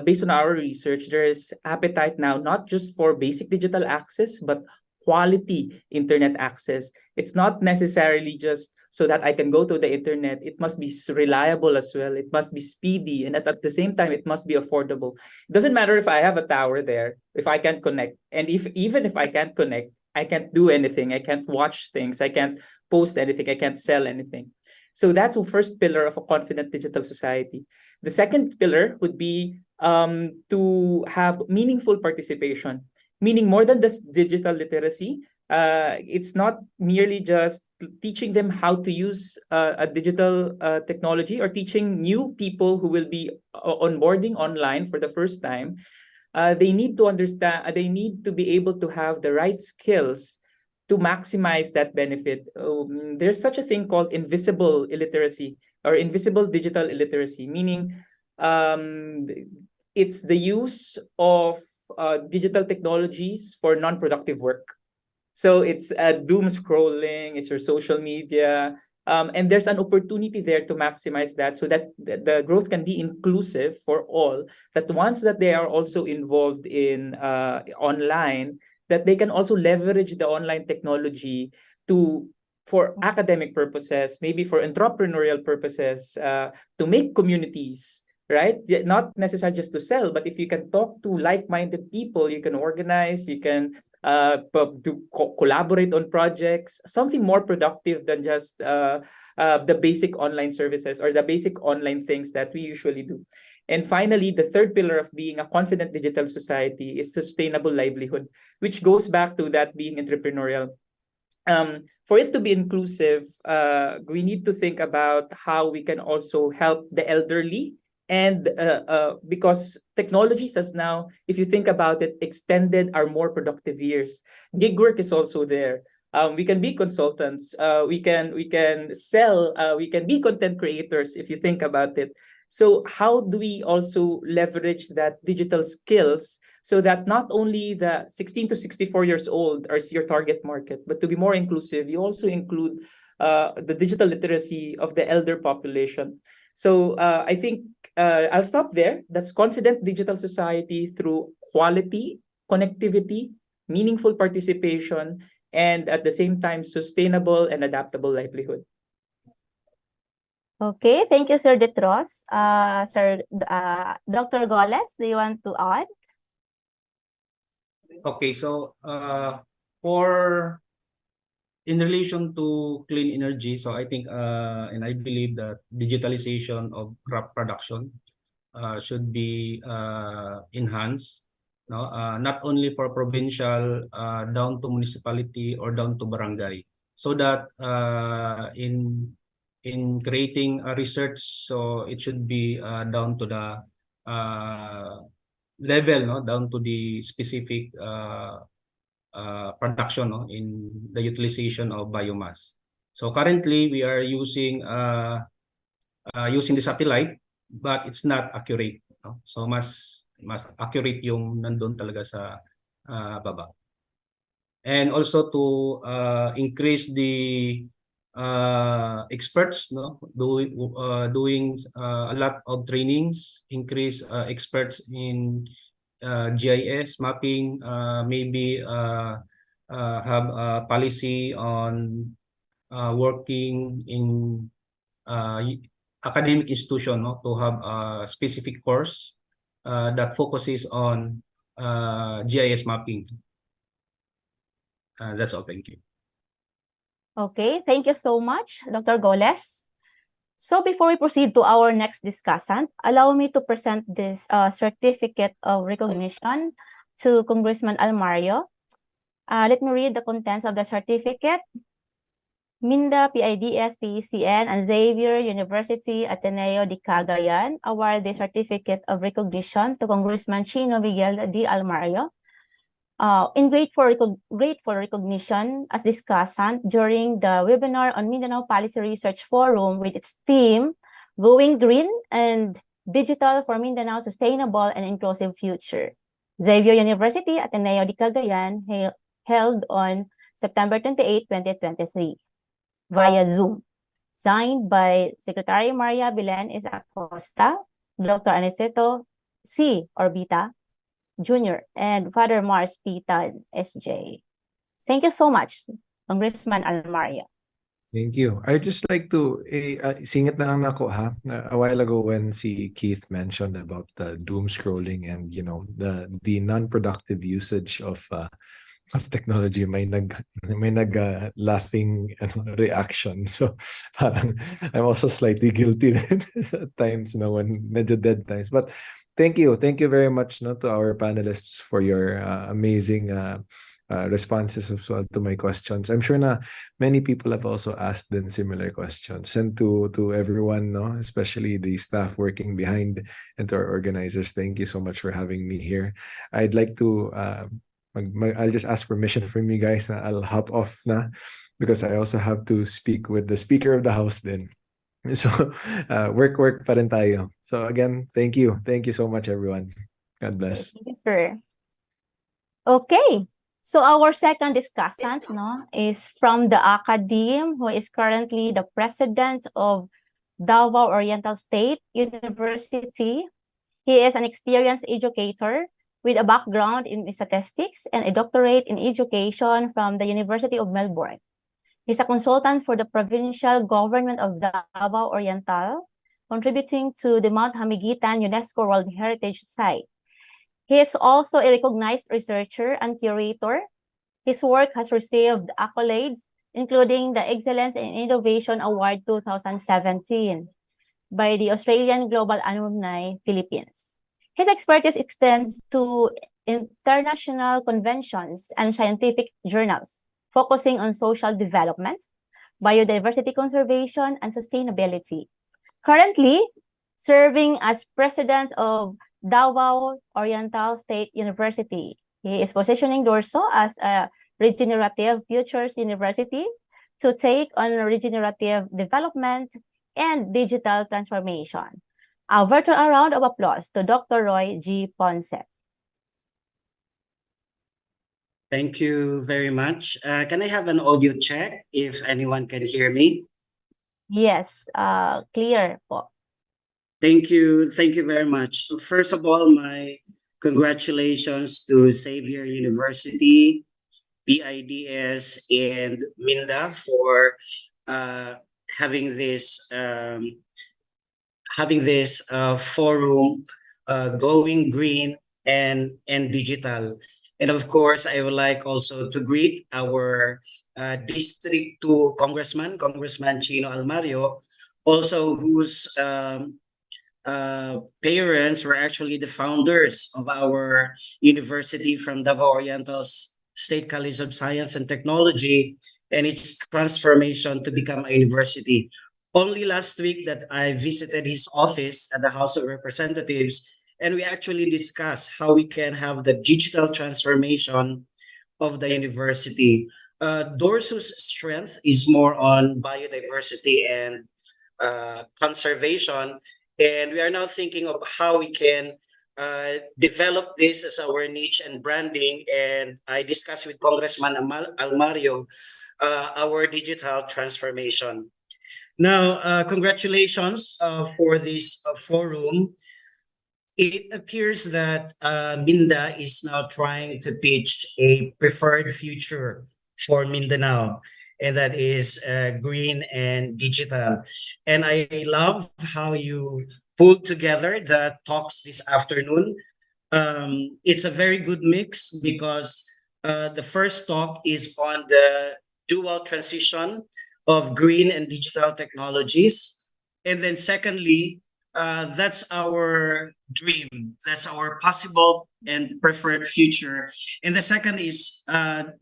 S3: based on our research, there is appetite now not just for basic digital access, but quality internet access. It's not necessarily just so that I can go to the internet. It must be reliable as well. It must be speedy. And at the same time, it must be affordable. It doesn't matter if I have a tower there, if I can't connect. And even if I can't connect, I can't do anything. I can't watch things. I can't post anything. I can't sell anything. So that's the first pillar of a confident digital society. The second pillar would be to have meaningful participation, meaning more than this digital literacy. It's not merely just teaching them how to use a digital technology or teaching new people who will be onboarding online for the first time. They need to understand, they need to be able to have the right skills to maximize that benefit. There's such a thing called invisible illiteracy or invisible digital illiteracy, meaning it's the use of digital technologies for non-productive work. So it's doom scrolling, it's your social media, and there's an opportunity there to maximize that so that the growth can be inclusive for all, that once that they are also involved in online, that they can also leverage the online technology for academic purposes, maybe for entrepreneurial purposes, to make communities, right? Not necessarily just to sell, but if you can talk to like-minded people, you can organize, you can collaborate on projects, something more productive than just the basic online services or the basic online things that we usually do. And finally, the third pillar of being a confident digital society is sustainable livelihood, which goes back to that being entrepreneurial. For it to be inclusive, we need to think about how we can also help the elderly. And because technologies has now, if you think about it, extended our more productive years. Gig work is also there. We can be consultants. We can sell. We can be content creators if you think about it. So how do we also leverage that digital skills so that not only the 16 to 64 years old are your target market, but to be more inclusive, you also include the digital literacy of the elder population. So I think I'll stop there. That's confident digital society through quality, connectivity, meaningful participation, and at the same time, sustainable and adaptable livelihood.
S20: Okay, thank you, Sir Detros. Sir, Dr. Golez, do you want to add?
S4: Okay, so for in relation to clean energy, so I think and I believe that digitalization of crop production should be enhanced, no? Not only for provincial, down to municipality or down to barangay, so that in creating a research, so it should be down to the level, no? Down to the specific production, no? In the utilization of biomass. So currently we are using the satellite, but it's not accurate, no? So mas accurate yung nandun talaga sa baba. And also to increase the experts, no? Doing a lot of trainings, increase experts in GIS mapping, maybe have a policy on working in academic institution, no? To have a specific course that focuses on GIS mapping. That's all. Thank you.
S20: Okay, thank you so much, Dr. Golez. So before we proceed to our next discussant, allow me to present this certificate of recognition to Congressman Almario. Let me read the contents of the certificate. Minda, PIDS, PECN, and Xavier University, Ateneo de Cagayan award the Certificate of Recognition to Congressman Cheeno Miguel D. Almario in grateful recognition as discussant during the webinar on Mindanao Policy Research Forum with its theme, Going Green and Digital for Mindanao Sustainable and Inclusive Future. Xavier University, Ateneo de Cagayan, held on September 28, 2023, via Zoom. Signed by Secretary Maria Belen S. Acosta, Dr. Aniceto C. Orbeta, Jr., and Father Mars P. Tan, SJ. Thank you so much, Congressman Almario.
S5: Thank you. I'd just like to singit na lang ako ha. A while ago when si Keith mentioned about the doom scrolling and the non-productive usage of technology, may laughing reaction. So parang I'm also slightly guilty at times when medyo dead times. But thank you very much to our panelists for your amazing responses as well to my questions. I'm sure na many people have also asked them similar questions. And to everyone, especially the staff working behind, and to our organizers, thank you so much for having me here. I'd like to I'll just ask permission from you guys. I'll hop off na because I also have to speak with the Speaker of the House then. So work pa rin tayo. So again, thank you so much, everyone. God bless.
S20: Thank you, sir. Okay. So our second discussant is from the academe, who is currently the president of Davao Oriental State University. He is an experienced educator with a background in statistics and a doctorate in education from the University of Melbourne. He's a consultant for the provincial government of Davao Oriental, contributing to the Mount Hamiguitan UNESCO World Heritage Site. He is also a recognized researcher and curator. His work has received accolades, including the Excellence in Innovation Award 2017 by the Australian Global Alumni Philippines. His expertise extends to international conventions and scientific journals, focusing on social development, biodiversity conservation, and sustainability. Currently, serving as president of Davao Oriental State University. He is positioning Dorso as a regenerative futures university to take on regenerative development and digital transformation. A virtual round of applause to Dr. Roy G. Ponce.
S6: Thank you very much. Can I have an audio check if anyone can hear me?
S20: Yes, clear po.
S6: Thank you very much. First of all, my congratulations to Xavier University, PIDS, and Minda for having this forum, going green and digital. And of course, I would like also to greet our District 2 Congressman Cheeno Almario, also whose parents were actually the founders of our university from Davao Oriental State College of Science and Technology and its transformation to become a university. Only last week that I visited his office at the House of Representatives, and we actually discussed how we can have the digital transformation of the university. Dorso's strength is more on biodiversity and conservation, and we are now thinking of how we can develop this as our niche and branding. And I discussed with Congressman Almario our digital transformation. Now, congratulations for this forum. It appears that Minda is now trying to pitch a preferred future for Mindanao, and that is green and digital. And I love how you pulled together the talks this afternoon. It's a very good mix because the first talk is on the dual transition of green and digital technologies. And then secondly, that's our dream. That's our possible and preferred future. And the second is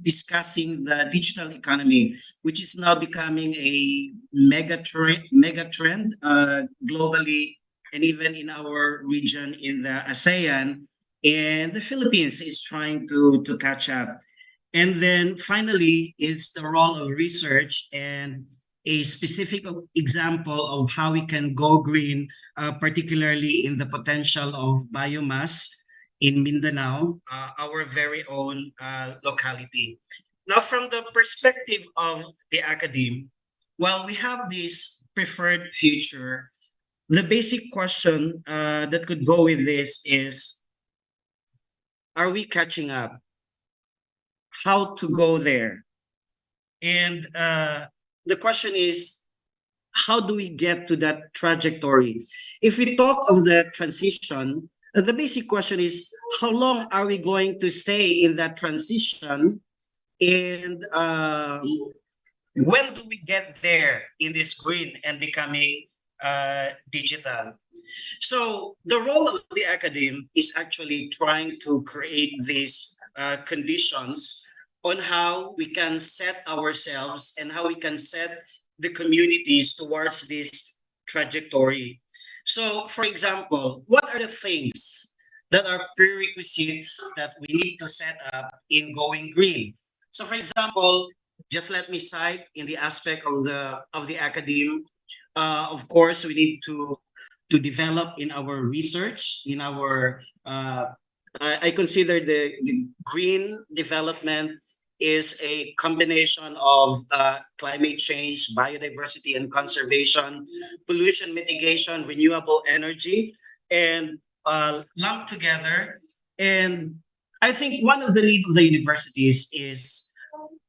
S6: discussing the digital economy, which is now becoming a mega trend globally and even in our region in the ASEAN. And the Philippines is trying to catch up. And then finally, it's the role of research and a specific example of how we can go green, particularly in the potential of biomass in Mindanao, our very own locality. Now, from the perspective of the academe, while we have this preferred future, the basic question that could go with this is, are we catching up? How to go there? And the question is, how do we get to that trajectory? If we talk of the transition, the basic question is, how long are we going to stay in that transition? And when do we get there in this green and becoming digital? So the role of the academe is actually trying to create these conditions on how we can set ourselves and how we can set the communities towards this trajectory. So, for example, what are the things that are prerequisites that we need to set up in going green? So, for example, just let me cite in the aspect of the academe. Of course, we need to develop in our research, in our I consider the green development is a combination of climate change, biodiversity and conservation, pollution mitigation, renewable energy, and lumped together. And I think one of the needs of the universities is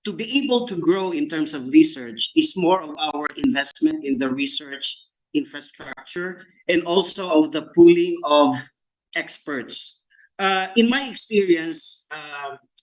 S6: to be able to grow in terms of research is more of our investment in the research infrastructure and also of the pooling of experts. In my experience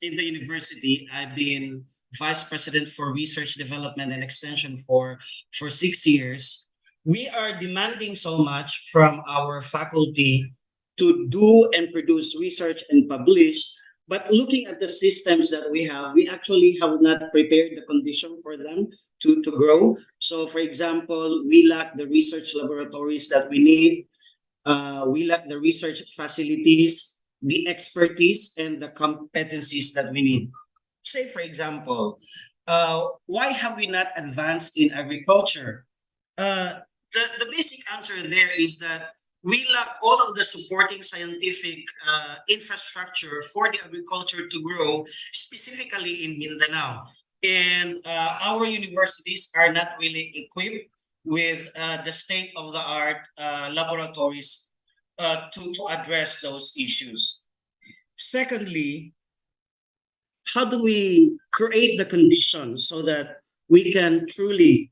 S6: in the university, I've been vice president for research development and extension for 6 years. We are demanding so much from our faculty to do and produce research and publish. But looking at the systems that we have, we actually have not prepared the condition for them to grow. So, for example, we lack the research laboratories that we need. We lack the research facilities, the expertise, and the competencies that we need. Say, for example, why have we not advanced in agriculture? The basic answer there is that we lack all of the supporting scientific infrastructure for the agriculture to grow, specifically in Mindanao. And our universities are not really equipped with the state-of-the-art laboratories to address those issues. Secondly, how do we create the conditions so that we can truly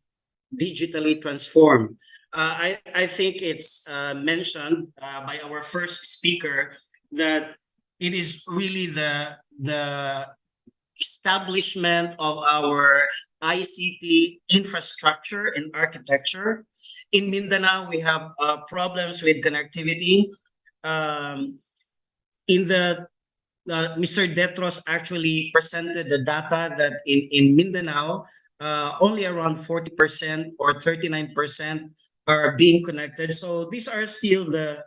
S6: digitally transform? I think it's mentioned by our first speaker that it is really the establishment of our ICT infrastructure and architecture. In Mindanao, we have problems with connectivity. Mr. Detros actually presented the data that in Mindanao, only around 40% or 39% are being connected. So these are still the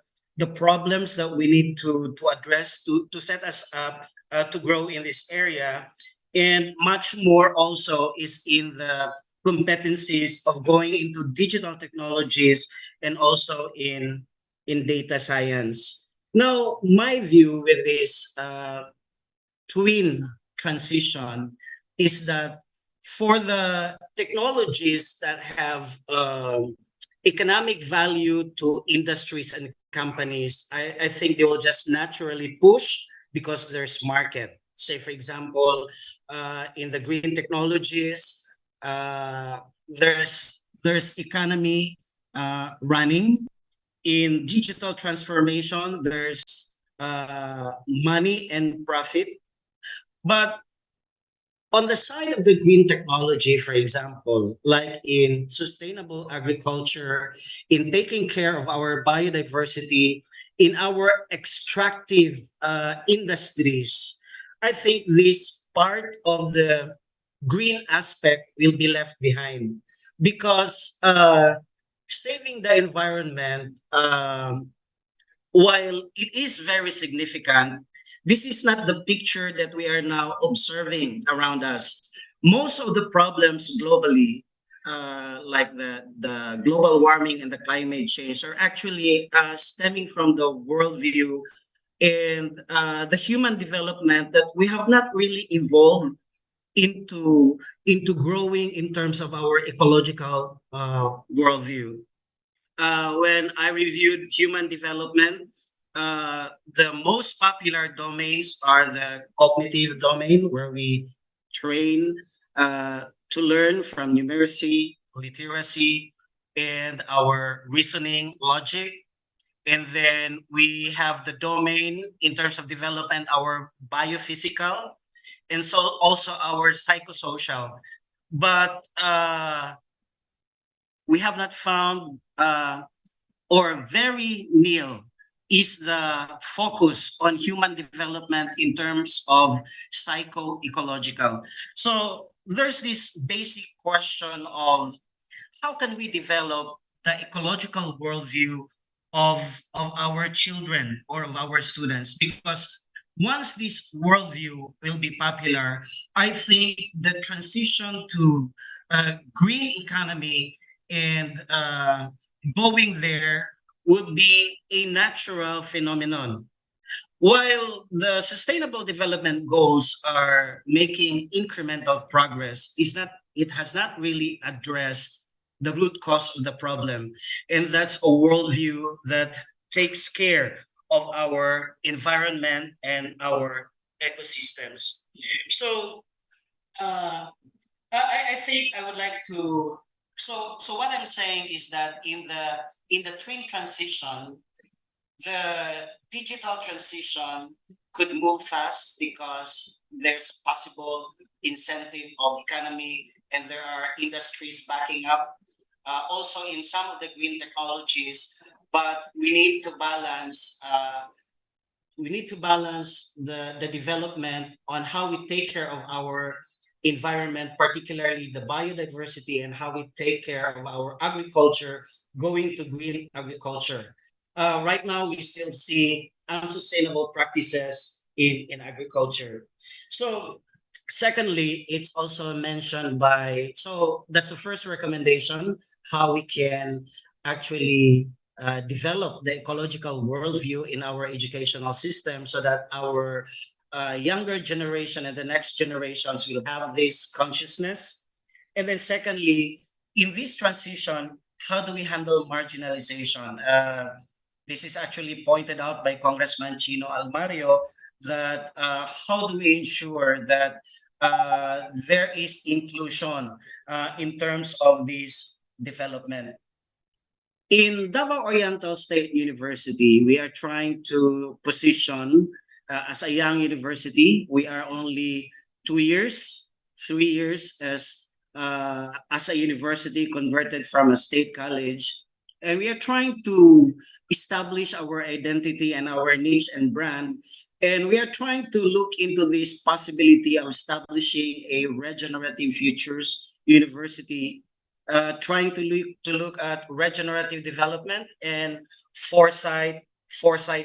S6: problems that we need to address to set us up to grow in this area. And much more also is in the competencies of going into digital technologies and also in data science. Now, my view with this twin transition is that for the technologies that have economic value to industries and companies, I think they will just naturally push because there's market. Say, for example, in the green technologies, there's economy running. In digital transformation, there's money and profit. But On the side of the green technology, for example, like in sustainable agriculture, in taking care of our biodiversity, in our extractive industries, I think this part of the green aspect will be left behind because saving the environment, while it is very significant, this is not the picture that we are now observing around us. Most of the problems globally, like the global warming and the climate change, are actually stemming from the worldview and the human development that we have not really evolved into growing in terms of our ecological worldview. When I reviewed human development, the most popular domains are the cognitive domain, where we train to learn from numeracy, literacy, and our reasoning logic. And then we have the domain in terms of development, our biophysical, and so also our psychosocial. But we have not found, or very nil is the focus on human development in terms of psycho-ecological. So there's this basic question of how can we develop the ecological worldview of our children or of our students? Because once this worldview will be popular, I think the transition to a green economy and going there would be a natural phenomenon. While the sustainable development goals are making incremental progress, it has not really addressed the root cause of the problem. And that's a worldview that takes care of our environment and our ecosystems. So I think I would like to. So what I'm saying is that in the twin transition, the digital transition could move fast because there's a possible incentive of economy and there are industries backing up. Also in some of the green technologies, but we need to balance. We need to balance the development on how we take care of our environment, particularly the biodiversity, and how we take care of our agriculture, going to green agriculture. Right now, we still see unsustainable practices in agriculture. So, secondly, it's also mentioned so that's the first recommendation, how we can actually develop the ecological worldview in our educational system so that our younger generation and the next generations will have this consciousness. And then secondly, in this transition, how do we handle marginalization? This is actually pointed out by Congressman Cheeno Almario, that how do we ensure that there is inclusion in terms of this development? In Davao Oriental State University, we are trying to position as a young university. We are only 2 years, 3 years as a university converted from a state college. And we are trying to establish our identity and our niche and brand. And we are trying to look into this possibility of establishing a regenerative futures university, trying to look at regenerative development and foresight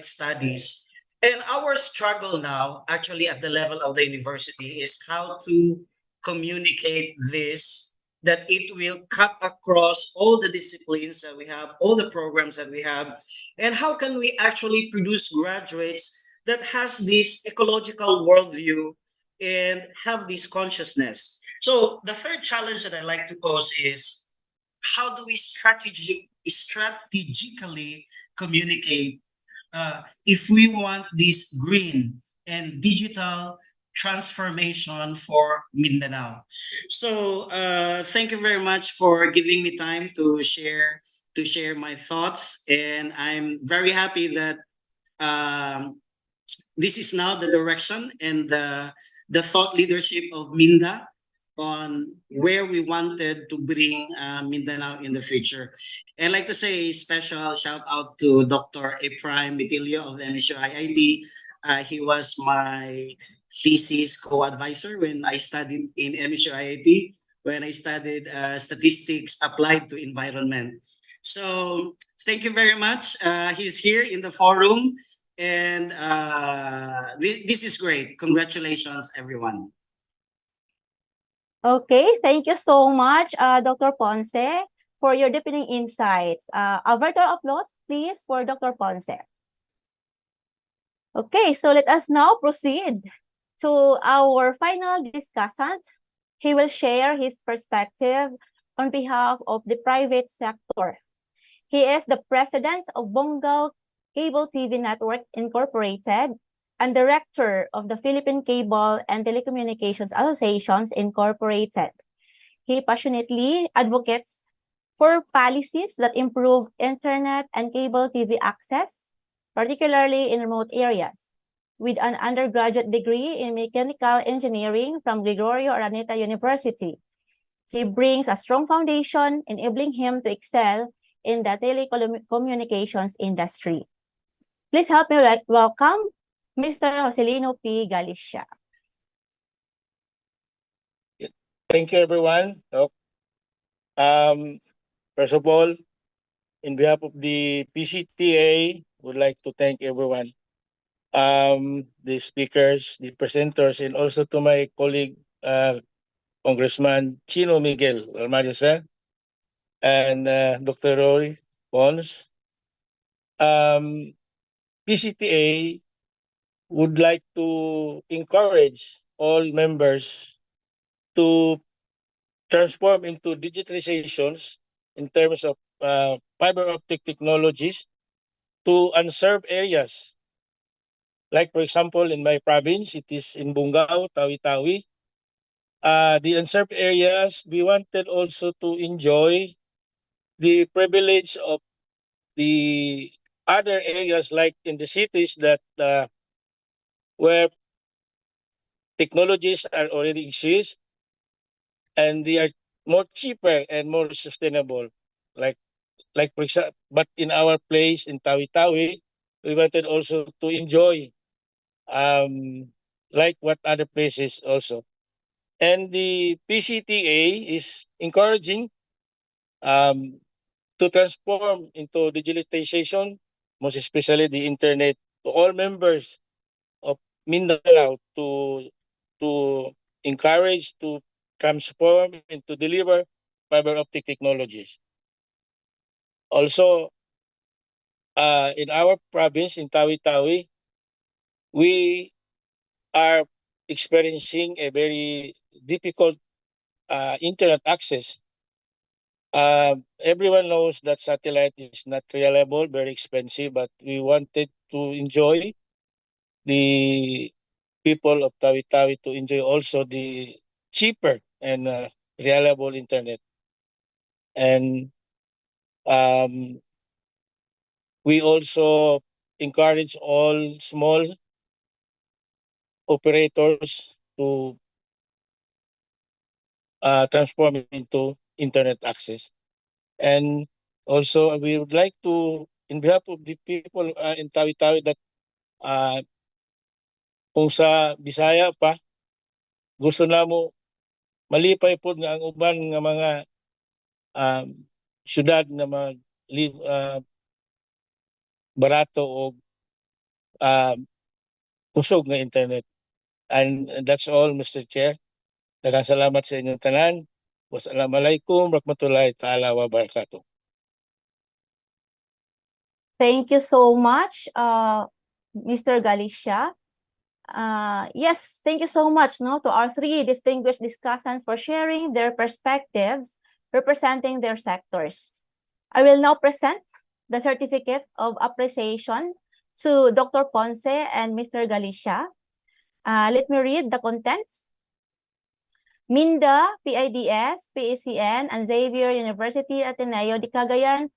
S6: studies. And our struggle now, actually at the level of the university, is how to communicate this, that it will cut across all the disciplines that we have, all the programs that we have, and how can we actually produce graduates that has this ecological worldview and have this consciousness. So the third challenge that I like to pose is, how do we strategically communicate if we want this green and digital transformation for Mindanao? So thank you very much for giving me time to share my thoughts, and I'm very happy that this is now the direction and the thought leadership of Minda on where we wanted to bring Mindanao in the future. I'd like to say a special shout out to Dr. Ephraim Mitilio of the MSUIIT. He was my thesis co-advisor when I studied in MSUIIT, when I studied statistics applied to environment. So thank you very much. He's here in the forum, and this is great. Congratulations, everyone.
S20: Okay, thank you so much, Dr. Ponce, for your deepening insights. A virtual applause, please, for Dr. Ponce. Okay, so let us now proceed to our final discussant. He will share his perspective on behalf of the private sector. He is the president of Bongal Cable TV Network Incorporated and director of the Philippine Cable and Telecommunications Associations Incorporated. He passionately advocates for policies that improve internet and cable TV access, particularly in remote areas. With an undergraduate degree in mechanical engineering from Gregorio Araneta University, he brings a strong foundation, enabling him to excel in the telecommunications industry. Please help me welcome Mr. Joselino P. Galicia.
S7: Thank you, everyone. First of all, in behalf of the PCTA, would like to thank everyone, the speakers, the presenters, and also to my colleague, Congressman Cheeno Miguel, Almario sir, and Dr. Roy Ponce. PCTA would like to encourage all members to transform into digitalizations in terms of fiber optic technologies to unserved areas. Like, for example, in my province, it is in Bungao, Tawi-Tawi. The unserved areas, we wanted also to enjoy the privilege of the other areas, like in the cities that where technologies are already exist and they are more cheaper and more sustainable. Like for example, but in our place in Tawi-Tawi, we wanted also to enjoy like what other places also. And the PCTA is encouraging to transform into digitalization, most especially the internet, to all members of Mindanao to encourage to transform and to deliver fiber optic technologies. Also, in our province, in Tawi-Tawi, we are experiencing a very difficult internet access. Everyone knows that satellite is not reliable, very expensive, but we wanted to enjoy the people of Tawi-Tawi to enjoy also the cheaper and reliable internet. And we also encourage all small operators to transform into internet access. And also, we would like to, in behalf of the people in Tawi-Tawi that kung sa Bisaya pa, gusto namo malipay po nga ang uban nga mga syudad na barato o kusog nga internet. And that's all, Mr. Chair. Daghang salamat sa inyong tanan. Wassalamualaikum warahmatullahi ta'ala wabarakatuh.
S20: Thank you so much, Mr. Galicia. Yes, thank you so much to our three distinguished discussants for sharing their perspectives representing their sectors. I will now present the certificate of appreciation to Dr. Ponce and Mr. Galicia. Let me read the contents. Minda, PIDS, PACN, and Xavier University Ateneo de Cagayan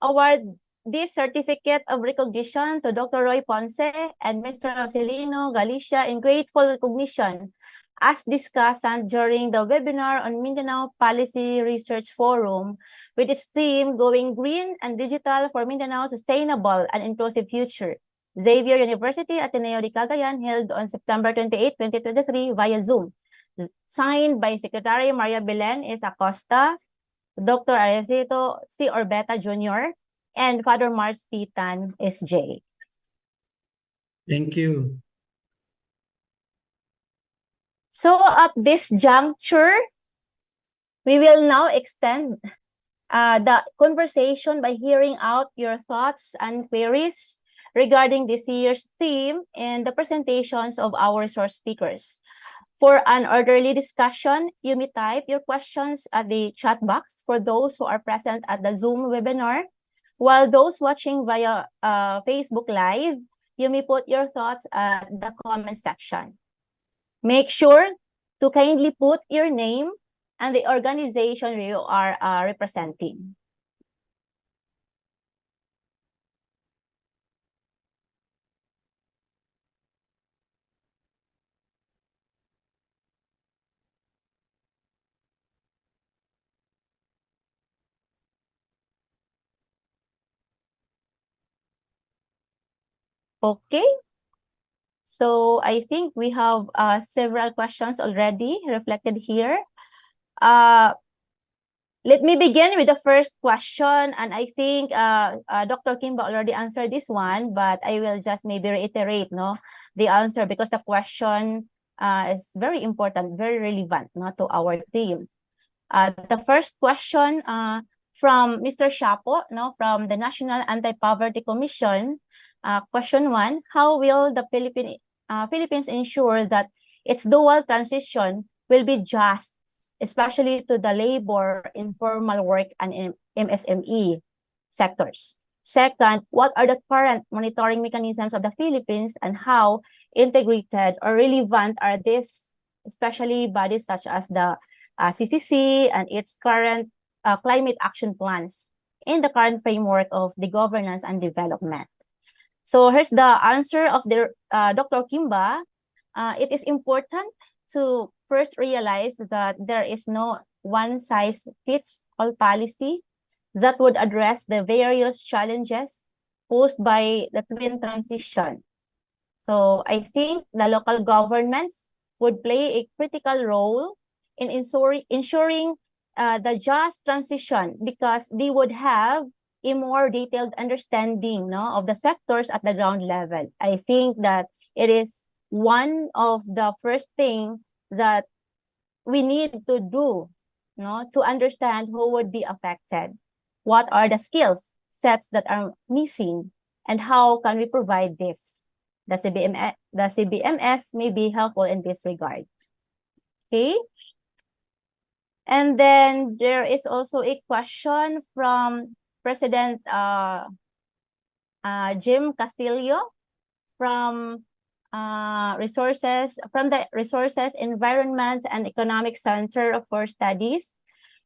S20: award this certificate of recognition to Dr. Roy Ponce and Mr. Joselino, Galicia, in grateful recognition as discussed during the webinar on Mindanao Policy Research Forum with its theme Going Green and Digital for Mindanao Sustainable and Inclusive Future. Xavier University, Ateneo de Cagayan, held on September 28, 2023 via Zoom. Signed by Secretary Maria Belen S. Acosta, Dr. Aniceto C. Orbeta Jr., and Father Mars Pitan S.J.
S6: Thank you.
S20: So at this juncture, we will now extend the conversation by hearing out your thoughts and queries regarding this year's theme and the presentations of our resource speakers. For an orderly discussion, you may type your questions at the chat box for those who are present at the Zoom webinar, while those watching via Facebook Live, you may put your thoughts at the comment section. Make sure to kindly put your name and the organization you are representing. Okay. So I think we have several questions already reflected here. Let me begin with the first question, and I think Dr. Quimba already answered this one, but I will just maybe reiterate the answer because the question is very important, very relevant to our theme. The first question from Mr. Shapo, from the National Anti-Poverty Commission. Question 1, how will the Philippines ensure that its dual transition will be just, especially to the labor, informal work, and MSME sectors? Second, what are the current monitoring mechanisms of the Philippines and how integrated or relevant are these, especially bodies such as the CCC and its current climate action plans in the current framework of the governance and development? So here's the answer of the Dr. Quimba. It is important to first realize that there is no one-size-fits-all policy that would address the various challenges posed by the twin transition. So I think the local governments would play a critical role in ensuring the just transition because they would have a more detailed understanding of the sectors at the ground level. I think that it is one of the first things that we need to do to understand who would be affected. What are the skills sets that are missing and how can we provide this? The CBMS may be helpful in this regard. Okay. And then there is also a question from President Jim Castillo from the Resources, Environment, and Economic Center for Studies.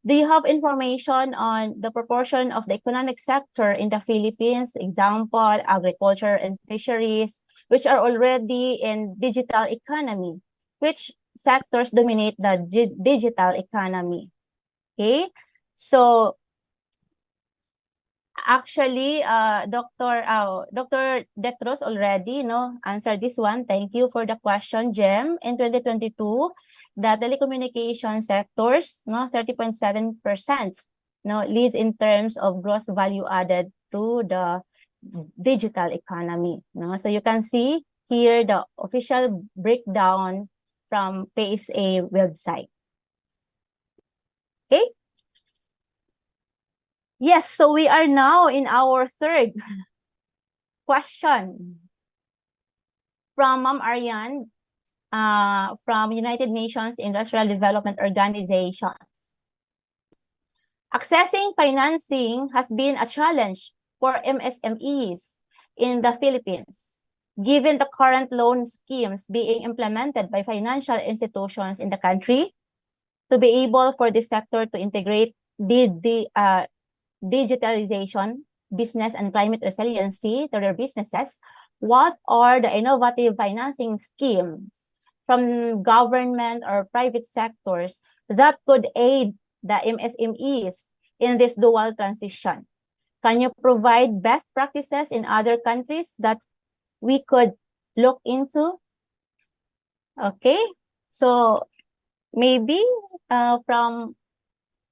S20: Do you have information on the proportion of the economic sector in the Philippines, example, agriculture and fisheries, which are already in digital economy? Which sectors dominate the digital economy? Okay, so actually, Dr. Detros already answered this one. Thank you for the question, Jem. In 2022, the telecommunication sectors, 30.7%, leads in terms of gross value added to the digital economy. So you can see here the official breakdown from PSA website. Okay. Yes, so we are now in our third question from Ma'am Ariane from United Nations Industrial Development Organizations. Accessing financing has been a challenge for MSMEs in the Philippines, given the current loan schemes being implemented by financial institutions in the country. To be able for this sector to integrate the digitalization business and climate resiliency to their businesses, what are the innovative financing schemes from government or private sectors that could aid the MSMEs in this dual transition? Can you provide best practices in other countries that we could look into? Okay, so maybe from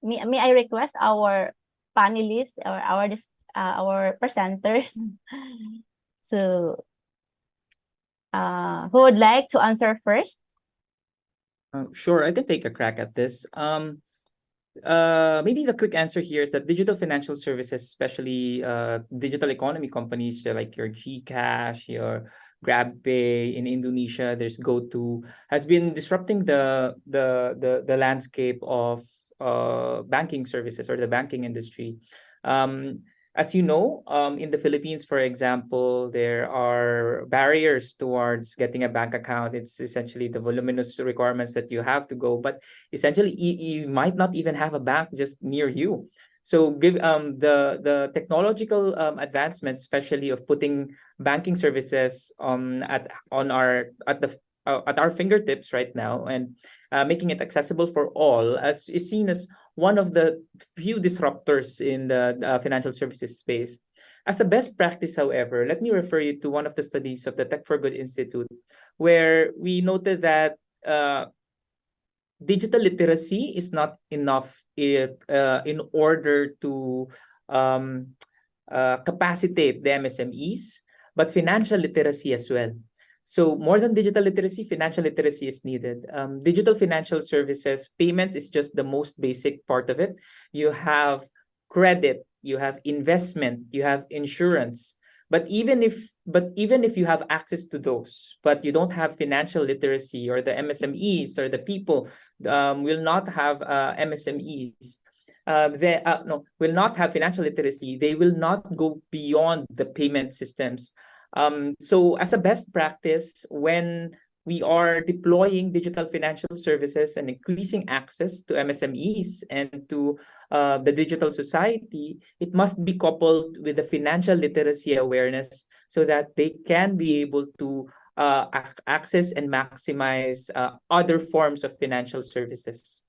S20: may I request our panelists or our presenters to who would like to answer first?
S3: Sure, I can take a crack at this. Maybe the quick answer here is that digital financial services, especially digital economy companies like your GCash, your GrabPay in Indonesia, there's GoTo, has been disrupting the landscape of banking services or the banking industry. As you know, in the Philippines, for example, there are barriers towards getting a bank account. It's essentially the voluminous requirements that you have to go, but essentially you might not even have a bank just near you. So give the technological advancements, especially of putting banking services at our fingertips right now, and making it accessible for all, as is seen as one of the few disruptors in the financial services space. As a best practice, however, let me refer you to one of the studies of the Tech for Good Institute, where we noted that digital literacy is not enough in order to capacitate the MSMEs, but financial literacy as well. So more than digital literacy, financial literacy is needed. Digital financial services, payments is just the most basic part of it. You have credit, you have investment, you have insurance. But even if you have access to those, but you don't have financial literacy, or the MSMEs or the people will not have MSMEs, will not have financial literacy, they will not go beyond the payment systems. So as a best practice, when we are deploying digital financial services and increasing access to MSMEs and to the digital society, it must be coupled with the financial literacy awareness so that they can be able to access and maximize other forms of financial services.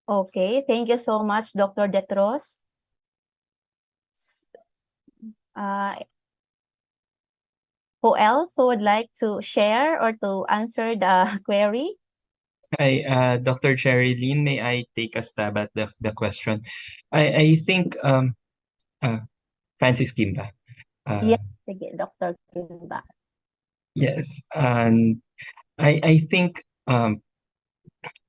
S20: Okay, thank you so much, Dr. Detros. Who else who would like to share or to answer the query?
S2: Hi, Dr. Jerelyn, may I take a stab at the question? I think Francis Quimba.
S20: Yes, sige, Dr. Quimba.
S2: Yes, and I think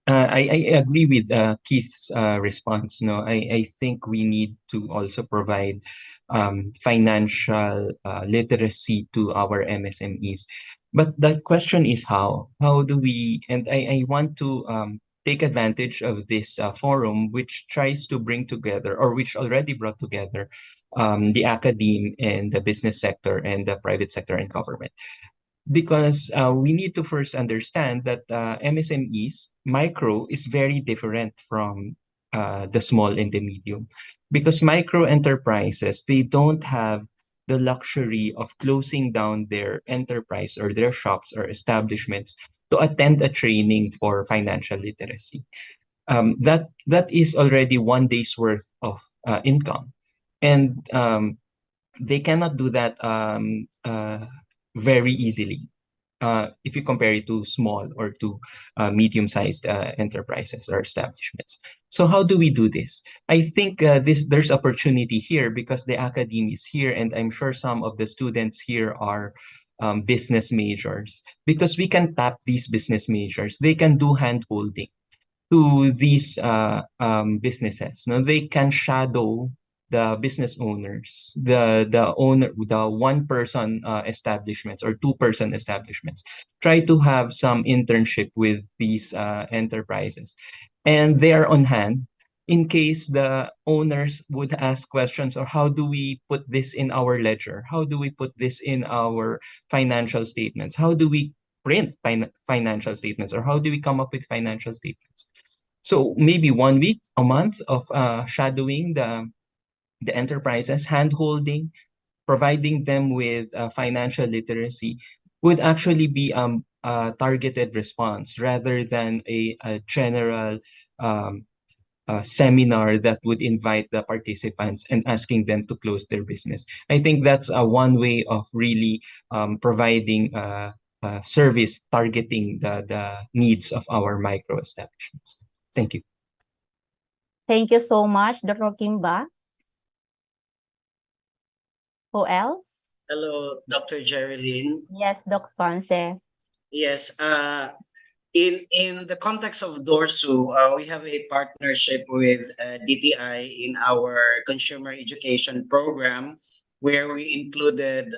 S2: I agree with Keith's response. No, I think we need to also provide financial literacy to our MSMEs. But the question is how? How do we? And I want to take advantage of this forum, which tries to bring together, or which already brought together, the academe and the business sector and the private sector and government, because we need to first understand that MSMEs, micro, is very different from the small and the medium. Because micro enterprises, they don't have the luxury of closing down their enterprise or their shops or establishments to attend a training for financial literacy. That is already one day's worth of income. And they cannot do that very easily if you compare it to small or to medium-sized enterprises or establishments. So how do we do this? I think there's opportunity here because the academy is here, and I'm sure some of the students here are business majors, because we can tap these business majors. They can do hand-holding to these businesses. No, they can shadow the business owners, the one person establishments or two person establishments. Try to have some internship with these enterprises, and they are on hand in case the owners would ask questions, or how do we put this in our ledger? How do we put this in our financial statements? How do we print financial statements, or how do we come up with financial statements? So maybe 1 week, a month of shadowing the enterprises, hand-holding, providing them with financial literacy would actually be a targeted response rather than a general seminar that would invite the participants and asking them to close their business. I think that's one way of really providing service targeting the needs of our micro establishments. Thank you.
S20: Thank you so much, Dr. Quimba. Who else?
S6: Hello, Dr. Jerelyn.
S20: Yes, Dr. Ponce.
S6: Yes, in the context of Dorsu, we have a partnership with DTI in our consumer education program, where we included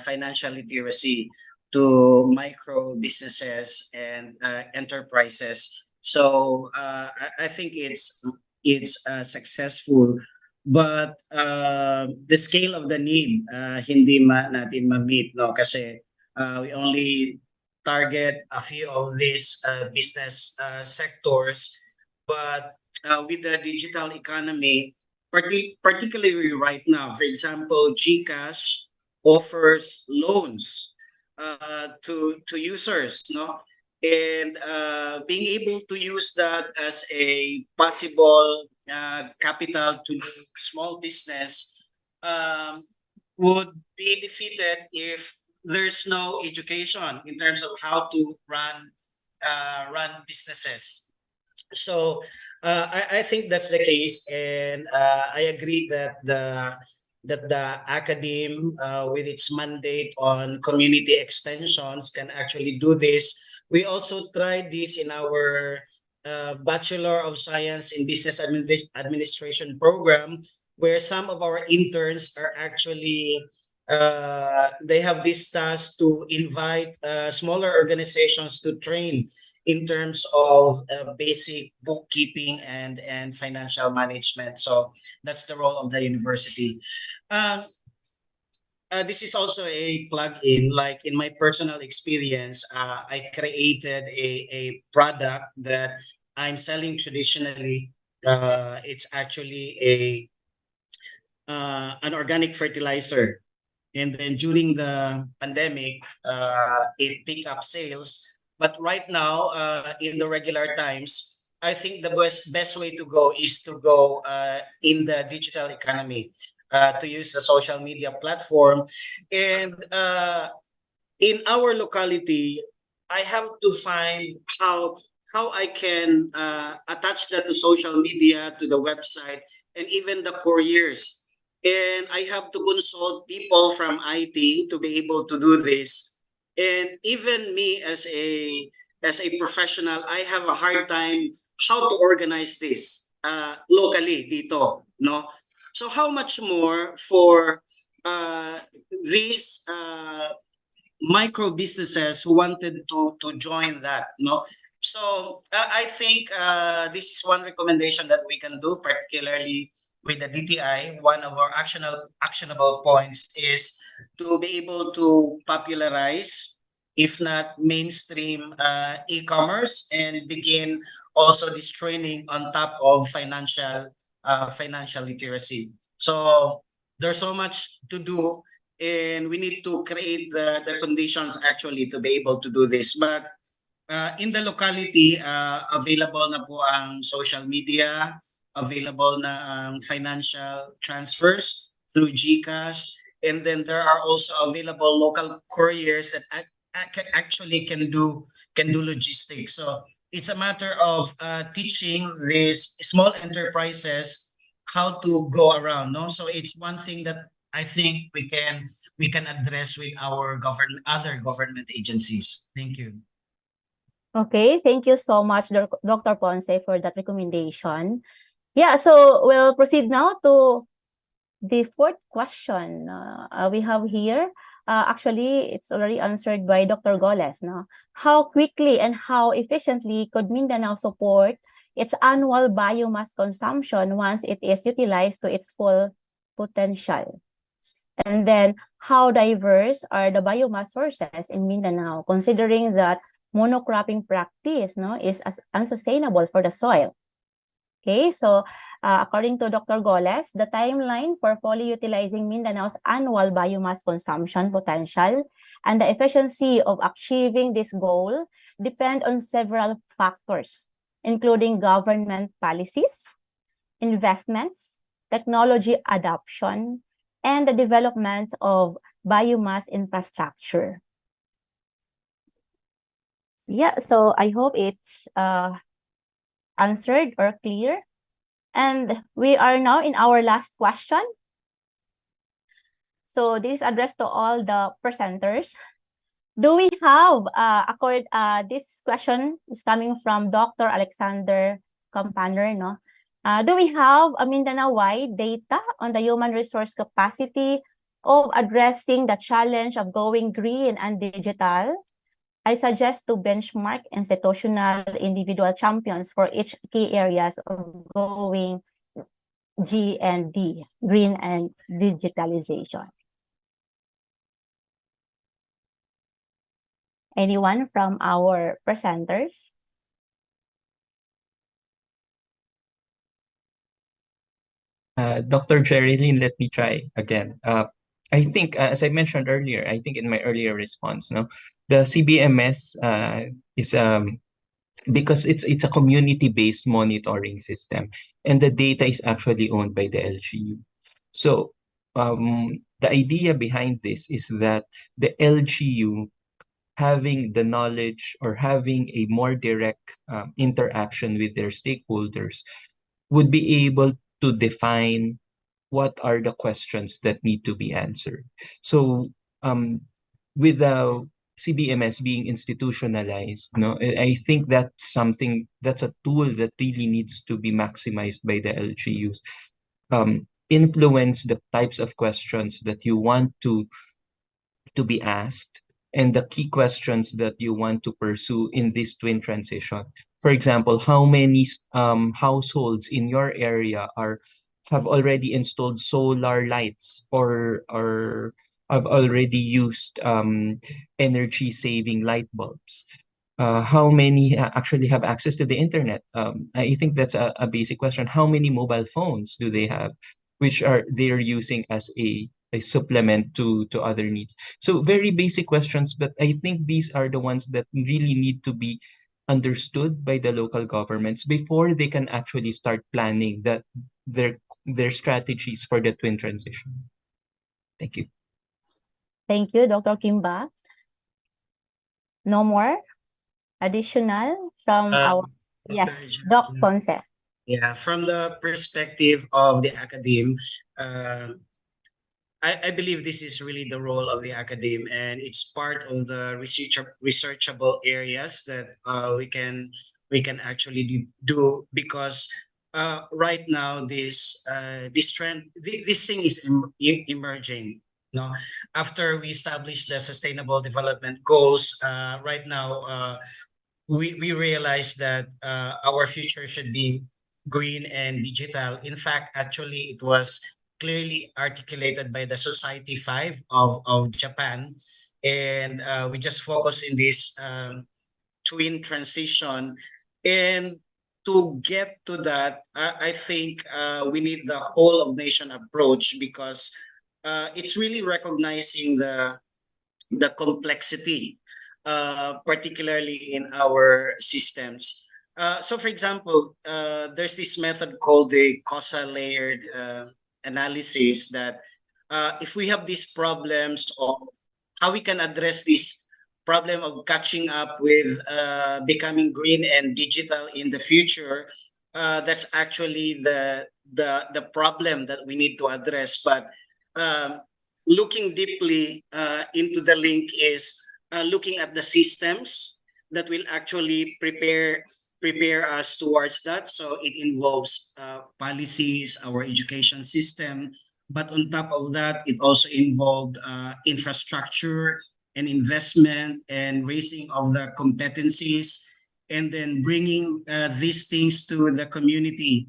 S6: financial literacy to micro businesses and enterprises. So I think it's successful, but the scale of the need hindi natin ma-meet, no, kasi we only target a few of these business sectors, but with the digital economy, particularly right now, for example, GCash offers loans to users, no, and being able to use that as a possible capital to do small business would be defeated if there's no education in terms of how to run businesses. So I think that's the case, and I agree that the academe with its mandate on community extensions can actually do this. We also tried this in our Bachelor of Science in Business Administration program, where some of our interns are actually they have this task to invite smaller organizations to train in terms of basic bookkeeping and financial management. So that's the role of the university. This is also a plug-in. Like in my personal experience, I created a product that I'm selling traditionally. It's actually an organic fertilizer. And then during the pandemic, it picked up sales. But right now, in the regular times, I think the best way to go is to go in the digital economy, to use the social media platform. And in our locality, I have to find how I can attach that to social media, to the website, and even the couriers. And I have to consult people from IT to be able to do this. And even me as a professional, I have a hard time how to organize this locally dito, no? So how much more for these micro businesses who wanted to join that, no? So I think this is one recommendation that we can do, particularly with the DTI. One of our actionable points is to be able to popularize, if not mainstream, e-commerce, and begin also this training on top of financial literacy. So there's so much to do, and we need to create the conditions actually to be able to do this. But in the locality, available na po ang social media, available na ang financial transfers through GCash, and then there are also available local couriers that actually can do logistics. So it's a matter of teaching these small enterprises how to go around, no? So it's one thing that I think we can address with our other government agencies. Thank you.
S20: Okay, thank you so much, Dr. Ponce, for that recommendation. Yeah, so we'll proceed now to the fourth question we have here. Actually, it's already answered by Dr. Golez. No? How quickly and how efficiently could Mindanao support its annual biomass consumption once it is utilized to its full potential? And then, how diverse are the biomass sources in Mindanao, considering that monocropping practice, no, is as unsustainable for the soil Okay, so according to Dr. Golez, the timeline for fully utilizing Mindanao's annual biomass consumption potential and the efficiency of achieving this goal depend on several factors, including government policies, investments, technology adoption, and the development of biomass infrastructure. Yeah, so I hope it's answered or clear. And we are now in our last question. So this is addressed to all the presenters. Do we have, this question is coming from Dr. Alexander Campaner, no? Do we have a Mindanao-wide data on the human resource capacity of addressing the challenge of going green and digital? I suggest to benchmark institutional individual champions for each key areas of going G and D, green and digitalization. Anyone from our presenters?
S2: Dr. Jerelyn, let me try again. I think, as I mentioned earlier, I think in my earlier response, no, the CBMS is because it's a community-based monitoring system, and the data is actually owned by the LGU. So the idea behind this is that the LGU having the knowledge or having a more direct interaction with their stakeholders would be able to define what are the questions that need to be answered. So with the CBMS being institutionalized, no, I think that's a tool that really needs to be maximized by the LGUs. Influence the types of questions that you want to be asked and the key questions that you want to pursue in this twin transition. For example, how many households in your area have already installed solar lights or have already used energy saving light bulbs? How many actually have access to the internet? I think that's a basic question. How many mobile phones do they have, which they're using as a supplement to other needs? So very basic questions, but I think these are the ones that really need to be understood by the local governments before they can actually start planning their strategies for the twin transition. Thank you.
S20: Thank you, Dr. Quimba. No more additional from our yes, Doc Ponce.
S6: Yeah, from the perspective of the academe, I believe this is really the role of the academe, and it's part of the researchable areas that we can actually do because right now this trend this thing is emerging. No, after we established the sustainable development goals, right now we realize that our future should be green and digital. In fact, actually, it was clearly articulated by the Society 5 of Japan. And we just focus in this twin transition. And to get to that, I think we need the whole of nation approach because it's really recognizing the complexity, particularly in our systems. So, for example, there's this method called the causal layered analysis that if we have these problems of how we can address this problem of catching up with becoming green and digital in the future, that's actually the problem that we need to address. But looking deeply into the link is looking at the systems that will actually prepare us towards that. So it involves policies, our education system, but on top of that, it also involved infrastructure and investment and raising of the competencies, and then bringing these things to the community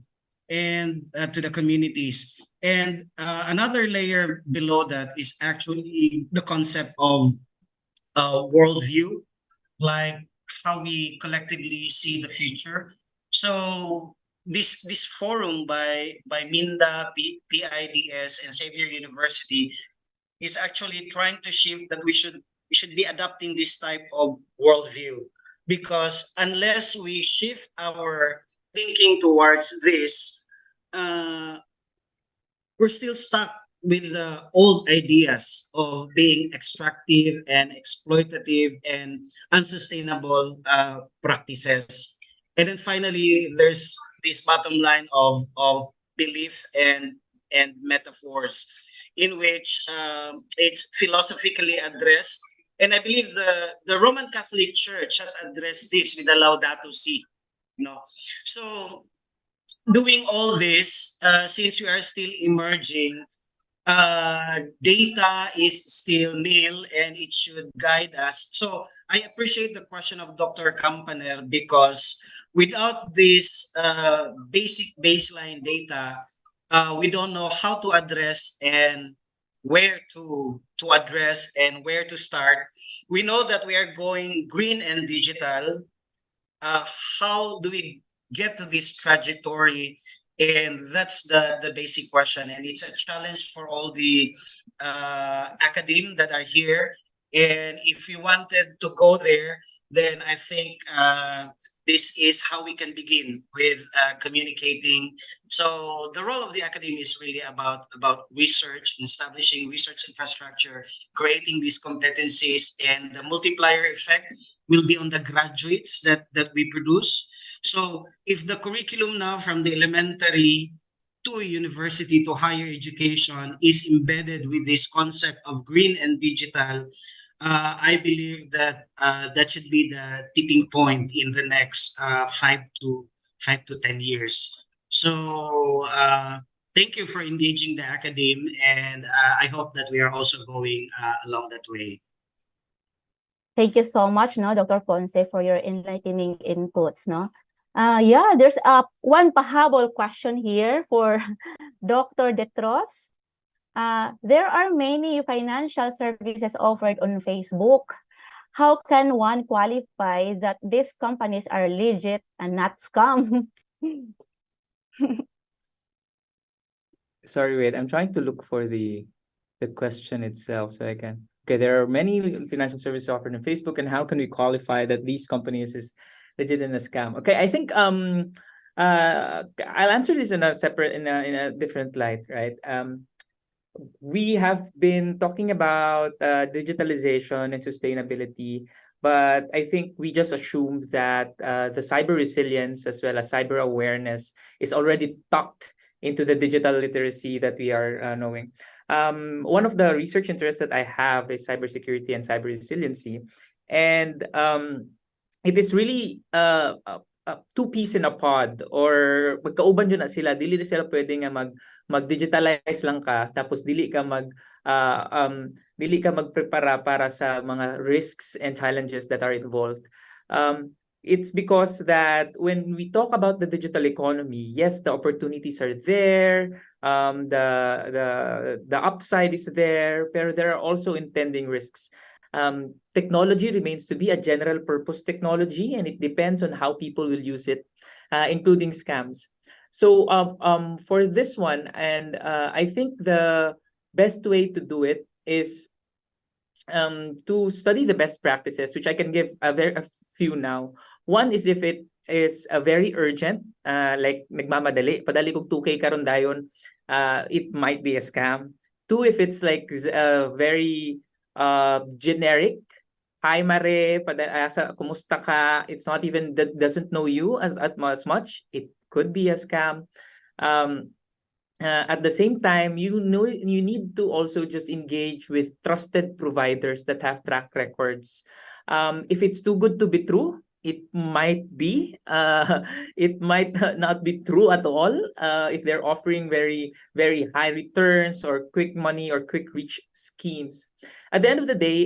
S6: and to the communities. And another layer below that is actually the concept of worldview, like how we collectively see the future. So this forum by Minda, PIDS, and Xavier University is actually trying to shift that we should be adopting this type of worldview, because unless we shift our thinking towards this, we're still stuck with the old ideas of being extractive and exploitative and unsustainable practices. And then finally, there's this bottom line of beliefs and metaphors in which it's philosophically addressed. And I believe the Roman Catholic Church has addressed this with the Laudato Si. So doing all this, since we are still emerging, data is still nil and it should guide us. So I appreciate the question of Dr. Campaner, because without this basic baseline data, we don't know how to address and where to address and where to start. We know that we are going green and digital. How do we get to this trajectory? And that's the basic question. And it's a challenge for all the academe that are here. And if you wanted to go there, then I think this is how we can begin with communicating. So the role of the academe is really about research, establishing research infrastructure, creating these competencies, and the multiplier effect will be on the graduates that we produce. So if the curriculum now from the elementary to university to higher education is embedded with this concept of green and digital, I believe that that should be the tipping point in the next 5 to 10 years. So thank you for engaging the academe, and I hope that we are also going along that way.
S20: Thank you so much, Dr. Ponce, for your enlightening inputs, Yeah, there's one pahabol question here for Dr. Detros. There are many financial services offered on Facebook. How can one qualify that these companies are legit and not scam?
S3: Sorry, wait. I'm trying to look for the question itself so I can. Okay, there are many financial services offered on Facebook, and how can we qualify that these companies is legit and a scam? Okay, I think I'll answer this in a separate in a different light, right? We have been talking about digitalization and sustainability, but I think we just assumed that the cyber resilience as well as cyber awareness is already tucked into the digital literacy that we are knowing. One of the research interests that I have is cybersecurity and cyber resiliency, and it is really two peas in a pod, or magkauban yun na sila. Dili na sila pwede nga mag-digitalize lang ka tapos dili ka magprepara para sa mga risks and challenges that are involved. It's because that when we talk about the digital economy, yes, the opportunities are there, the upside is there, pero there are also intending risks. Technology remains to be a general purpose technology, and it depends on how people will use it, including scams. So for this one, and I think the best way to do it is to study the best practices, which I can give a few now. One is if it is a very urgent, like nagmamadali, padali kog 2K karon dayon, it might be a scam. Two, if it's like very generic, hi Mare, kumusta ka, it's not even, that doesn't know you as much, it could be a scam. At the same time, you need to also just engage with trusted providers that have track records. If it's too good to be true, it might be. It might not be true at all. If they're offering very, very high returns or quick money or quick reach schemes. At the end of the day,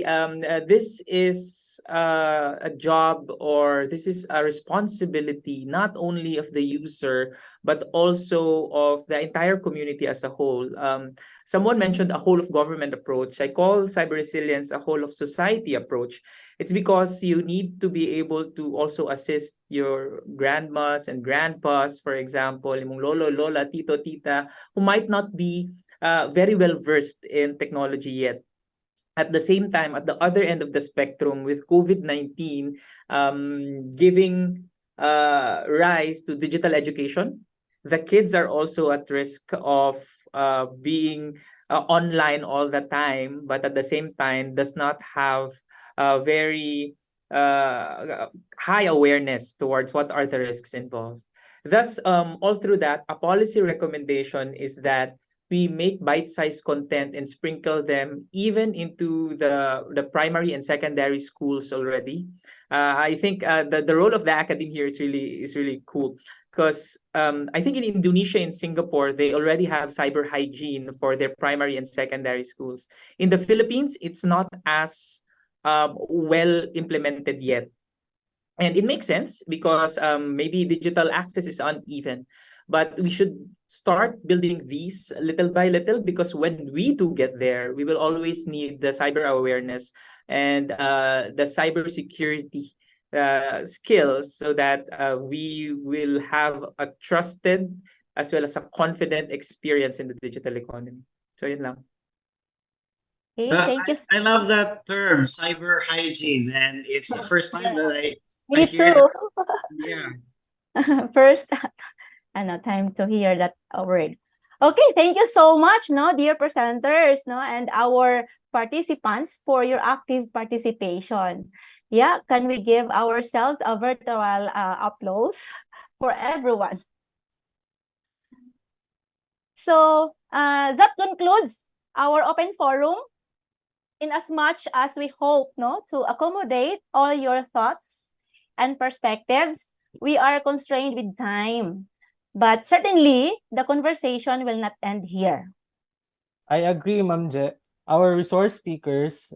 S3: this is a job, or this is a responsibility not only of the user, but also of the entire community as a whole. Someone mentioned a whole of government approach. I call cyber resilience a whole of society approach. It's because you need to be able to also assist your grandmas and grandpas, for example, yung lolo, lola, tito, tita, who might not be very well versed in technology yet. At the same time, at the other end of the spectrum, with COVID-19 giving rise to digital education, the kids are also at risk of being online all the time, but at the same time does not have a very high awareness towards what are the risks involved. Thus, all through that, a policy recommendation is that we make bite-sized content and sprinkle them even into the primary and secondary schools already. I think the role of the academe here is really cool, because I think in Indonesia and Singapore, they already have cyber hygiene for their primary and secondary schools. In the Philippines, it's not as well implemented yet. And it makes sense because maybe digital access is uneven. But we should start building these little by little, because when we do get there, we will always need the cyber awareness and the cybersecurity skills, so that we will have a trusted as well as a confident experience in the digital economy. So yun lang.
S20: Okay, thank you.
S6: I love that term, cyber hygiene, and it's the first time that I
S20: Me
S6: hear
S20: too.
S6: that. Yeah.
S20: First, time to hear that word. Okay, thank you so much, dear presenters, and our participants for your active participation. Yeah, can we give ourselves a virtual applause for everyone? So that concludes our open forum. In as much as we hope to accommodate all your thoughts and perspectives, we are constrained with time. But certainly, the conversation will not end here.
S14: I agree, Ma'am Je. Our resource speakers,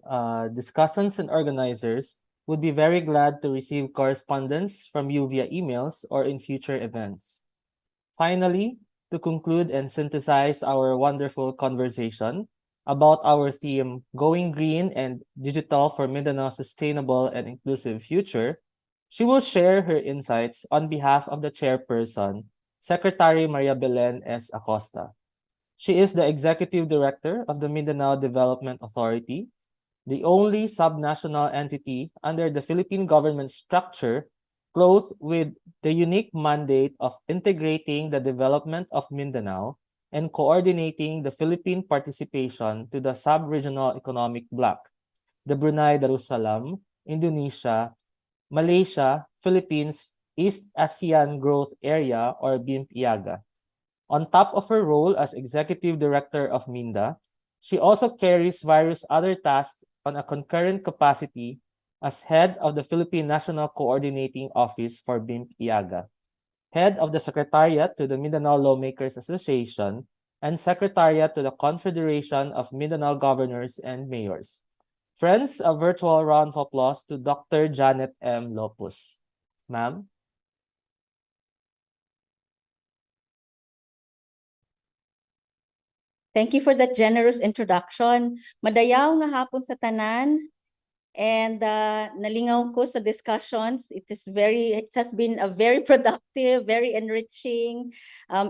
S14: discussants, and organizers would be very glad to receive correspondence from you via emails or in future events. Finally, to conclude and synthesize our wonderful conversation about our theme, Going Green and Digital for Mindanao's Sustainable and Inclusive Future, she will share her insights on behalf of the chairperson, Secretary Maria Belen S. Acosta. She is the Executive Director of the Mindanao Development Authority, the only subnational entity under the Philippine government structure clothed with the unique mandate of integrating the development of Mindanao and coordinating the Philippine participation to the sub-regional economic bloc, the Brunei Darussalam, Indonesia, Malaysia, Philippines, East ASEAN Growth Area, or BIMP-IAGA. On top of her role as Executive Director of MINDA, she also carries various other tasks on a concurrent capacity as head of the Philippine National Coordinating Office for BIMP-IAGA, head of the Secretariat to the Mindanao Lawmakers Association, and Secretariat to the Confederation of Mindanao Governors and Mayors. Friends, a virtual round of applause to Dr. Janet M. Lopus. Ma'am?
S8: Thank you for that generous introduction. Madayaw nga hapon sa tanan. And nalingaw ko sa discussions. It has been a very productive, very enriching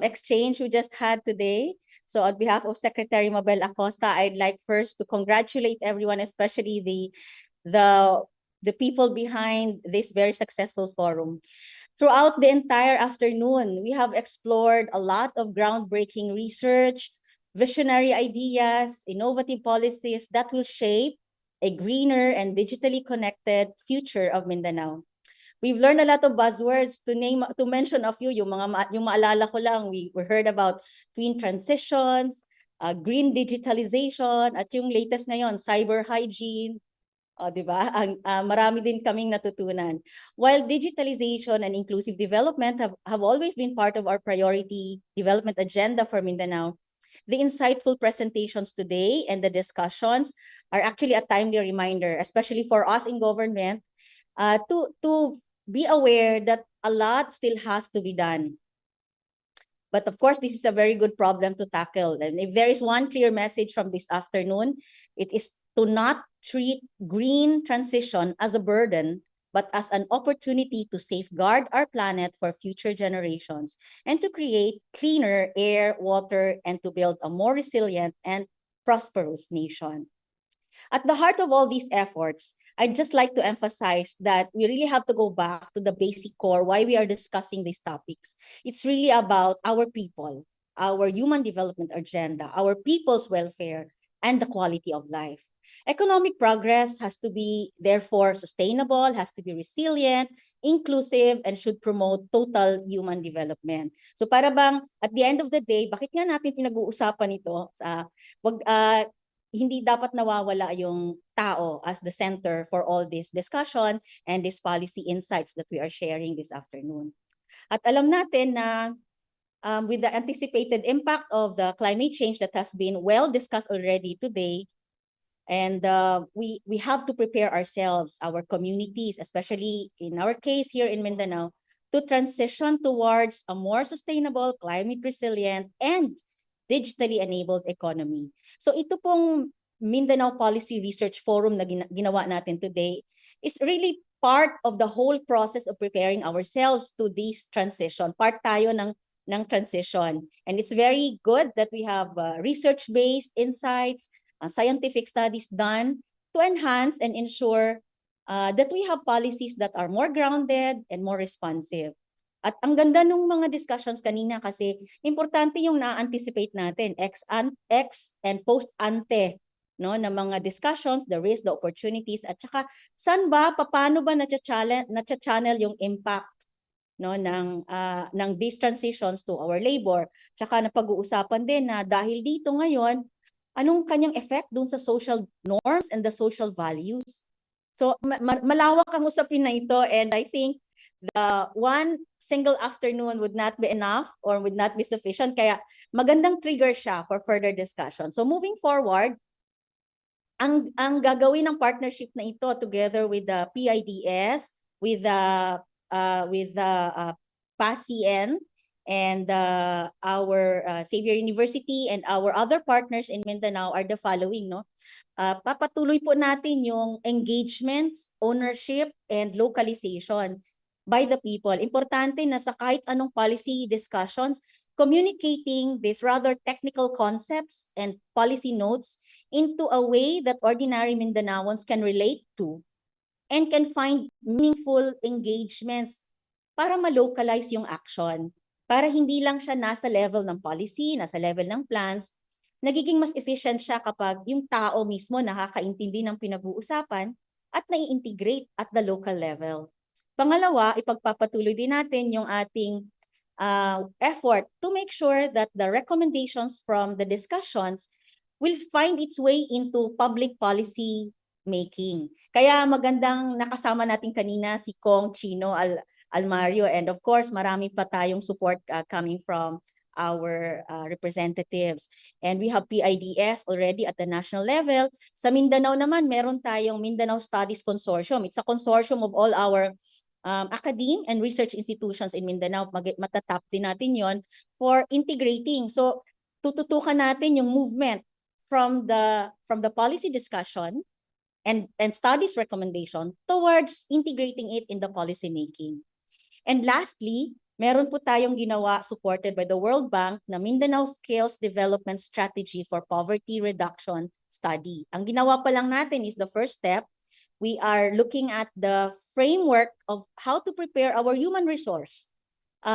S8: exchange we just had today. So on behalf of Secretary Mabel Acosta, I'd like first to congratulate everyone, especially the people behind this very successful forum. Throughout the entire afternoon, we have explored a lot of groundbreaking research, visionary ideas, innovative policies that will shape a greener and digitally connected future of Mindanao. We've learned a lot of buzzwords. To mention a few, yung maalala ko lang, we heard about twin transitions, green digitalization, at yung latest ngayon, cyber hygiene. Diba? Marami din kaming natutunan. While digitalization and inclusive development have always been part of our priority development agenda for Mindanao, the insightful presentations today and the discussions are actually a timely reminder, especially for us in government, to be aware that a lot still has to be done. But of course, this is a very good problem to tackle. And if there is one clear message from this afternoon, it is to not treat green transition as a burden, but as an opportunity to safeguard our planet for future generations and to create cleaner air, water, and to build a more resilient and prosperous nation. At the heart of all these efforts, I'd just like to emphasize that we really have to go back to the basic core why we are discussing these topics. It's really about our people, our human development agenda, our people's welfare, and the quality of life. Economic progress has to be, therefore, sustainable, has to be resilient, inclusive, and should promote total human development. So para bang, at the end of the day, bakit nga natin pinag-uusapan ito? Hindi dapat nawawala yung tao as the center for all this discussion and these policy insights that we are sharing this afternoon. At alam natin na with the anticipated impact of the climate change that has been well discussed already today, and we have to prepare ourselves, our communities, especially in our case here in Mindanao, to transition towards a more sustainable, climate resilient, and digitally enabled economy. So ito pong Mindanao Policy Research Forum na ginawa natin today is really part of the whole process of preparing ourselves to this transition. Part tayo ng transition. And it's very good that we have research-based insights, scientific studies done to enhance and ensure that we have policies that are more grounded and more responsive. At ang ganda nung mga discussions kanina kasi importante yung na-anticipate natin, ex and post ante, no, na mga discussions, the risks, the opportunities, at saka saan ba, paano ba na-channel yung impact, no, ng these transitions to our labor. Tsaka napag-uusapan din na dahil dito ngayon, anong kanyang effect dun sa social norms and the social values. So malawak ang usapin na ito, and I think the one single afternoon would not be enough or would not be sufficient. Kaya magandang trigger siya for further discussion. So moving forward, ang gagawin ng partnership na ito together with the PIDS, with the PACN, and our Xavier University and our other partners in Mindanao are the following, no? Papatuloy po natin yung engagements, ownership, and localization by the people. Importante na sa kahit anong policy discussions, communicating these rather technical concepts and policy notes into a way that ordinary Mindanaoans can relate to and can find meaningful engagements para ma-localize yung action. Para hindi lang siya nasa level ng policy, nasa level ng plans, nagiging mas efficient siya kapag yung tao mismo nakakaintindi ng pinag-uusapan at nai-integrate at the local level. Pangalawa, ipagpapatuloy din natin yung ating effort to make sure that the recommendations from the discussions will find its way into public policy making. Kaya magandang nakasama natin kanina si Kong, Cheeno, Almario, and of course marami pa tayong support coming from our representatives. And we have PIDS already at the national level. Sa Mindanao naman, meron tayong Mindanao Studies Consortium. It's a consortium of all our academe and research institutions in Mindanao. Matatap din natin yon for integrating. So tututukan natin yung movement from the policy discussion and studies recommendation towards integrating it in the policy making. And lastly, meron po tayong ginawa supported by the World Bank na Mindanao Skills Development Strategy for Poverty Reduction Study. Ang ginawa pa lang natin is the first step. We are looking at the framework of how to prepare our human resource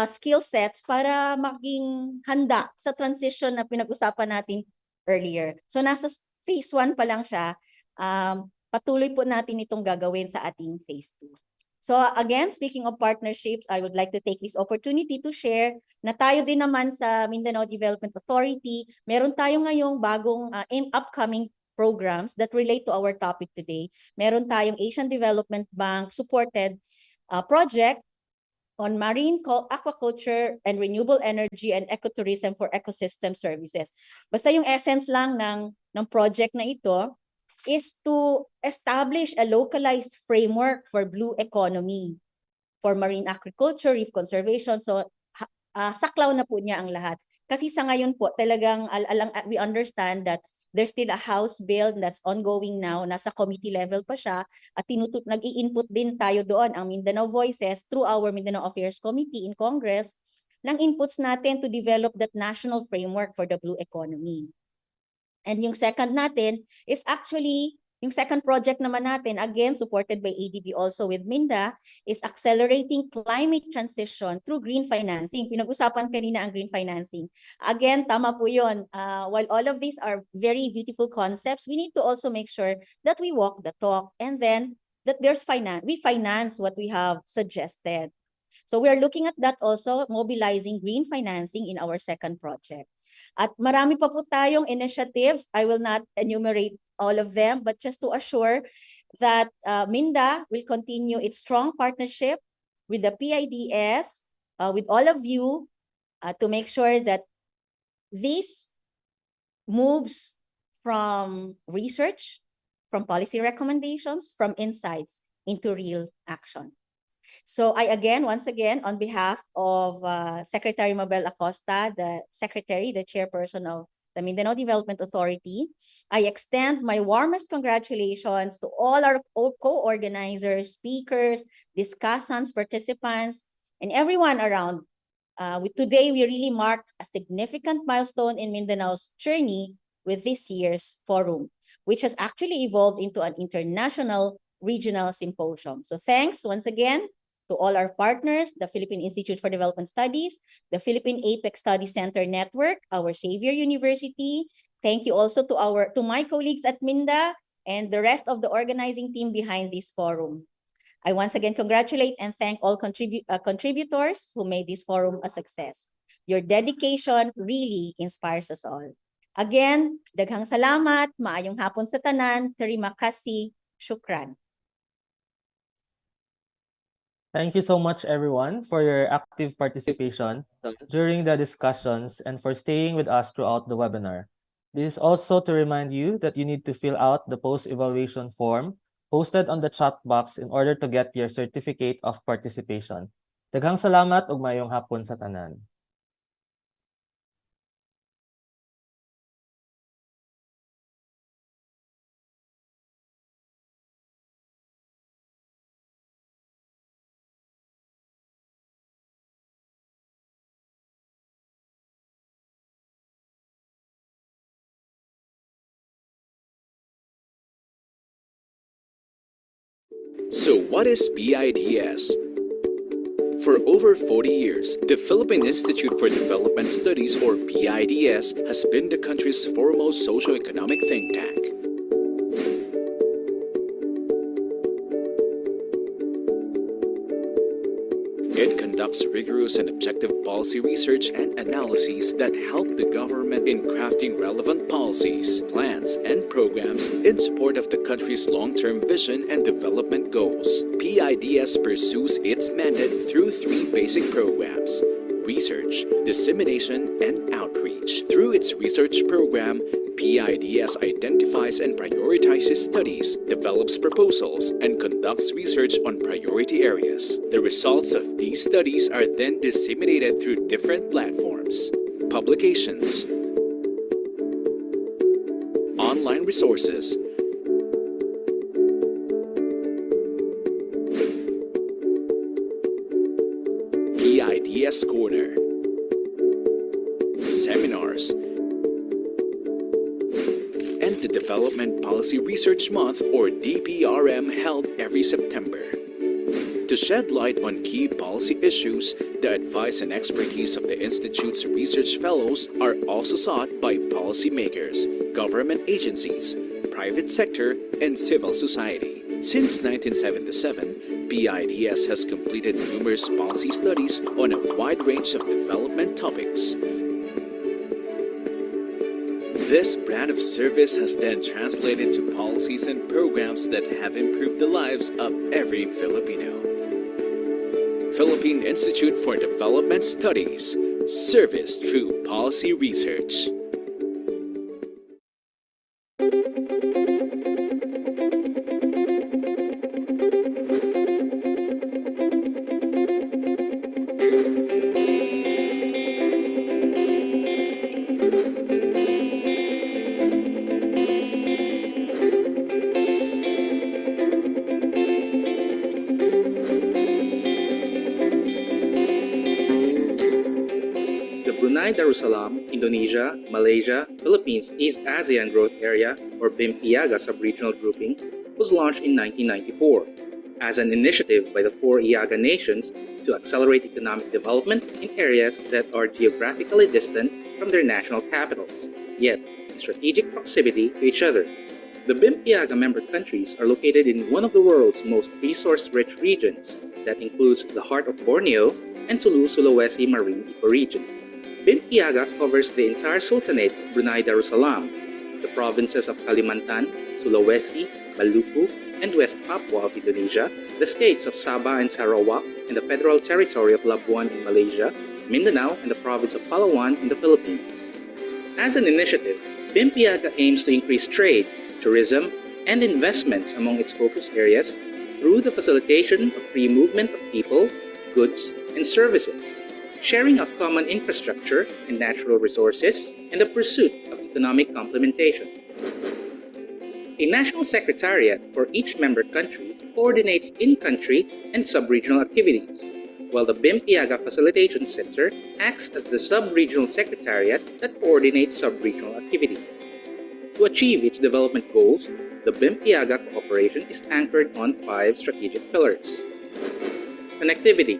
S8: skill sets para maging handa sa transition na pinag-usapan natin earlier. So nasa phase 1 pa lang siya. Patuloy po natin itong gagawin sa ating phase 2. So again, speaking of partnerships, I would like to take this opportunity to share na tayo din naman sa Mindanao Development Authority, meron tayo ngayong bagong upcoming programs that relate to our topic today. Meron tayong Asian Development Bank supported project on marine aquaculture and renewable energy and ecotourism for ecosystem services. Basta yung essence lang ng project na ito is to establish a localized framework for blue economy, for marine agriculture, reef conservation. So saklaw na po niya ang lahat. Kasi sa ngayon po talagang we understand that There's still a House bill that's ongoing now. Nasa committee level pa siya. At nag-i-input din tayo doon, ang Mindanao Voices, through our Mindanao Affairs Committee in Congress, ng inputs natin to develop that national framework for the blue economy. And yung second natin is actually, yung second project naman natin, again, supported by ADB also with Minda, is accelerating climate transition through green financing. Pinag-usapan kanina ang green financing. Again, tama po yun. While all of these are very beautiful concepts, we need to also make sure that we walk the talk and then that there's we finance what we have suggested. So we are looking at that also, mobilizing green financing in our second project. At marami pa po tayong initiatives. I will not enumerate all of them, but just to assure that Minda will continue its strong partnership with the PIDS, with all of you, to make sure that this moves from research, from policy recommendations, from insights into real action. So once again, on behalf of Secretary Mabel Acosta, the Chairperson of the Mindanao Development Authority, I extend my warmest congratulations to all our co-organizers, speakers, discussants, participants, and everyone around. Today, we really marked a significant milestone in Mindanao's journey with this year's forum, which has actually evolved into an international regional symposium. So thanks once again to all our partners, the Philippine Institute for Development Studies, the Philippine Apex Study Center Network, our Xavier University. Thank you also to my colleagues at Minda and the rest of the organizing team behind this forum. I once again congratulate and thank all contributors who made this forum a success. Your dedication really inspires us all. Again, daghang salamat, maayong hapon sa tanan, terima kasih, shukran.
S14: Thank you so much, everyone, for your active participation during the discussions and for staying with us throughout the webinar. This is also to remind you that you need to fill out the post-evaluation form posted on the chat box in order to get your certificate of participation. Daghang salamat ug mayong hapon sa tanan.
S10: So what is PIDS? For over 40 years, the Philippine Institute for Development Studies, or PIDS, has been the country's foremost socio-economic think tank. It conducts rigorous and objective policy research and analyses that help the government in crafting relevant policies, plans, and programs in support of the country's long-term vision and development goals. PIDS pursues its mandate through three basic programs: research, dissemination, and outreach. Through its research program, PIDS identifies and prioritizes studies, develops proposals, and conducts research on priority areas. The results of these studies are then disseminated through different platforms, publications, online resources, PIDS Corner, seminars, and the Development Policy Research Month, or DPRM, held every September. To shed light on key policy issues, the advice and expertise of the Institute's research fellows are also sought by policymakers, government agencies, private sector, and civil society. Since 1977, PIDS has completed numerous policy studies on a wide range of development topics. This brand of service has then translated to policies and programs that have improved the lives of every Filipino. Philippine Institute for Development Studies, service through policy research.
S13: Darussalam, Indonesia, Malaysia, Philippines East ASEAN Growth Area, or BIM-IAGA sub-regional grouping, was launched in 1994 as an initiative by the four IAGA nations to accelerate economic development in areas that are geographically distant from their national capitals, yet in strategic proximity to each other. The BIM-IAGA member countries are located in one of the world's most resource-rich regions that includes the heart of Borneo and Sulu-Sulawesi marine ecoregion. BIM-IAGA covers the entire Sultanate of Brunei Darussalam, the provinces of Kalimantan, Sulawesi, Maluku, and West Papua of Indonesia, the states of Sabah and Sarawak, and the Federal Territory of Labuan in Malaysia, Mindanao, and the province of Palawan in the Philippines. As an initiative, BIM-IAGA aims to increase trade, tourism, and investments among its focus areas through the facilitation of free movement of people, goods, and services, sharing of common infrastructure and natural resources, and the pursuit of economic complementation. A national secretariat for each member country coordinates in-country and sub-regional activities, while the BIM-IAGA Facilitation Center acts as the sub-regional secretariat that coordinates sub-regional activities. To achieve its development goals, the BIM-IAGA cooperation is anchored on 5 strategic pillars. Connectivity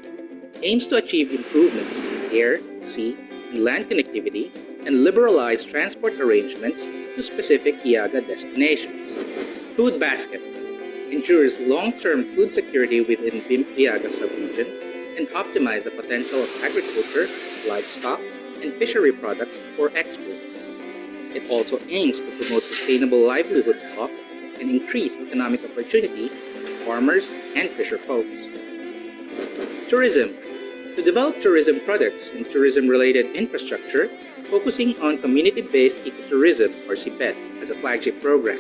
S13: aims to achieve improvements in air, sea, and land connectivity and liberalize transport arrangements to specific IAGA destinations. Food basket ensures long-term food security within BIM-IAGA subregion and optimize the potential of agriculture, livestock, and fishery products for exports. It also aims to promote sustainable livelihood of and increase economic opportunities for farmers and fisher folks. Tourism to develop tourism products and tourism-related infrastructure, focusing on community-based ecotourism or CPET as a flagship program,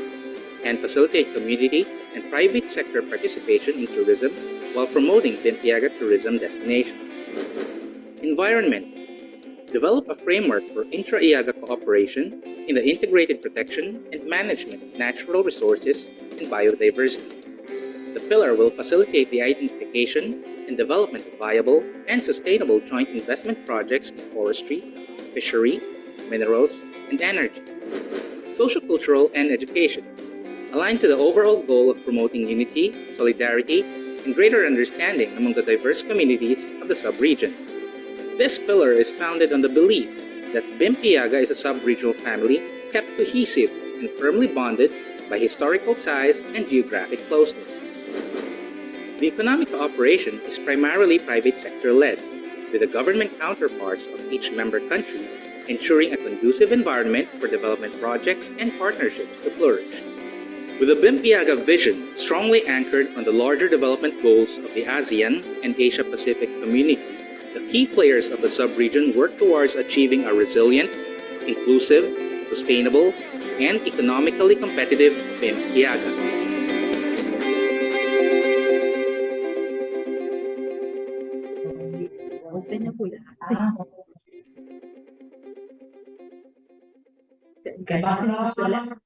S13: and facilitate community and private sector participation in tourism while promoting BIM-IAGA tourism destinations. Environment. Develop a framework for intra-IAGA cooperation in the integrated protection and management of natural resources and biodiversity. The pillar will facilitate the identification and development of viable and sustainable joint investment projects in forestry, fishery, minerals, and energy. Sociocultural and education, aligned to the overall goal of promoting unity, solidarity, and greater understanding among the diverse communities of the sub-region. This pillar is founded on the belief that BIM-IAGA is a sub-regional family kept cohesive and firmly bonded by historical ties and geographic closeness. The economic cooperation is primarily private sector-led, with the government counterparts of each member country ensuring a conducive environment for development projects and partnerships to flourish. With a BIM-IAGA vision strongly anchored on the larger development goals of the ASEAN and Asia-Pacific community, the key players of the sub-region work towards achieving a resilient, inclusive, sustainable, and economically competitive BIM-IAGA.
S22: Open na po lahat.